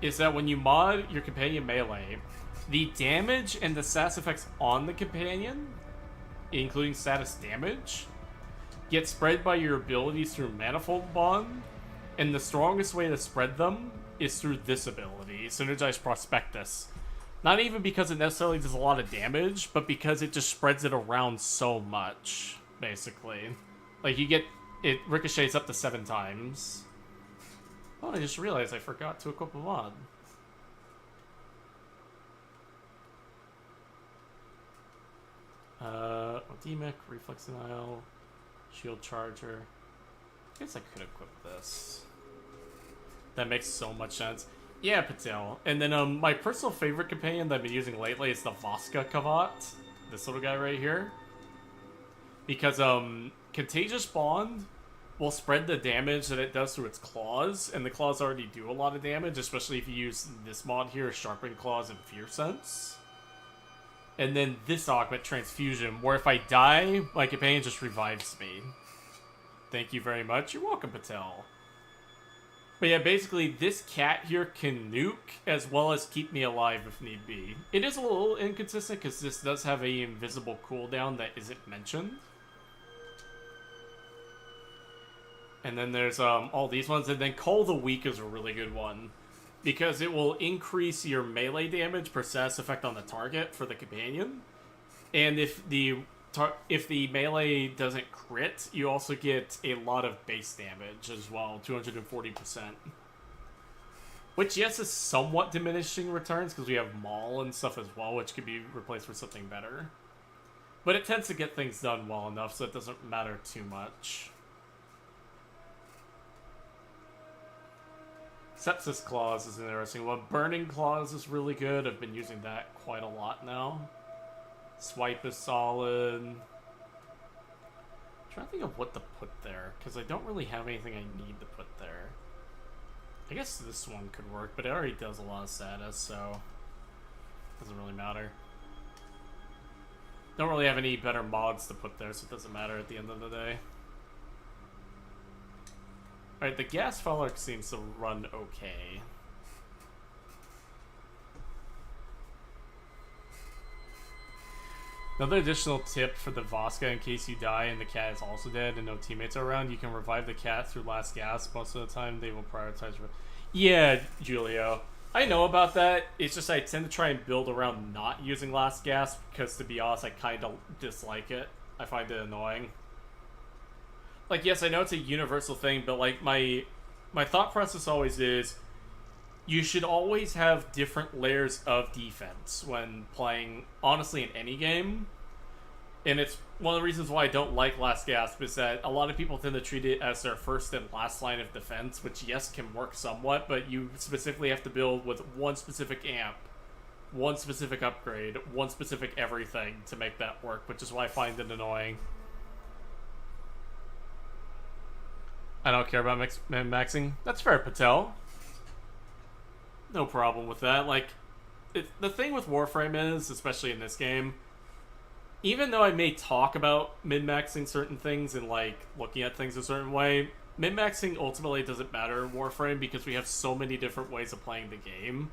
is that when you mod your companion melee, the damage and the status effects on the companion, including status damage, get spread by your abilities through Manifold Bond, and the strongest way to spread them is through this ability, Synergize Prospectus. Not even because it necessarily does a lot of damage, but because it just spreads it around so much, basically. Like, you get, it ricochets up to 7 times. Oh, I just realized I forgot to equip a mod. Demic, Reflex Denial, Shield Charger. I guess I could equip this. That makes so much sense. Yeah, Patel. And then my personal favorite companion that I've been using lately is the Voska Kavat. This little guy right here. Because Contagious Bond will spread the damage that it does through its claws, and the claws already do a lot of damage, especially if you use this mod here, Sharpened Claws and Fear Sense. And then this augment, Transfusion, where if I die, my companion just revives me. Thank you very much. You're welcome, Patel. But yeah, basically, this cat here can nuke as well as keep me alive if need be. It is a little inconsistent because this does have a invisible cooldown that isn't mentioned. And then there's all these ones, and then Call the Weak is a really good one. Because it will increase your melee damage per status effect on the target for the companion. And if the melee doesn't crit, you also get a lot of base damage as well, 240%. Which, yes, is somewhat diminishing returns, because we have Maul and stuff as well, which could be replaced with something better. But it tends to get things done well enough, so it doesn't matter too much. Sepsis Claws is an interesting one. Burning Claws is really good. I've been using that quite a lot now. Swipe is solid. I'm trying to think of what to put there, because I don't really have anything I need to put there. I guess this one could work, but it already does a lot of status, so it doesn't really matter. Don't really have any better mods to put there, so it doesn't matter at the end of the day. Alright, the gas Felark seems to run okay. Another additional tip for the Vasca, in case you die and the cat is also dead and no teammates are around, you can revive the cat through last gas. Most of the time, they will prioritize... Yeah, Julio. I know about that. It's just I tend to try and build around not using last gas, because to be honest, I kind of dislike it. I find it annoying. Like, yes, I know it's a universal thing, but, like, my thought process always is you should always have different layers of defense when playing, honestly, in any game. And it's one of the reasons why I don't like Last Gasp is that a lot of people tend to treat it as their first and last line of defense, which, yes, can work somewhat, but you specifically have to build with one specific amp, one specific upgrade, one specific everything to make that work, which is why I find it annoying. I don't care about maxing. That's fair, Patel. No problem with that. Like, the thing with Warframe is, especially in this game, even though I may talk about min-maxing certain things and, like, looking at things a certain way, min-maxing ultimately doesn't matter in Warframe because we have so many different ways of playing the game.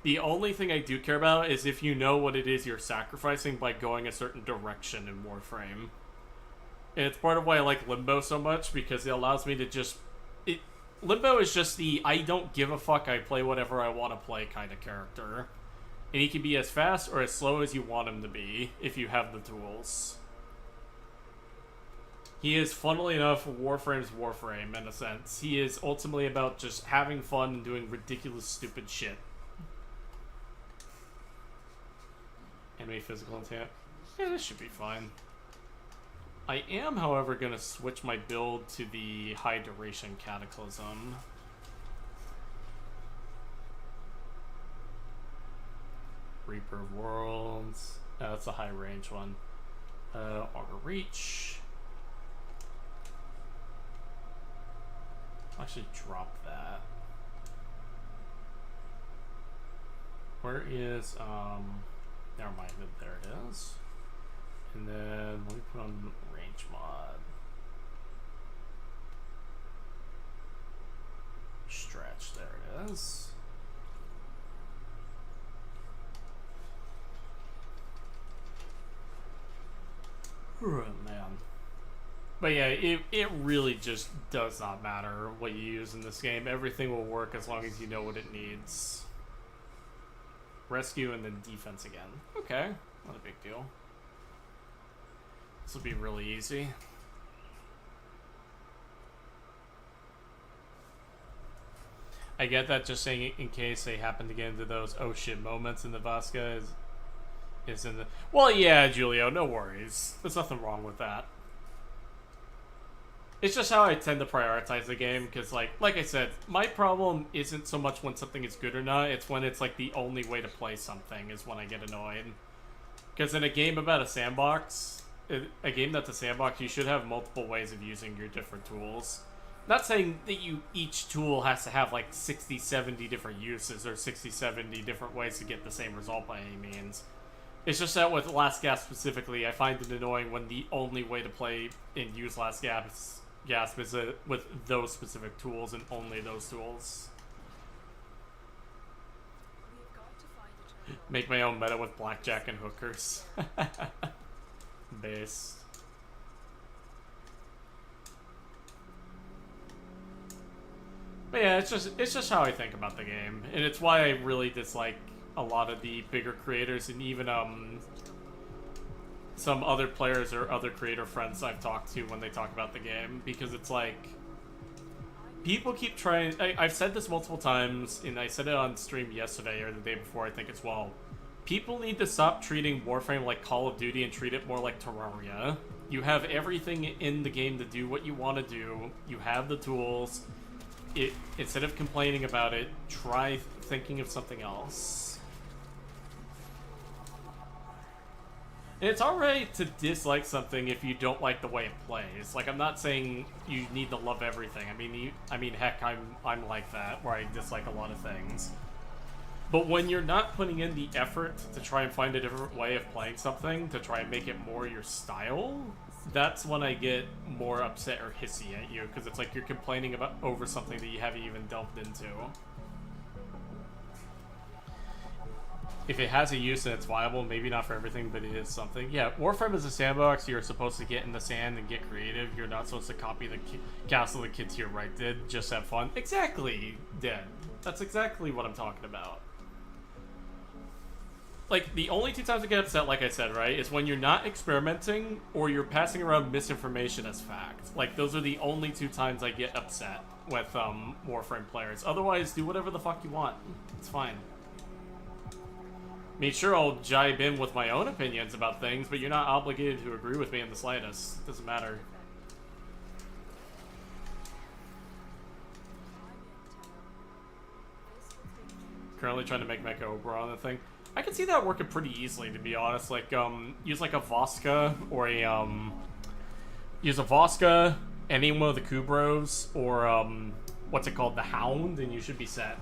The only thing I do care about is if you know what it is you're sacrificing by going a certain direction in Warframe. And it's part of why I like Limbo so much, because it allows me to just... Limbo is just the I don't give a fuck, I play whatever I want to play kind of character. And he can be as fast or as slow as you want him to be, if you have the tools. He is, funnily enough, Warframe's Warframe, in a sense. He is ultimately about just having fun and doing ridiculous, stupid shit. Enemy physical intent. Yeah, this should be fine. I am, however, going to switch my build to the high duration Cataclysm. Reaper of Worlds. That's a high range one. Augur Reach. I'll actually drop that. Where is, never mind, there it is. And then let me put on range mod. Stretch, there it is. Oh, man. But yeah, it really just does not matter what you use in this game. Everything will work as long as you know what it needs. Rescue and then defense again. Okay, not a big deal. This will be really easy. I get that, just saying in case they happen to get into those oh shit moments in the Vasca is in the... Well, yeah, Julio, no worries. There's nothing wrong with that. It's just how I tend to prioritize the game, because like I said, my problem isn't so much when something is good or not, it's when it's like the only way to play something is when I get annoyed. Because in a game about a sandbox... A game that's a sandbox, you should have multiple ways of using your different tools. Not saying that each tool has to have like 60, 70 different uses or 60, 70 different ways to get the same result by any means. It's just that with Last Gasp specifically, I find it annoying when the only way to play and use Last Gasp gas with those specific tools and only those tools. We've got to find a terminal. Make my own meta with blackjack and hookers. Base. But yeah, it's just how I think about the game, and it's why I really dislike a lot of the bigger creators and even some other players or other creator friends I've talked to when they talk about the game, because it's like people keep trying. I've said this multiple times, and I said it on stream yesterday or the day before, I think, as well. People need to stop treating Warframe like Call of Duty and treat it more like Terraria. You have everything in the game to do what you want to do. You have the tools. Instead of complaining about it, try thinking of something else. And it's alright to dislike something if you don't like the way it plays. Like, I'm not saying you need to love everything. I mean, heck, I'm like that, where I dislike a lot of things. But when you're not putting in the effort to try and find a different way of playing something, to try and make it more your style, that's when I get more upset or hissy at you, because it's like you're complaining about over something that you haven't even delved into. If it has a use and it's viable, maybe not for everything, but it is something. Yeah, Warframe is a sandbox. You're supposed to get in the sand and get creative. You're not supposed to copy the castle the kid to your right did. Just have fun. Exactly, Dead. That's exactly what I'm talking about. Like, the only two times I get upset, like I said, right, is when you're not experimenting or you're passing around misinformation as fact. Like, those are the only two times I get upset with Warframe players. Otherwise, do whatever the fuck you want. It's fine. I mean, sure, I'll jibe in with my own opinions about things, but you're not obligated to agree with me in the slightest. It doesn't matter. Currently trying to make Mecha Ogre on the thing. I can see that working pretty easily, to be honest. Like, use like a Voska or a, use a Voska, any one of the Kubros, or, what's it called, the Hound, and you should be set.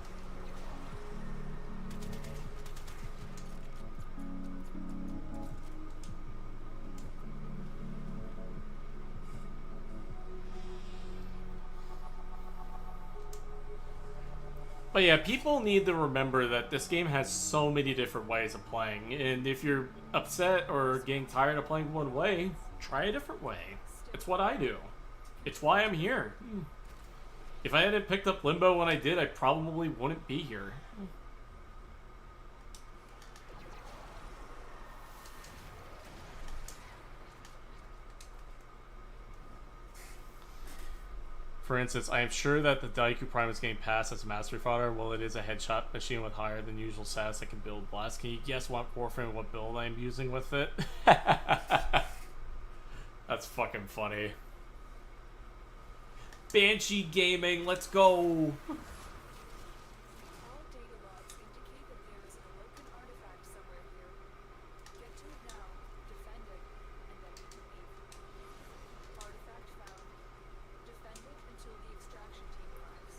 But yeah, people need to remember that this game has so many different ways of playing, and if you're upset or getting tired of playing one way, try a different way. It's what I do. It's why I'm here. If I hadn't picked up Limbo when I did, I probably wouldn't be here. For instance, I am sure that the Daiku Prime is getting passed as mastery fodder. Well, it is a headshot machine with higher than usual stats that can build blast. Can you guess what Warframe, what build I'm using with it? That's fucking funny. Banshee Gaming, let's go! All data logs indicate that there is an awoken artifact somewhere here. Get to it now, defend it, and then you can leave. Artifact found. Defend it until the extraction team arrives.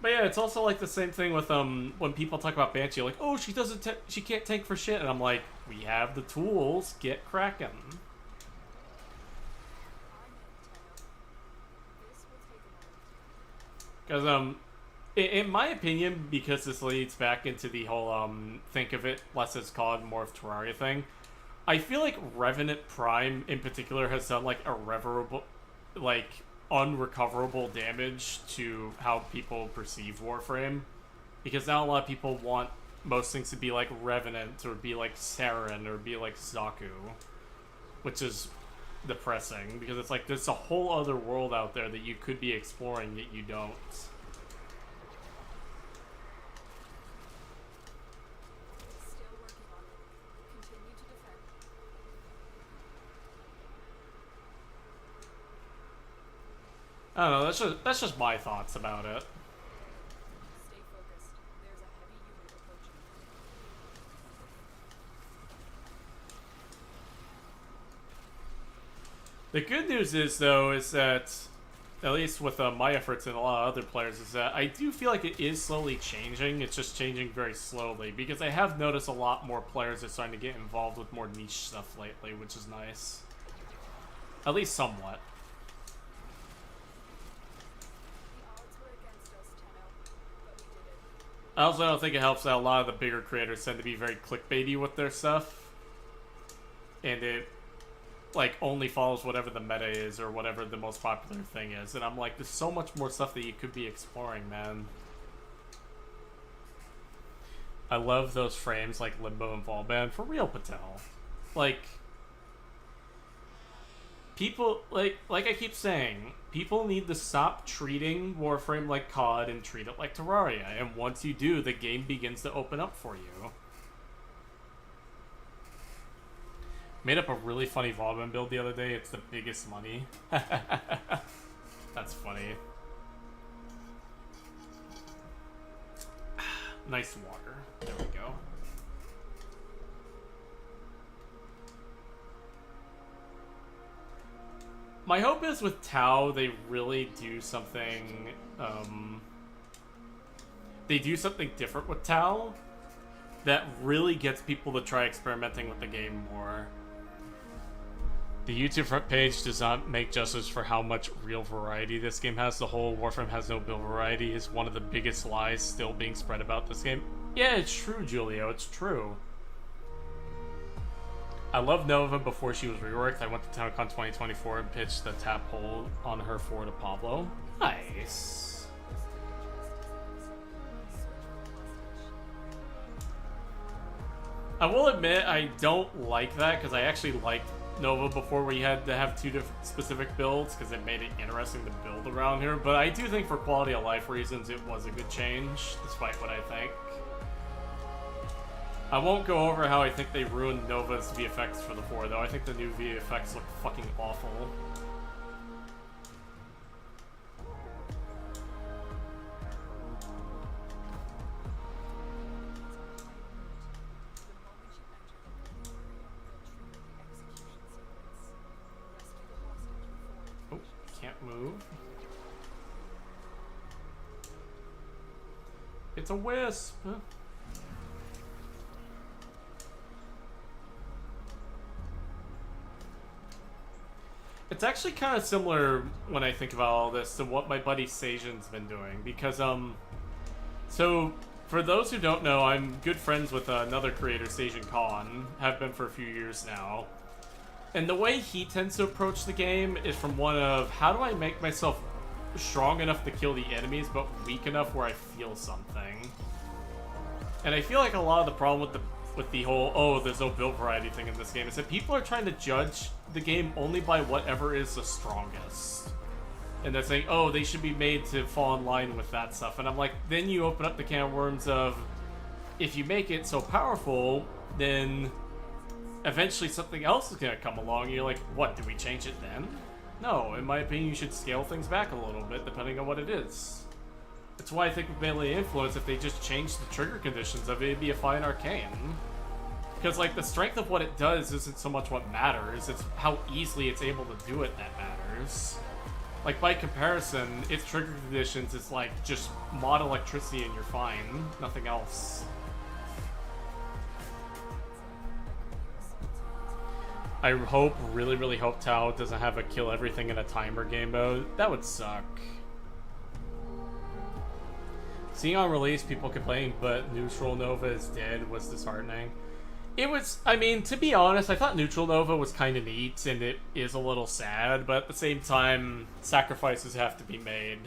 But yeah, it's also like the same thing with when people talk about Banshee, like, oh, she can't tank for shit, and I'm like, we have the tools, get cracking. Because, in my opinion, because this leads back into the whole, think of it less as COD, more of Terraria thing, I feel like Revenant Prime, in particular, has done, like, unrecoverable damage to how people perceive Warframe. Because now a lot of people want most things to be like Revenant, or be like Saren, or be like Zaku. Which is depressing, because it's like there's a whole other world out there that you could be exploring yet you don't. Still working on it. Continue to defend. I don't know, that's just my thoughts about it. Stay focused. There's a heavy unit approaching. The good news is, though, is that, at least with my efforts and a lot of other players, is that I do feel like it is slowly changing. It's just changing very slowly, because I have noticed a lot more players are starting to get involved with more niche stuff lately, which is nice. At least somewhat. I also don't think it helps that a lot of the bigger creators tend to be very clickbaity with their stuff. And it, like, only follows whatever the meta is or whatever the most popular thing is. And I'm like, there's so much more stuff that you could be exploring, man. I love those frames like Limbo and Fallband. For real, Patel. Like, people, like I keep saying, people need to stop treating Warframe like COD and treat it like Terraria. And once you do, the game begins to open up for you. Made up a really funny Volume build the other day. It's the biggest money. That's funny. Nice water. There we go. My hope is with Tau, they really do something, they do something different with Tau that really gets people to try experimenting with the game more. The YouTube front page does not make justice for how much real variety this game has. The whole Warframe has no build variety is one of the biggest lies still being spread about this game. Yeah, it's true, Julio, it's true. I love Nova before she was reworked. I went to TownCon 2024 and pitched the tap hole on her for to Pablo. Nice. I will admit I don't like that because I actually liked Nova before we had to have two different specific builds because it made it interesting to build around here. But I do think for quality of life reasons it was a good change, despite what I think. I won't go over how I think they ruined Nova's VFX for the 4, though. I think the new VFX look fucking awful. Oh, can't move. It's a wisp! It's actually kind of similar when I think about all this to what my buddy Sajan's been doing, because so for those who don't know, I'm good friends with another creator, Sajan Khan, have been for a few years now, and the way he tends to approach the game is from one of, how do I make myself strong enough to kill the enemies but weak enough where I feel something? And I feel like a lot of the problem with the whole, oh, there's no build variety thing in this game, is that people are trying to judge the game only by whatever is the strongest. And they're saying, oh, they should be made to fall in line with that stuff. And I'm like, then you open up the can of worms of, if you make it so powerful, then eventually something else is going to come along. And you're like, what, do we change it then? No, in my opinion, you should scale things back a little bit, depending on what it is. That's why I think with Melee Influence, if they just changed the trigger conditions of it, it'd be a fine arcane. Because, like, the strength of what it does isn't so much what matters, it's how easily it's able to do it that matters. Like, by comparison, its trigger conditions is like, just mod electricity and you're fine. Nothing else. I hope, really, really hope Tau doesn't have a kill everything in a timer game mode. That would suck. Seeing on release people complaining but Neutral Nova is dead was disheartening. It was, I mean, to be honest, I thought Neutral Nova was kind of neat and it is a little sad, but at the same time, sacrifices have to be made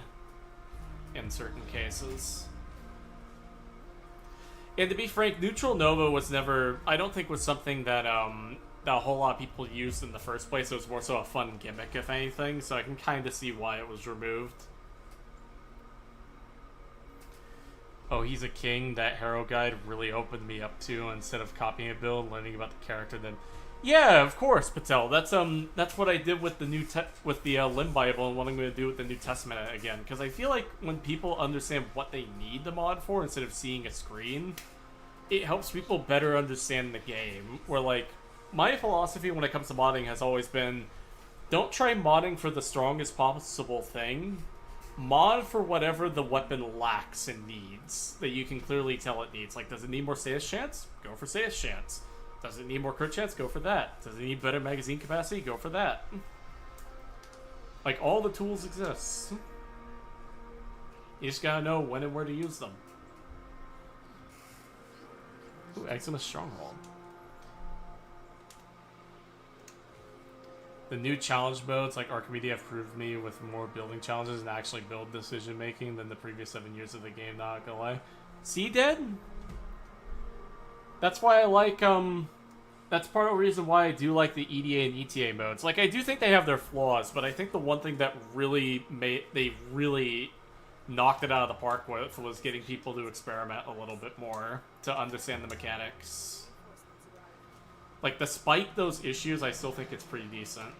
in certain cases. And to be frank, Neutral Nova was never, I don't think was something that that a whole lot of people used in the first place. It was more so a fun gimmick, if anything, so I can kind of see why it was removed. Oh, he's a king. That hero guide really opened me up to, instead of copying a build, learning about the character. Then, yeah, of course, Patel. That's what I did with the Limb Bible, and what I'm going to do with the New Testament again. Because I feel like when people understand what they need the mod for, instead of seeing a screen, it helps people better understand the game. Where, like, my philosophy when it comes to modding has always been, don't try modding for the strongest possible thing. Mod for whatever the weapon lacks and needs, that you can clearly tell it needs. Like, does it need more status chance? Go for status chance. Does it need more crit chance? Go for that. Does it need better magazine capacity? Go for that. Like, all the tools exist. You just gotta know when and where to use them. Ooh, Eczema Stronghold. The new challenge modes like Archimedes have proved me with more building challenges and actually build decision making than the previous 7 years of the game, not gonna lie. See, Dead? That's why I like, that's part of the reason why I do like the EDA and ETA modes. Like, I do think they have their flaws, but I think the one thing that really they really knocked it out of the park with was getting people to experiment a little bit more to understand the mechanics. Like, despite those issues, I still think it's pretty decent.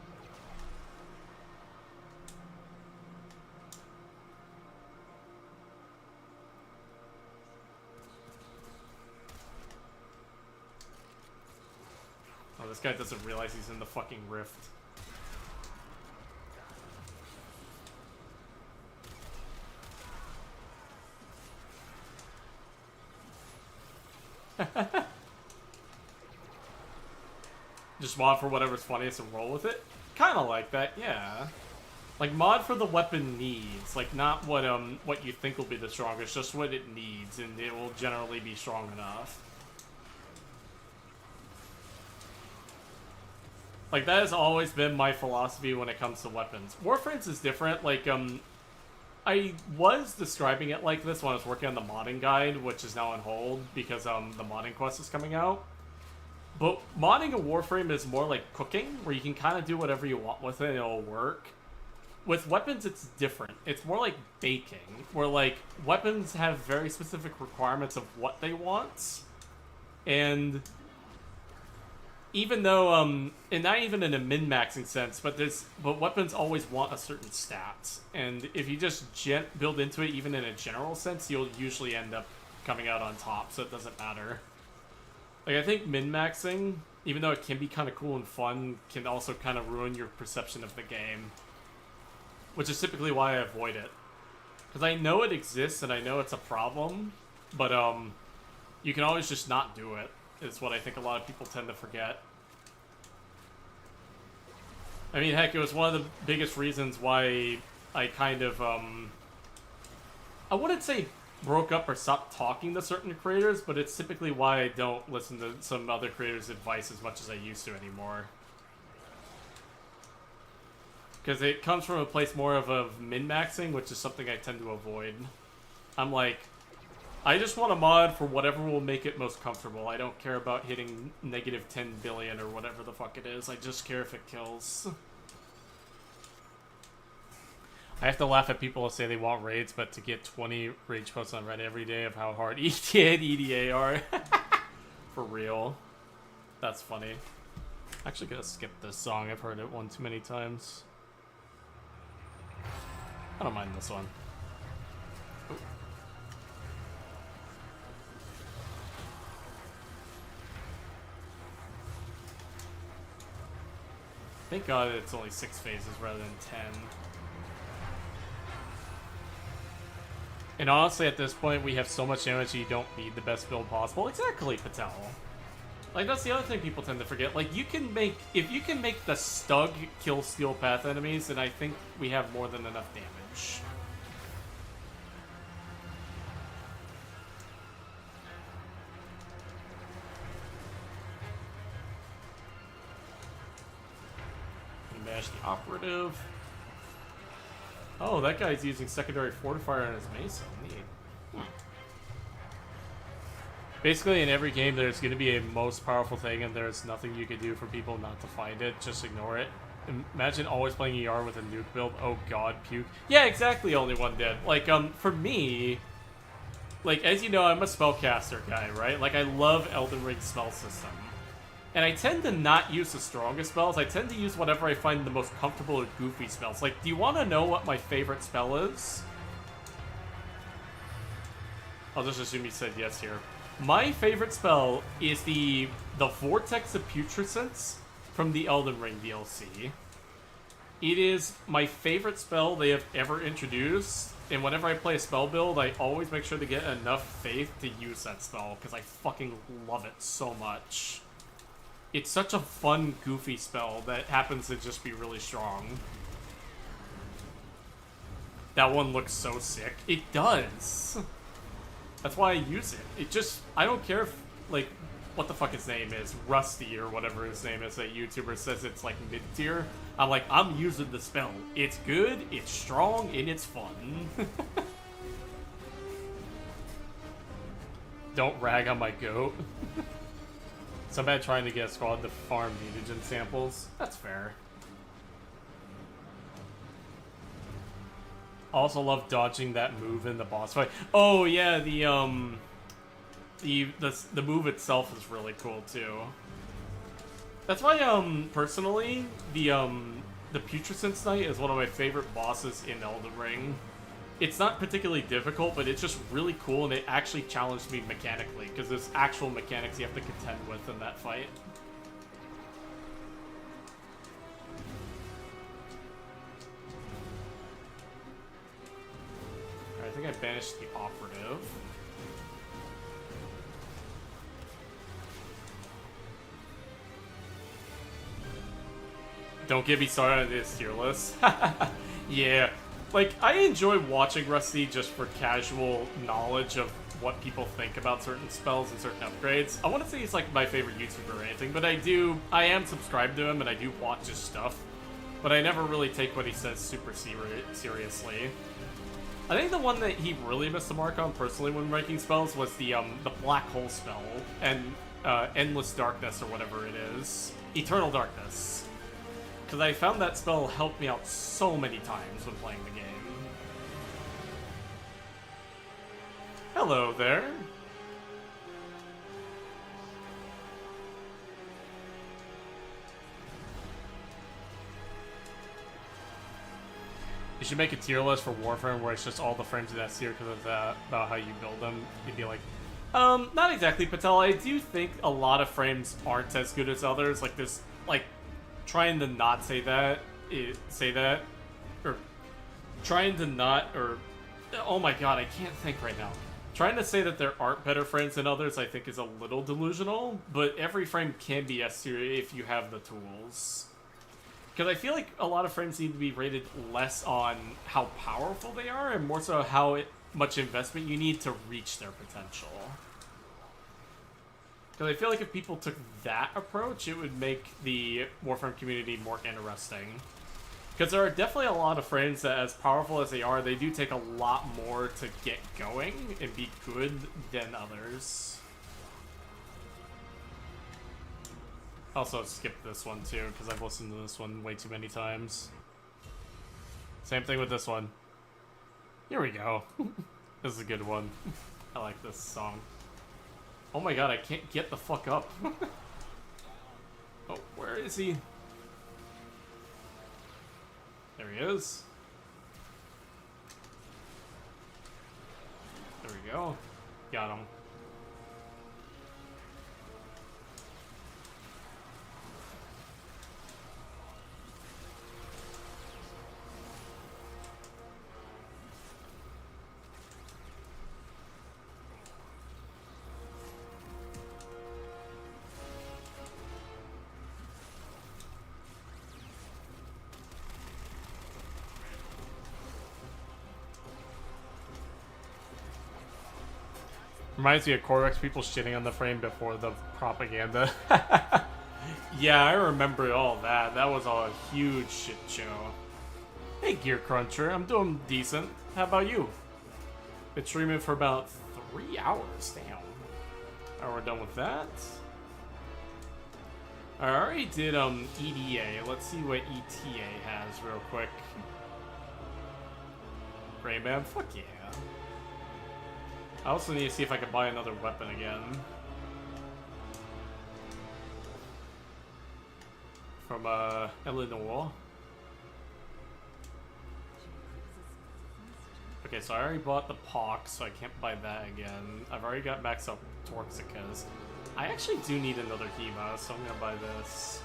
Oh, this guy doesn't realize he's in the fucking rift. Just mod for whatever's funniest and roll with it? Kinda like that, yeah. Like, mod for the weapon needs. Like, not what you think will be the strongest, just what it needs, and it will generally be strong enough. Like, that has always been my philosophy when it comes to weapons. Warframes is different. Like, I was describing it like this when I was working on the modding guide, which is now on hold because, the modding quest is coming out. But modding a Warframe is more like cooking, where you can kind of do whatever you want with it and it'll work. With weapons, it's different. It's more like baking, where, like, weapons have very specific requirements of what they want. And even though, and not even in a min-maxing sense, but weapons always want a certain stat. And if you just build into it, even in a general sense, you'll usually end up coming out on top, so it doesn't matter. Like, I think min-maxing, even though it can be kind of cool and fun, can also kind of ruin your perception of the game. Which is typically why I avoid it. Because I know it exists and I know it's a problem, but you can always just not do it, is what I think a lot of people tend to forget. I mean, heck, it was one of the biggest reasons why I kind of, I wouldn't say broke up or stopped talking to certain creators, but it's typically why I don't listen to some other creators' advice as much as I used to anymore. Because it comes from a place more of min-maxing, which is something I tend to avoid. I'm like, I just want a mod for whatever will make it most comfortable. I don't care about hitting negative 10 billion or whatever the fuck it is. I just care if it kills. I have to laugh at people who say they want raids, but to get 20 rage posts on Reddit every day of how hard ETA and EDA are. For real. That's funny. Actually gonna skip this song. I've heard it one too many times. I don't mind this one. Ooh. Thank God it's only 6 phases rather than 10. And honestly, at this point, we have so much damage you don't need the best build possible. Exactly, Patel. Like, that's the other thing people tend to forget. Like, you can make... If you can make the Stug kill Steel Path enemies, then I think we have more than enough damage. You mash the Operative. Oh, that guy's using secondary fortifier on his Mason. Neat. Basically, in every game, there's going to be a most powerful thing, and there's nothing you can do for people not to find it. Just ignore it. Imagine always playing ER with a nuke build. Oh god, puke. Yeah, exactly, only one did. Like, for me, like, as you know, I'm a spellcaster guy, right? Like, I love Elden Ring's spell system. And I tend to not use the strongest spells. I tend to use whatever I find the most comfortable or goofy spells. Like, do you want to know what my favorite spell is? I'll just assume you said yes here. My favorite spell is the Vortex of Putrescence from the Elden Ring DLC. It is my favorite spell they have ever introduced, and whenever I play a spell build, I always make sure to get enough faith to use that spell, because I fucking love it so much. It's such a fun, goofy spell that happens to just be really strong. That one looks so sick. It does! That's why I use it. It just... I don't care if, like, what the fuck his name is, Rusty or whatever his name is, that YouTuber says it's like mid-tier. I'm like, I'm using the spell. It's good, it's strong, and it's fun. Don't rag on my goat. Somebody trying to get a squad to farm mutagen samples. That's fair. Also love dodging that move in the boss fight. Oh yeah, the move itself is really cool too. That's why personally the Putrescence Knight is one of my favorite bosses in Elden Ring. It's not particularly difficult, but it's just really cool, and it actually challenged me mechanically, because there's actual mechanics you have to contend with in that fight. Alright, I think I banished the operative. Don't get me started on this tier list. Yeah. Like, I enjoy watching Rusty just for casual knowledge of what people think about certain spells and certain upgrades. I wouldn't say he's like my favorite YouTuber or anything, but I am subscribed to him and I do watch his stuff. But I never really take what he says super seriously. I think the one that he really missed the mark on personally when ranking spells was the Black Hole spell and Endless Darkness or whatever it is. Eternal Darkness. Because I found that spell helped me out so many times when playing the game. Hello there. You should make a tier list for Warframe where it's just all the frames in that tier because of that, about how you build them. You'd be like, not exactly, Patel. I do think a lot of frames aren't as good as others. Like this, like, trying to not say that, or trying to not, or, oh my god, I can't think right now. Trying to say that there aren't better frames than others, I think, is a little delusional, but every frame can be S tier if you have the tools. Because I feel like a lot of frames need to be rated less on how powerful they are, and more so how much investment you need to reach their potential. Because I feel like if people took that approach, it would make the Warframe community more interesting. Because there are definitely a lot of frames that, as powerful as they are, they do take a lot more to get going and be good than others. Also, skip this one too, because I've listened to this one way too many times. Same thing with this one. Here we go. This is a good one. I like this song. Oh my god, I can't get the fuck up. Oh, where is he? There he is. There we go. Got him. Reminds me of Corvex people shitting on the frame before the propaganda. Yeah, I remember all that. That was all a huge shit show. Hey, Gear Cruncher, I'm doing decent. How about you? Been streaming for about 3 hours. Damn. Alright, we're done with that. I already did EDA. Let's see what ETA has real quick. Rayman, fuck yeah. I also need to see if I can buy another weapon again. From, Illinois. Okay, so I already bought the Pox, so I can't buy that again. I've already got maxed up Torxicas. I actually do need another Hema, so I'm gonna buy this.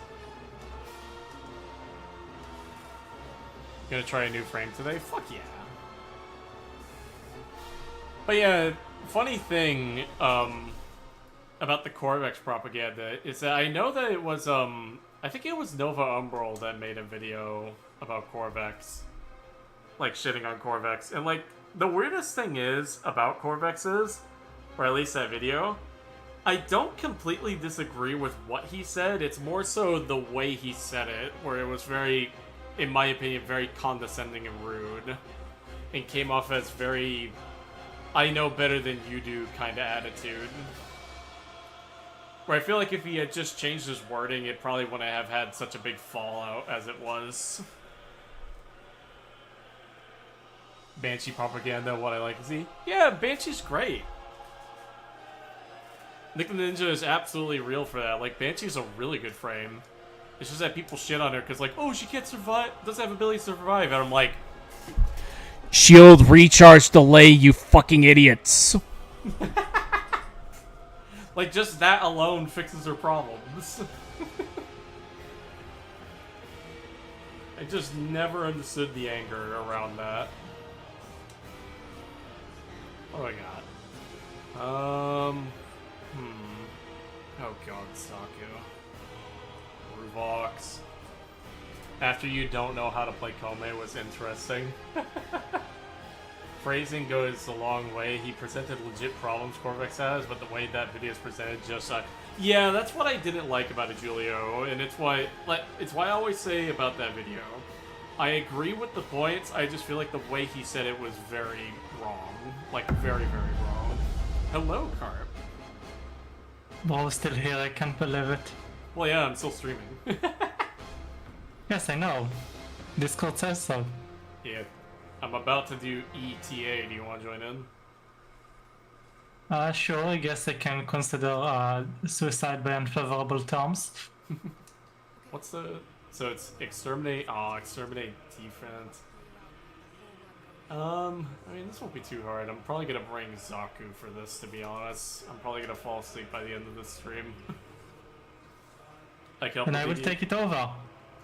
Gonna try a new frame today? Fuck yeah. But yeah, funny thing about the Corvex propaganda is that I know that it was, I think it was Nova Umbral that made a video about Corvex. Like, shitting on Corvex. And, like, the weirdest thing is about Corvex is, or at least that video, I don't completely disagree with what he said. It's more so the way he said it, where it was very, in my opinion, very condescending and rude. And came off as very, I know better than you do kind of attitude. Where I feel like if he had just changed his wording, it probably wouldn't have had such a big fallout as it was. Banshee propaganda, what I like to see. Yeah, Banshee's great. Nick the Ninja is absolutely real for that. Like, Banshee's a really good frame. It's just that people shit on her because, like, oh, she can't survive, doesn't have ability to survive. And I'm like, shield recharge delay, you fucking idiots. Like, just that alone fixes her problems. I just never understood the anger around that. What do I got? Oh god, Saku. Ruvox. After you don't know how to play Kome was interesting. Phrasing goes a long way. He presented legit problems Corvex has, but the way that video is presented just sucked. Yeah, that's what I didn't like about it, Julio, and it's why I always say about that video. I agree with the points, I just feel like the way he said it was very wrong. Like, very, very wrong. Hello, Carp. Bro, still here, I can't believe it. Well, yeah, I'm still streaming. Yes, I know. Discord says so. Yeah. I'm about to do ETA. Do you want to join in? Sure, I guess I can consider suicide by unfavorable terms. What's the... So it's exterminate... Oh, exterminate defense. I mean, this won't be too hard. I'm probably gonna bring Zaku for this, to be honest. I'm probably gonna fall asleep by the end of this stream. I can help And with I will the take it over.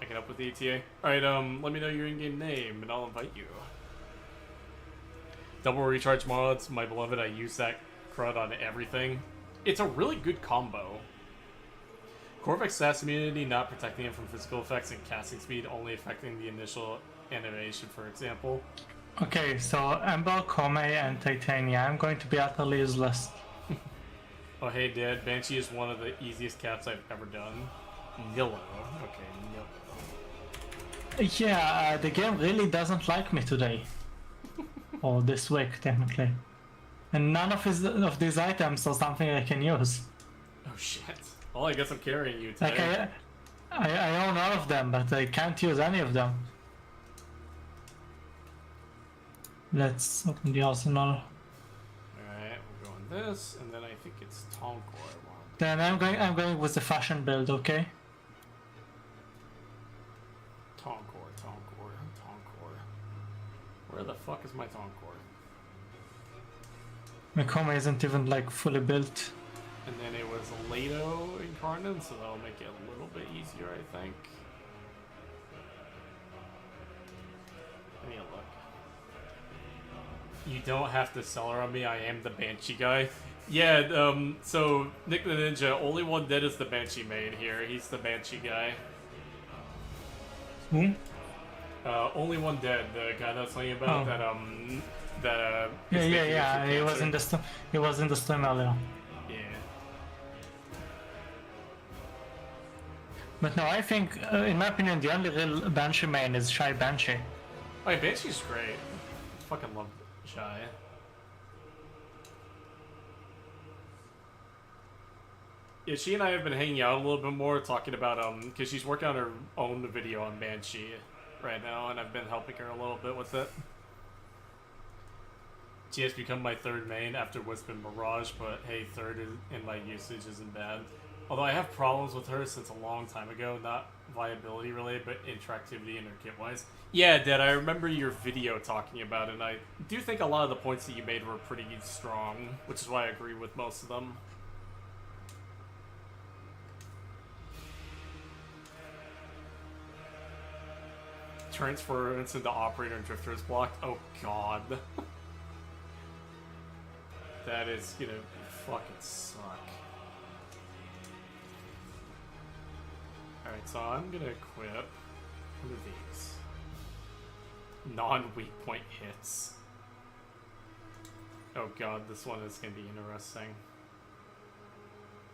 I can help with the ETA. Alright, let me know your in-game name, and I'll invite you. Double recharge mods, my beloved, I use that crud on everything. It's a really good combo. Corvex stats immunity not protecting him from physical effects and casting speed, only affecting the initial animation, for example. Okay, so Ember, Kome, and Titania, I'm going to be utterly useless. Oh hey Dad, Banshee is one of the easiest caps I've ever done. Nillo. Okay, Nillo. Yeah, the game really doesn't like me today. Or this week, technically. And none of these items are something I can use. Oh shit. Well, I guess I'm carrying you today. Like, I own all of them, but I can't use any of them. Let's open the arsenal. Alright, we're going this, and then I think it's Tonkor I want. Then I'm going with the fashion build, okay? Tonkor. Where the fuck is my Tonkor? My Kome isn't even like fully built. And then it was Lato Incarnate, so that'll make it a little bit easier, I think. Let me look. You don't have to sell her on me, I am the Banshee guy. Yeah, so Nick the Ninja, only one dead is the Banshee main here. He's the Banshee guy. Hmm? Only one dead, the guy that's telling you about that, Yeah, he was in the stream earlier. Yeah. But no, I think, in my opinion, the only real Banshee main is Shy Banshee. Oh, yeah, Banshee's great. I fucking love Shy. Yeah, she and I have been hanging out a little bit more, talking about, because she's working on her own video on Banshee right now, and I've been helping her a little bit with it. She has become my third main after Wisp and Mirage, but hey, third in my usage isn't bad. Although I have problems with her since a long time ago, not viability related, but interactivity and her kit-wise. Yeah, Dad, I remember your video talking about it, and I do think a lot of the points that you made were pretty strong, which is why I agree with most of them. Transference into operator and drifter is blocked. Oh god. That is gonna fucking suck. Alright, so I'm gonna equip one of these. Non-weak point hits. Oh god, this one is gonna be interesting.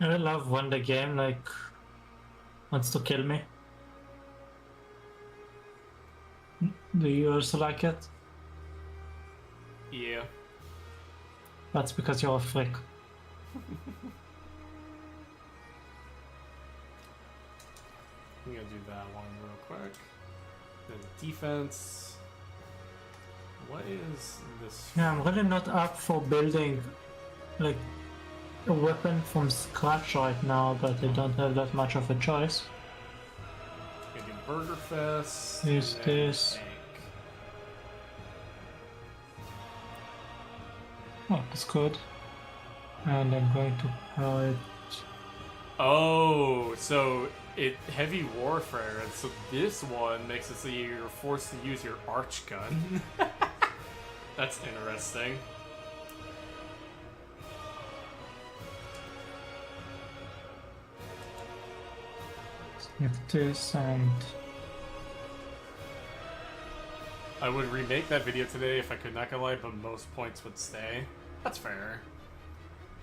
I love when the game like wants to kill me. Do you also like it? Yeah. That's because you're a freak. I'm gonna do that one real quick. Then defense. What is this? Yeah, I'm really not up for building like a weapon from scratch right now, but I don't have that much of a choice. Gonna do Burger Fest. Use and then this. tank. Oh, that's good. And I'm going to hide. Oh, so it heavy warfare, and so this one makes it so you're forced to use your arch gun. That's interesting. If this and I would remake that video today if I could, not gonna lie, but most points would stay. That's fair.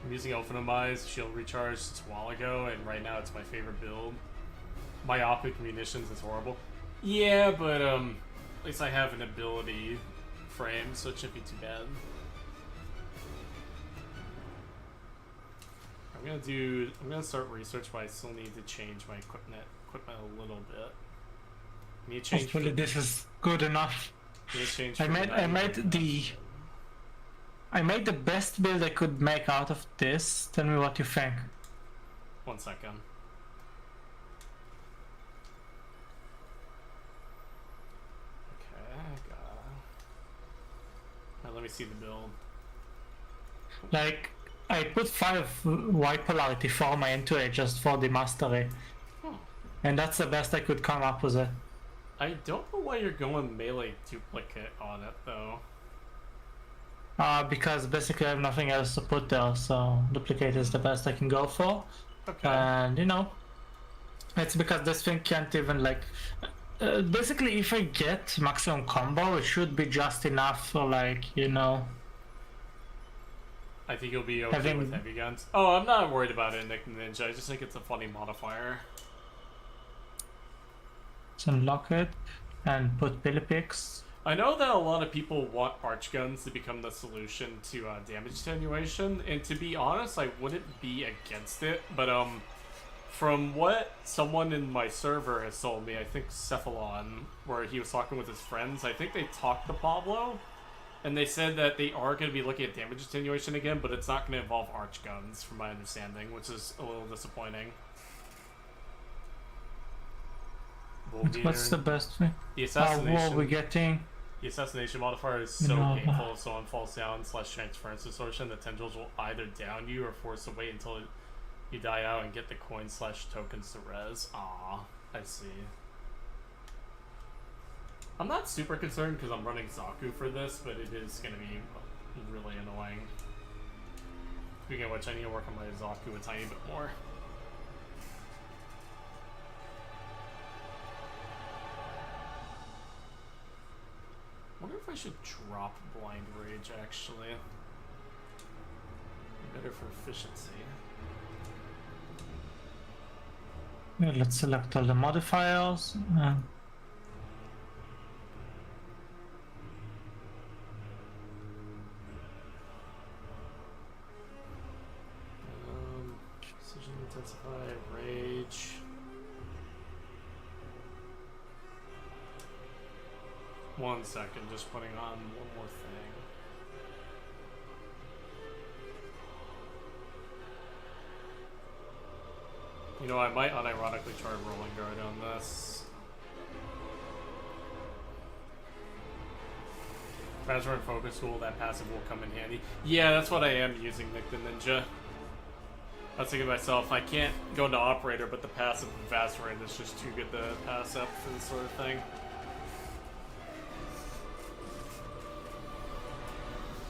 I'm using Ophthalmized Shield Recharge since a while ago, and right now it's my favorite build. Myopic Munitions is horrible. Yeah, but at least I have an ability frame, so it shouldn't be too bad. I'm gonna start research, but I still need to change my equipment a little bit. I need to change. hopefully this is good enough. Need to change I from made 90. I made the best build I could make out of this. Tell me what you think. 1 second. Okay, now let me see the build. Like, I put 5 white polarity for my into it just for the mastery. And that's the best I could come up with it. I don't know why you're going melee duplicate on it though. Because basically I have nothing else to put there, so duplicate is the best I can go for. Okay. And you know, it's because this thing can't even like. Basically, if I get maximum combo, it should be just enough for like, you know. I think you'll be okay Having- with heavy guns. Oh, I'm not worried about it, Nick Ninja. I just think it's a funny modifier. So unlock it and put Billy Picks. I know that a lot of people want arch guns to become the solution to damage attenuation, and to be honest, I wouldn't be against it. But from what someone in my server has told me, I think Cephalon, where he was talking with his friends, I think they talked to Pablo, and they said that they are going to be looking at damage attenuation again, but it's not going to involve arch guns, from my understanding, which is a little disappointing. What's the best thing? The What assassination. are we getting? The assassination modifier is so No. painful if someone falls down / transference distortion, the tendrils will either down you or force to wait until you die out and get the coins / tokens to res. Ah, I see. I'm not super concerned because I'm running Zaku for this, but it is going to be really annoying. Speaking of which, I need to work on my Zaku a tiny bit more. I wonder if I should drop Blind Rage, actually. Better for efficiency. Yeah, let's select all the modifiers. Precision intensify, rage. One second, just putting on one more thing. You know, I might unironically try Rolling Guard on this. Fast Run Focus Tool, that passive will come in handy. Yeah, that's what I am using, Nick the Ninja. I was thinking to myself, I can't go into Operator, but the passive of Fast Run is just too good to pass up for this sort of thing.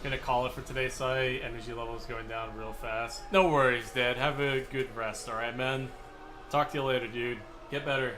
Gonna call it for today, Sai. Energy levels going down real fast. No worries, Dad. Have a good rest, alright, man? Talk to you later, dude. Get better.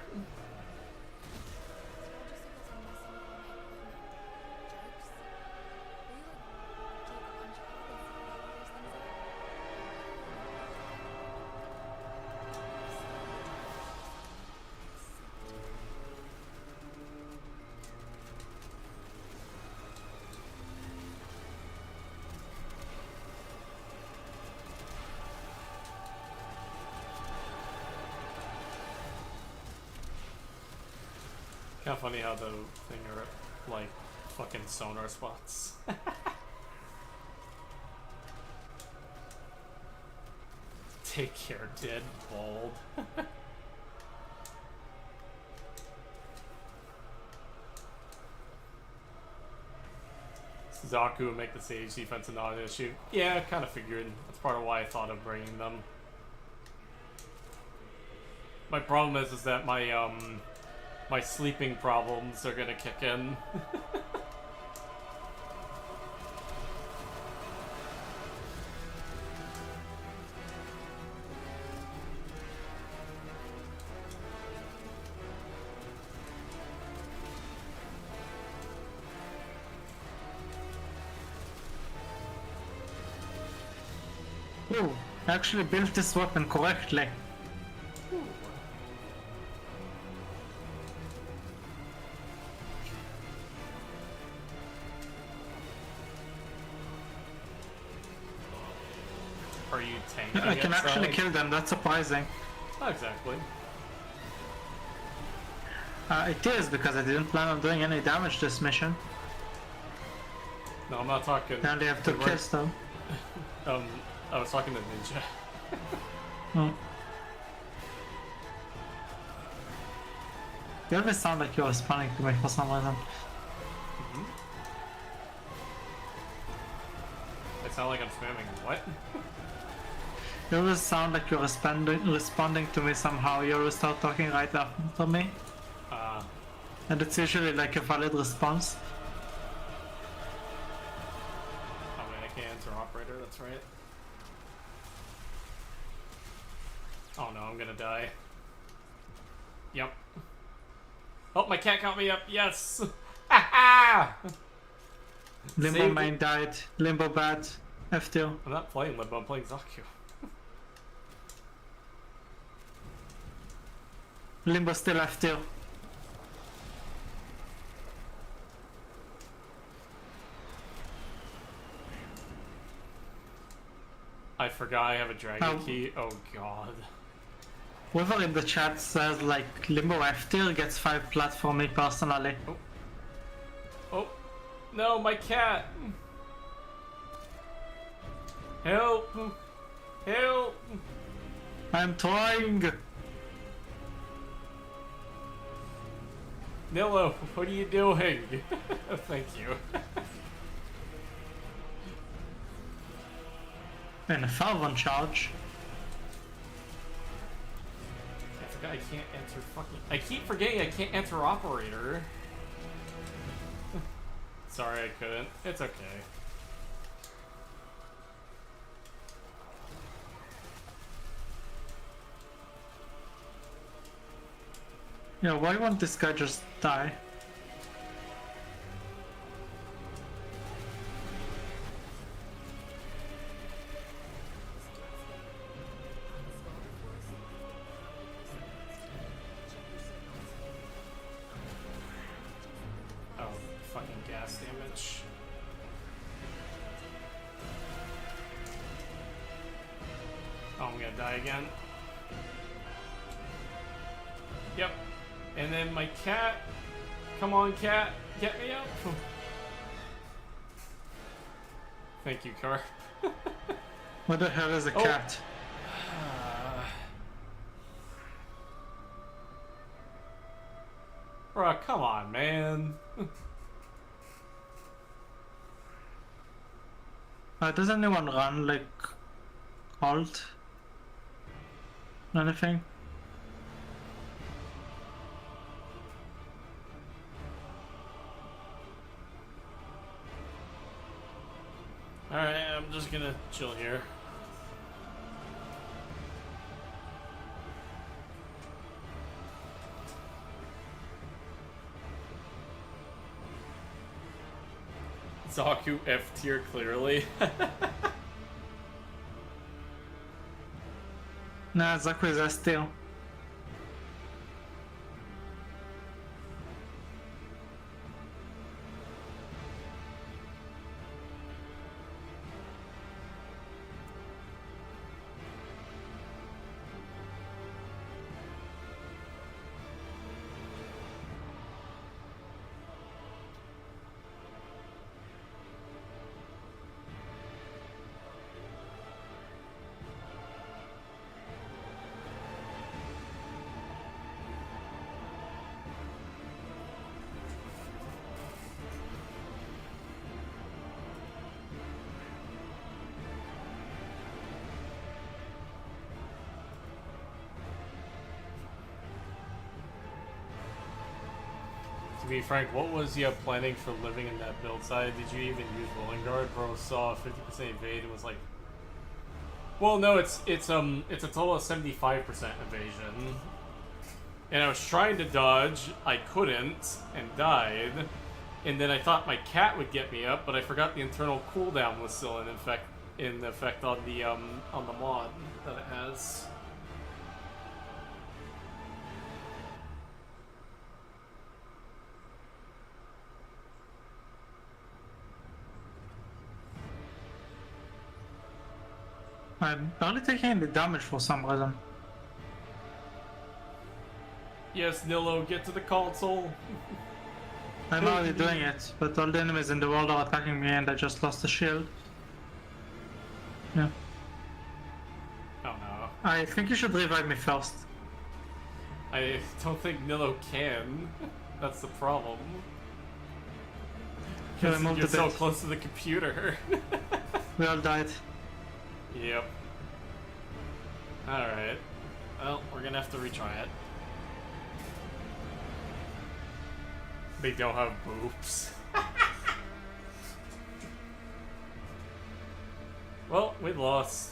Kind of funny how the thing are like fucking sonar spots. Take care, dead bald. Zaku would make the stage defense not an issue. Yeah, I kind of figured. That's part of why I thought of bringing them. My problem is that my sleeping problems are gonna kick in. Ooh, I actually built this weapon correctly. Are you tanking I can it, actually Sally? kill them, that's surprising. Not exactly. It is, because I didn't plan on doing any damage this mission. No, I'm not talking. I only have 2 kills though. I was talking to Ninja. Hmm. You always sound like you're responding to me for some reason. It sounds like I'm spamming. What? You always sound like you're responding to me somehow. You always start talking right after me. And it's usually like a valid response. Oh wait, I can't answer operator, that's right. Oh no, I'm gonna die. Yep. Oh, my cat caught me up, yes! Ha Limbo Saved main it. died. Limbo bad. F2. I'm not playing Limbo, I'm playing Zaku. Limbo still F2. I forgot I have a dragon Oh. key. Oh god. Whoever in the chat says like Limbo F tier gets 5 plat for me personally. Oh. No, my cat! Help! Help! I'm trying! Nillo, what are you doing? Thank you. And a Falcon charge. I forgot I can't enter fucking. I keep forgetting I can't enter operator. Sorry, I couldn't. It's okay. Yeah, why won't this guy just die? Oh, fucking gas damage. Oh, I'm gonna die again. Yep. And then my cat. Come on, cat. Get me up. Thank you, Car. What the hell is a cat? Bruh, come on, man. Does anyone run like alt? Anything? Alright, I'm just gonna chill here. Zaku F tier clearly. Nah, Zaku is S tier. To be frank, what was you planning for living in that build side? Did you even use Rolling Guard? Bro saw 50% evade and was like, well, no, it's a total of 75% evasion. And I was trying to dodge, I couldn't, and died. And then I thought my cat would get me up, but I forgot the internal cooldown was still in effect on the mod that it has. I'm barely taking any damage for some reason. Yes, Nilo, get to the console. I'm already doing it, but all the enemies in the world are attacking me and I just lost the shield. Yeah. Oh no. I think you should revive me first. I don't think Nilo can. That's the problem. Yeah, I Because moved you're a so bit. close to the computer. We all died. Yep. Alright. Well, we're gonna have to retry it. They don't have boobs. Well, we lost.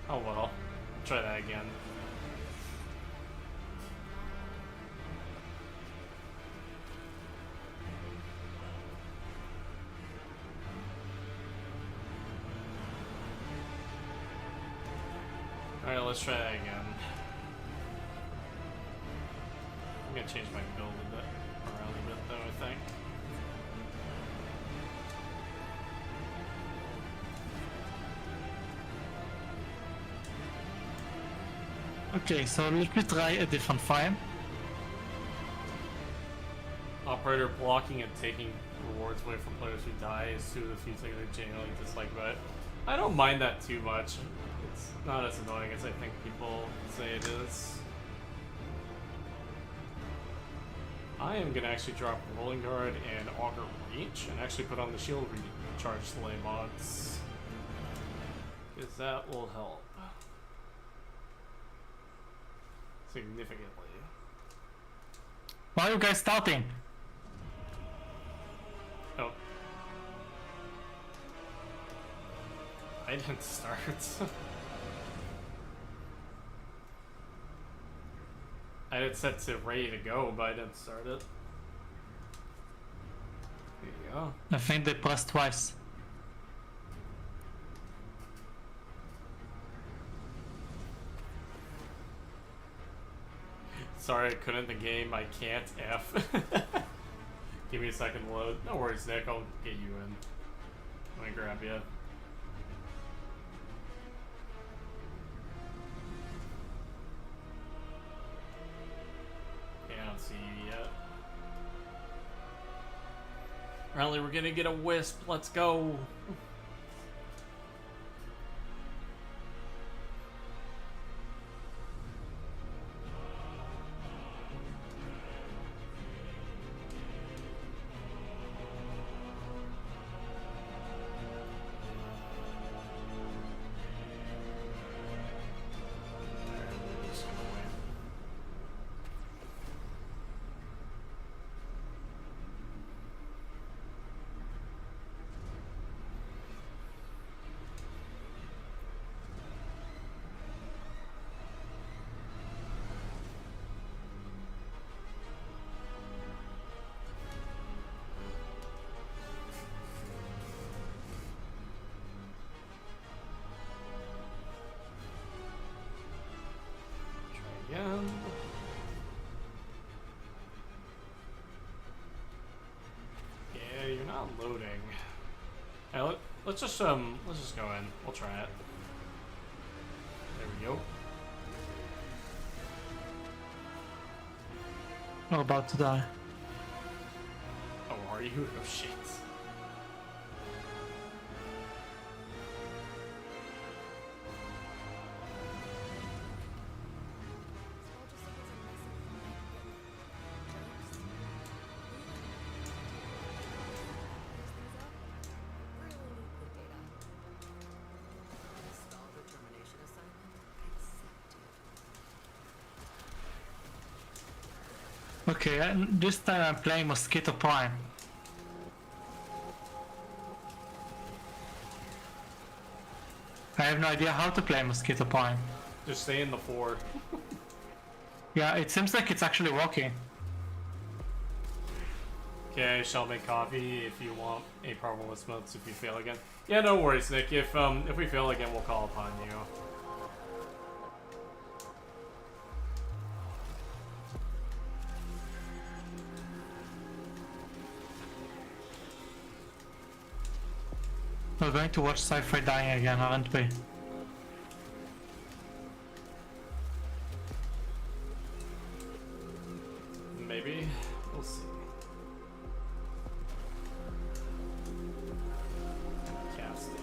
Oh well. Try that again. Alright, let's try that again. I'm gonna change my build a bit around a bit though, I think. Okay, so let me try a different frame. Operator blocking and taking rewards away from players who die is two of the few things I genuinely dislike about it. I don't mind that too much. It's not as annoying as I think people say it is. I am gonna actually drop Rolling Guard and Augur Reach and actually put on the shield recharge delay mods. Because that will help. Significantly. Why are you guys starting? Oh. I didn't start. I had it set to ready to go, but I didn't start it. There you go. I think they pressed twice. Sorry, I couldn't the game. I can't F. Give me a second to load. No worries, Nick. I'll get you in. Let me grab you. Yeah, I don't see you yet. Apparently, we're gonna get a wisp. Let's go. Again. Yeah, you're not loading. Hey, let's just go in. We'll try it. There we go. We're about to die. Oh, are you? Oh shit. Okay, and this time I'm playing Mosquito Prime. I have no idea how to play Mosquito Prime. Just stay in the 4. Yeah, it seems like it's actually working. Okay, shall make coffee if you want a problem with smokes if you fail again. Yeah, no worries, Nick. If we fail again, we'll call upon you. We're going to watch Sci-Fi dying again, aren't we? Maybe. We'll see. Cast down.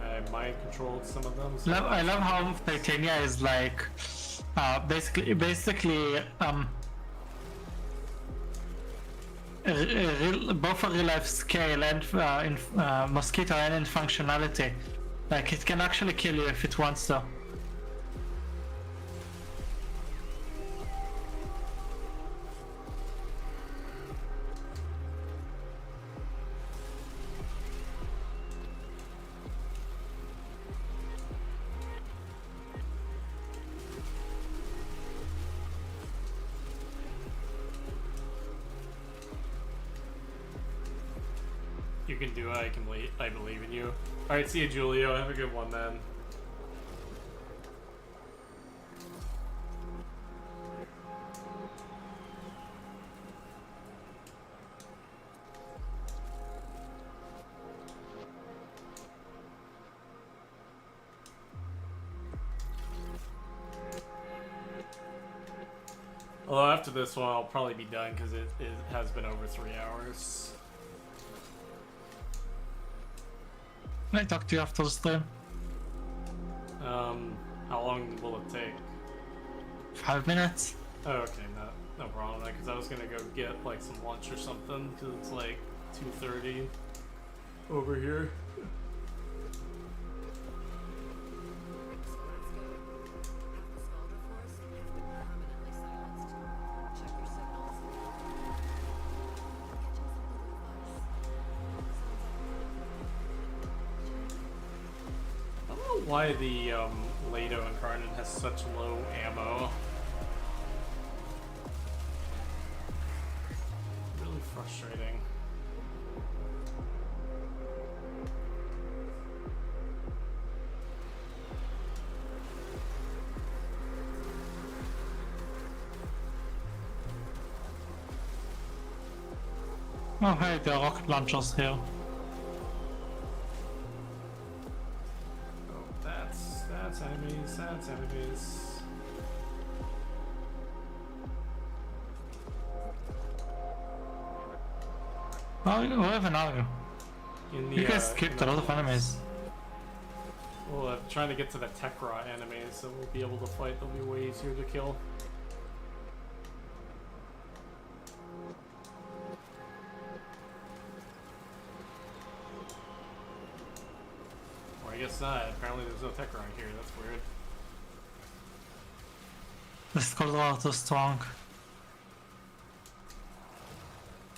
I mind controlled some of them. So I love how Titania is like, basically, both a real life scale and in Mosquito and in functionality. Like it can actually kill you if it wants to. you can do it. I believe in you. All right, see you, Julio. Have a good one, man. Although after this one, I'll probably be done because it has been over 3 hours. Can I talk to you after the stream? How long will it take? 5 minutes? Oh, okay, no problem. Because I was gonna go get like some lunch or something because it's like 2:30 over here. Why the Lado Incarnate has such low ammo. Really frustrating. Oh hey, there are rocket launchers here. That's enemies, that's enemies. Oh, where even are you? In the, You guys skipped a lot of enemies. Well, I'm trying to get to the Tekra enemies, so we'll be able to fight. They'll be way easier to kill. Or I guess not. Apparently there's no Tekra here. That's weird. The Skull are too strong.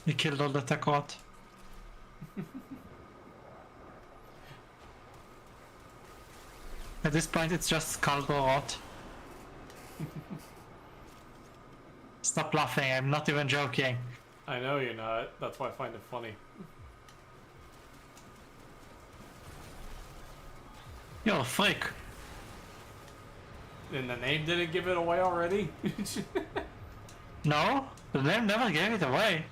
You killed all the Tekrot. At this point it's just Skullrot. Stop laughing, I'm not even joking. I know you're not. That's why I find it funny. You're a freak. And the name didn't give it away already? No? The name never gave it away.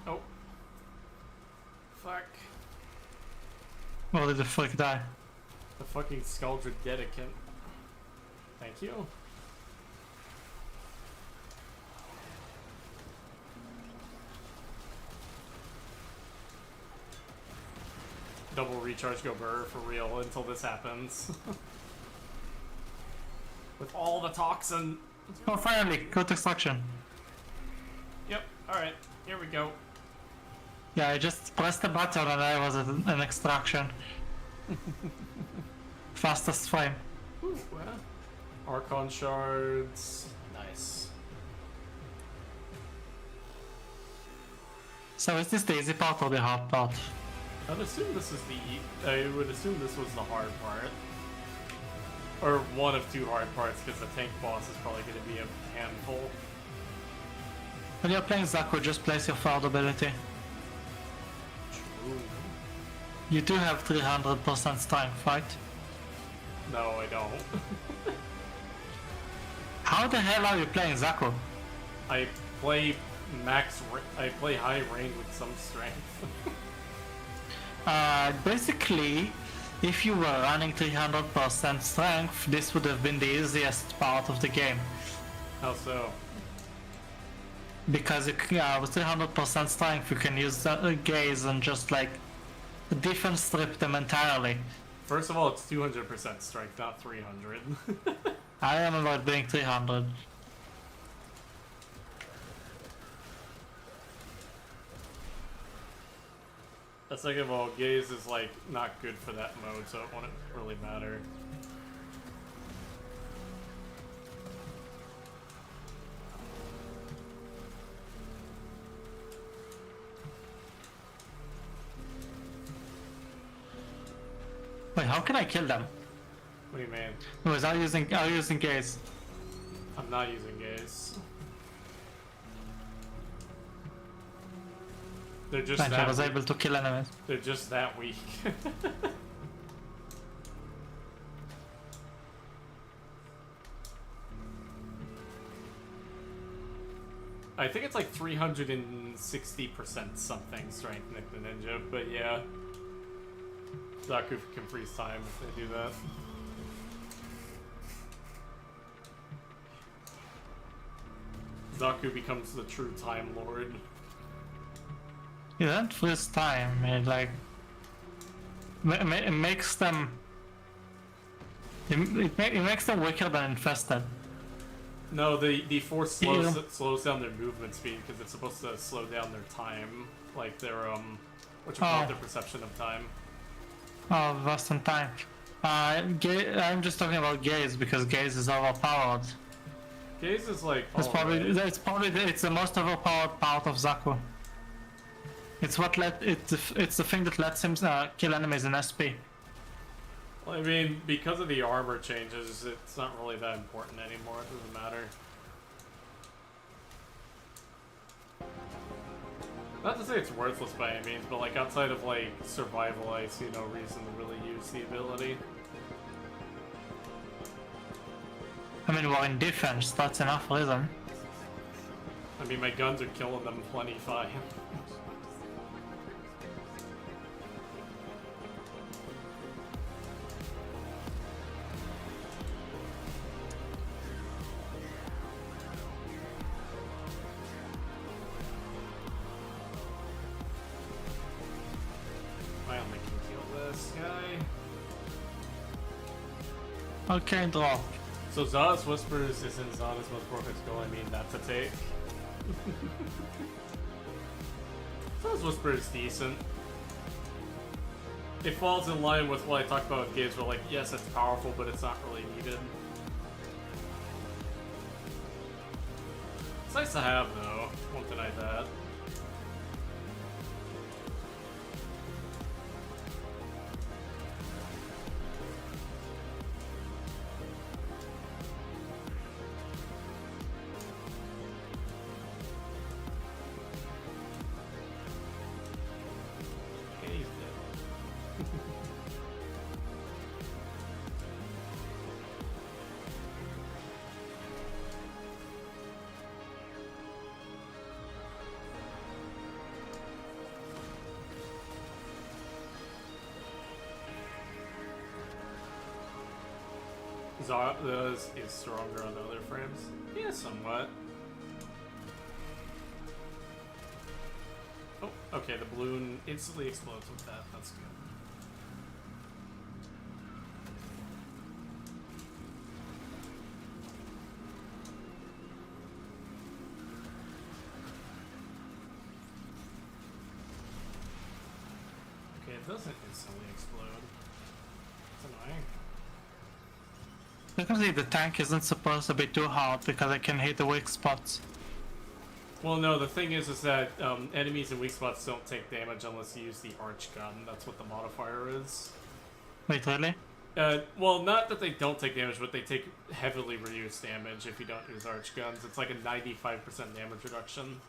Oh. Fuck. Or did the freak die? The fucking Skuldra Dedicant. Thank you. Double recharge go burr for real until this happens. With all the toxin. Oh, finally, good extraction. Yep, alright, here we go. Yeah, I just pressed the button and I was at an extraction. Fastest frame. Ooh, well. Archon shards. Nice. So is this the easy part or the hard part? I'd assume this is I would assume this was the hard part. Or one of two hard parts, because the tank boss is probably going to be a handful. When you're playing Zaku, just place your forward ability. Ooh. You do have 300% strength, right? No, I don't. How the hell are you playing Zaku? I play I play high range with some strength. Basically, if you were running 300% strength, this would have been the easiest part of the game. How so? Because with 300% strength, you can use gaze and just like defense strip them entirely. First of all, it's 200% strength, not 300. I remember it being 300. Second of all, gaze is like not good for that mode, so it wouldn't really matter. Wait, how can I kill them? What do you mean? Without using gaze. I'm not using gaze. They're just And I that was weak. able to kill enemies. They're just that weak. I think it's like 360% something strength, Nick the Ninja, but yeah. Zaku can freeze time if they do that. Zaku becomes the true Time Lord. You don't freeze time, it like it makes them it makes them weaker than infested. No, the force slows down their movement speed because it's supposed to slow down their time, like their what you call it, their perception of time. Oh, Western time. I'm just talking about gaze because gaze is overpowered. Gaze is like It's alright. probably it's the most overpowered part of Zaku. It's it's the thing that lets him kill enemies in SP. Well, I mean, because of the armor changes, it's not really that important anymore. It doesn't matter. Not to say it's worthless by any means, but like outside of like survival, I see no reason to really use the ability. I mean, we're in defense. That's enough reason. I mean, my guns are killing them plenty fine. I only can kill this guy. Okay, drop. So Zada's Whispers isn't Zada's most perfect goal, I mean that's a take. Zada's Whisper is decent. It falls in line with what I talked about with games where like, yes, it's powerful, but it's not really needed. It's nice to have though, won't deny that. Okay, he's dead. is stronger on other frames. Yeah, somewhat. Oh, okay, the balloon instantly explodes with that. That's good. Okay, it doesn't instantly explode. It's annoying. Technically, the tank isn't supposed to be too hard because I can hit the weak spots. Well, no, the thing is that enemies in weak spots don't take damage unless you use the arch gun. That's what the modifier is. Wait, really? Well, not that they don't take damage, but they take heavily reduced damage if you don't use arch guns. It's like a 95% damage reduction.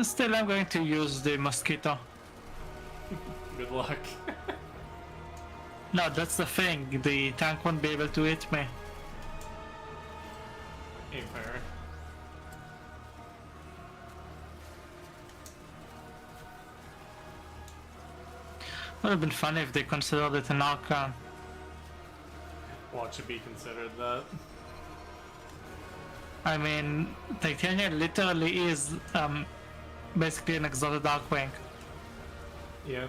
Still, I'm going to use the mosquito. Good luck. No, that's the thing. The tank won't be able to hit me. Ain't fair. Would have been funny if they considered it an arc. What should be considered that? I mean, Titania literally is basically an exotic Darkwing. Yeah.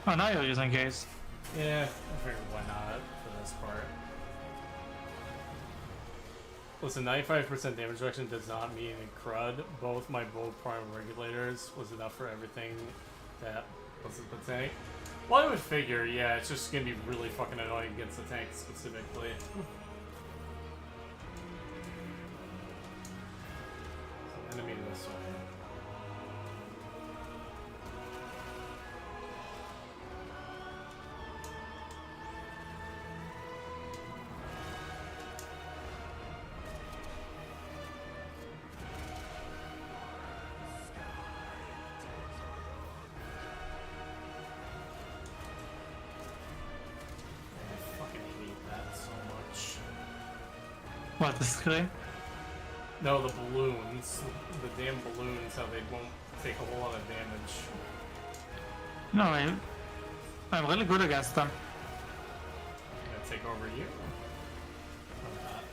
Oh, now you're using Gaze. Yeah, I figured why not for this part. Listen, 95% damage reduction does not mean crud. Both my bow prime regulators was enough for everything that was in the tank. Well, I would figure, yeah, it's just gonna be really fucking annoying against the tank specifically. So, enemy this way. What, the screen? No, the balloons. The damn balloons, how they won't take a whole lot of damage. No, I'm really good against them. I'm gonna take over you. Or not.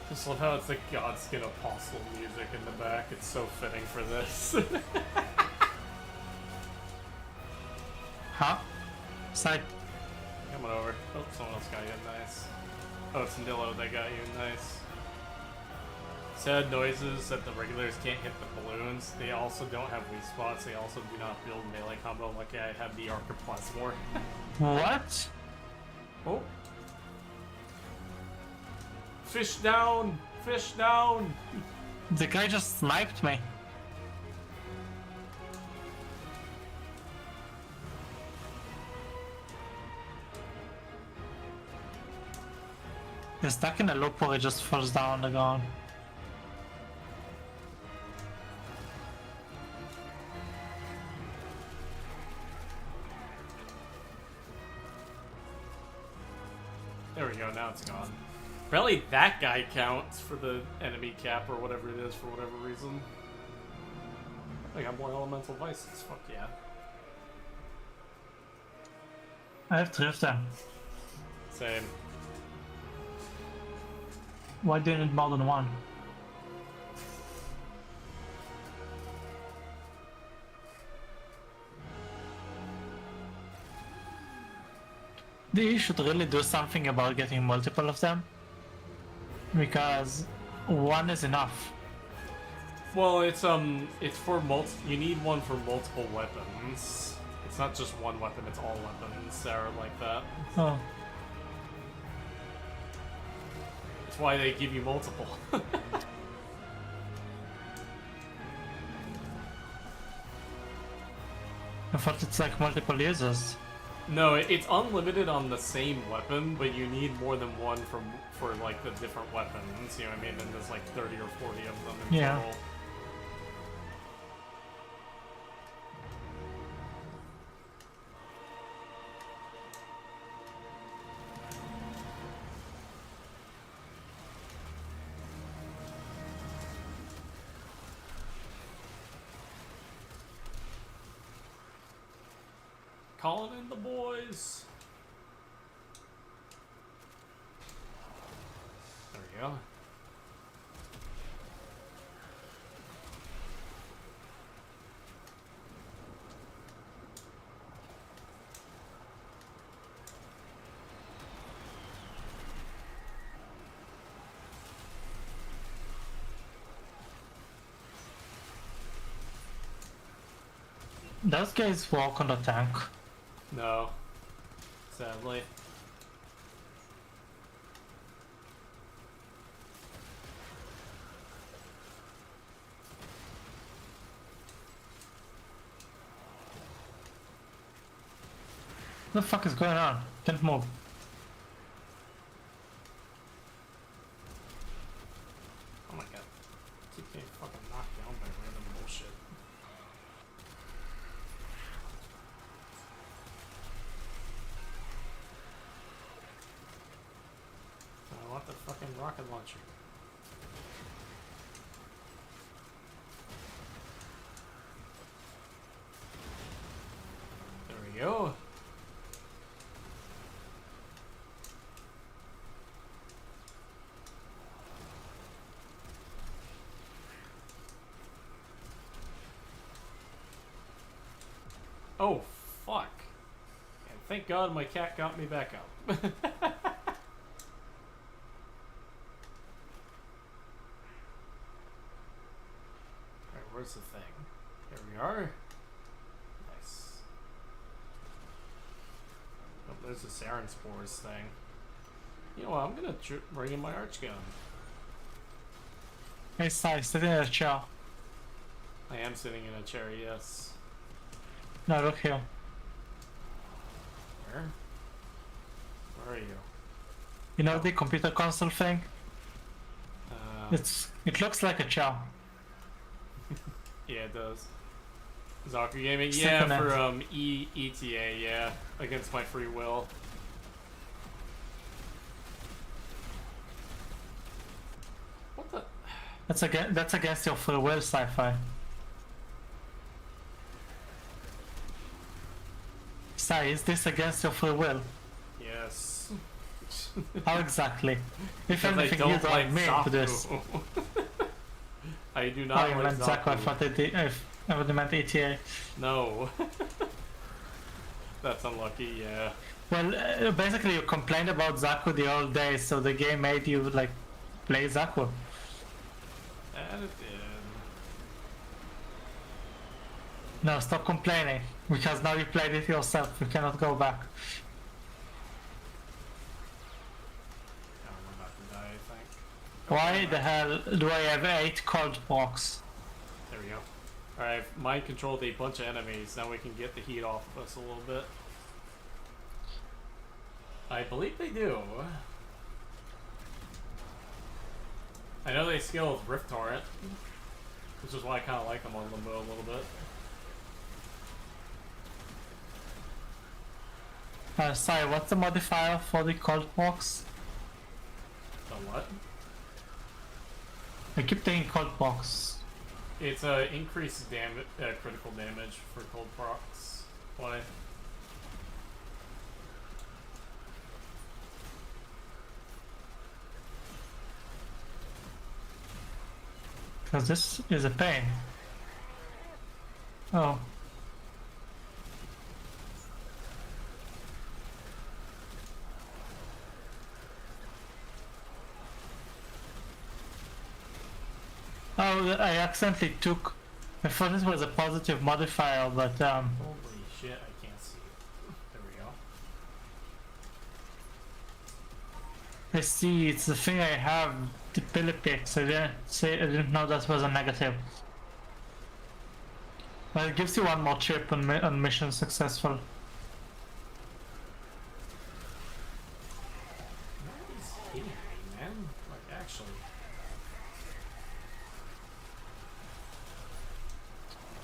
Just love how it's the Godskin Apostle music in the back. It's so fitting for this. Huh? Side. Coming over. Oh, someone else got you. Nice. Oh, it's Nillo that got you. Nice. Sad noises that the regulars can't hit the balloons. They also don't have weak spots. They also do not build melee combo like I have the Arc of Plasmor. What? Oh. Fish down! Fish down! The guy just sniped me. He's stuck in a loop where he just falls down on the ground. There we go, now it's gone. Apparently that guy counts for the enemy cap or whatever it is for whatever reason. I got more elemental vices, fuck yeah. I have 3 of them. Same. Why do you need more than one? They should really do something about getting multiple of them. Because one is enough. Well, it's for you need one for multiple weapons. It's not just one weapon, it's all weapons that are like that. Oh. That's why they give you multiple. I thought it's like multiple users. No, it's unlimited on the same weapon, but you need more than one for like the different weapons. You know what I mean? And there's like 30 or 40 of them in Yeah. total. Calling in the boys. There we go. Those guys walk on the tank. No. Sadly. What the fuck is going on? Can't move. Oh my god. Keep getting fucking knocked down by random bullshit. I want the fucking rocket launcher. There we go. Oh, fuck. And thank God my cat got me back up. Alright, where's the thing? Here we are. Nice. Oh, there's the Sarin Spores thing. You know what, I'm gonna bring in my arch gun. Hey, Sai, sit in a chair. I am sitting in a chair, yes. No, look here. Where? Where are you? You know the computer console thing? Uh, It looks like a chair. yeah, it does. Zaku Gaming, Stick yeah, on it. for ETA, yeah, against my free will. What the? That's against your free will, Sci-Fi. Sai, is this against your free will? Yes. How exactly? If Because I anything, you don't don't like mean to this. Zaku. I do Oh, not you like meant Zaku, I Zaku. thought I would have meant ETA. No. That's unlucky, yeah. Well, basically you complained about Zaku the whole day, so the game made you, like, play Zaku. And it did. No, stop complaining, because now you played it yourself, you cannot go back. Oh, I'm about to die, I think. Why the hell do I have 8 cold blocks? There we go. Alright, I've mind controlled a bunch of enemies. Now we can get the heat off of us a little bit. I believe they do. I know they skill with Rift Torrent, which is why I kind of like them on Limbo a little bit. Sorry, what's the modifier for the cold blocks? So what? I keep taking cold blocks. It's increased critical damage for cold procs. Why? Because this is a pain. Oh. Oh, I accidentally took... I thought this was a positive modifier, but Holy shit, I can't see it. There we go. I see, it's the thing I have, the Pillipix. I didn't know that was a negative. Well, it gives you one more chip on mission successful. hate man. Like, actually.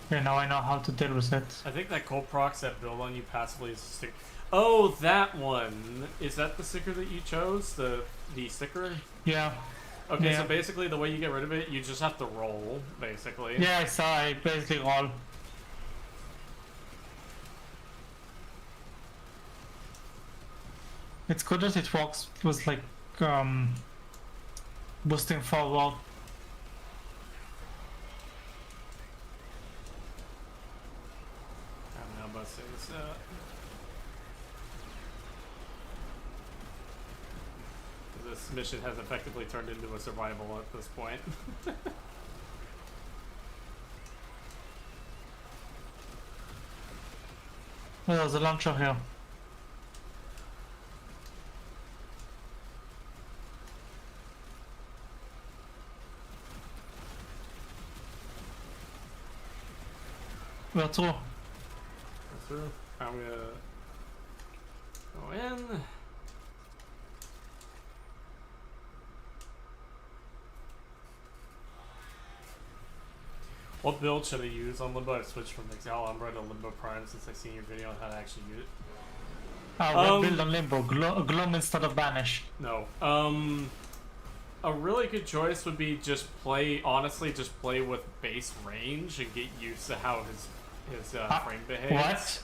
Okay, now I know how to deal with it. I think that cold procs that build on you passively is a stick. Oh, that one. Is that the sticker that you chose? The sticker? Yeah. Okay, Yeah. so basically the way you get rid of it, you just have to roll, basically. Yeah, I saw. I basically roll. It's good that it works with like boosting forward. I don't know about saying this. This mission has effectively turned into a survival at this point. Oh, there's a launcher here. We're through. Through. I'm gonna go in. What build should I use on Limbo? I've switched from Exile Umbra to Limbo Prime since I've seen your video on how to actually use it. What build on Limbo? Gloom instead of Banish. No. A really good choice would be just play, honestly, just play with base range and get used to how his frame behaves. What?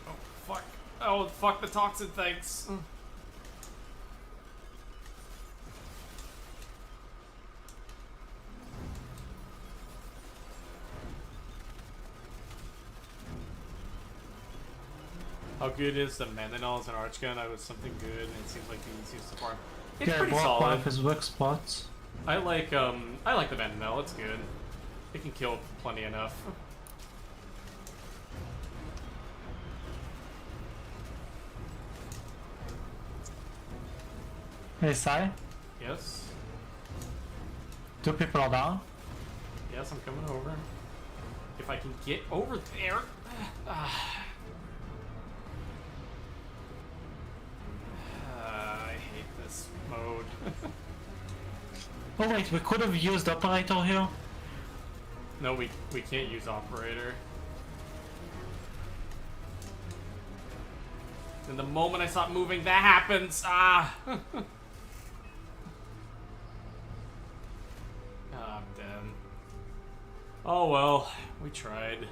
Oh, fuck. Oh, fuck the toxin things. How good is the Mandanal as an arch gun? I was something good, and it seems like the easiest so far. It's pretty one solid. of his weak spots. I like the Mandanal. It's good. It can kill plenty enough. Hey, Sai. Yes. 2 people are down. Yes, I'm coming over. If I can get over there. I hate this mode. Oh wait, we could have used operator here. No, we can't use operator. And the moment I stop moving, that happens. Ah. I'm dead. Oh well, we tried.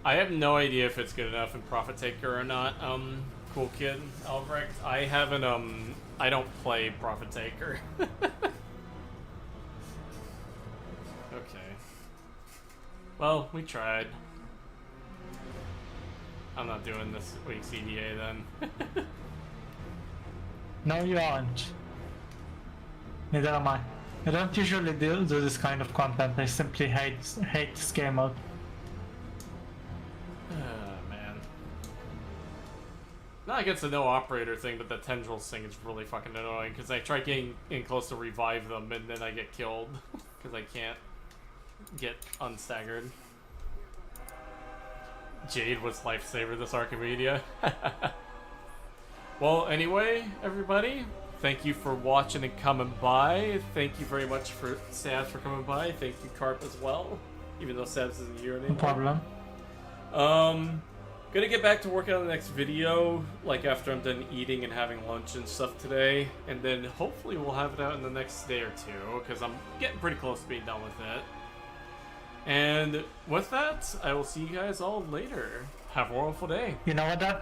I have no idea if it's good enough in Profit Taker or not. Cool kid, Albrecht. I haven't, I don't play Profit Taker. Okay. Well, we tried. I'm not doing this week's EDA then. No, you aren't. Neither am I. I don't usually do this kind of content. I simply hate this game mode. Man. Not against the no operator thing, but the tendrils thing is really fucking annoying because I try getting in close to revive them and then I get killed because I can't get unstaggered. Jade was lifesaver this Archimedia. Well, anyway, everybody, thank you for watching and coming by. Thank you very much for Sabs for coming by. Thank you, Carp, as well, even though Sabs isn't here anymore. No problem. Gonna get back to working on the next video, like after I'm done eating and having lunch and stuff today, and then hopefully we'll have it out in the next day or two, because I'm getting pretty close to being done with it. And with that, I will see you guys all later. Have a wonderful day. You know what that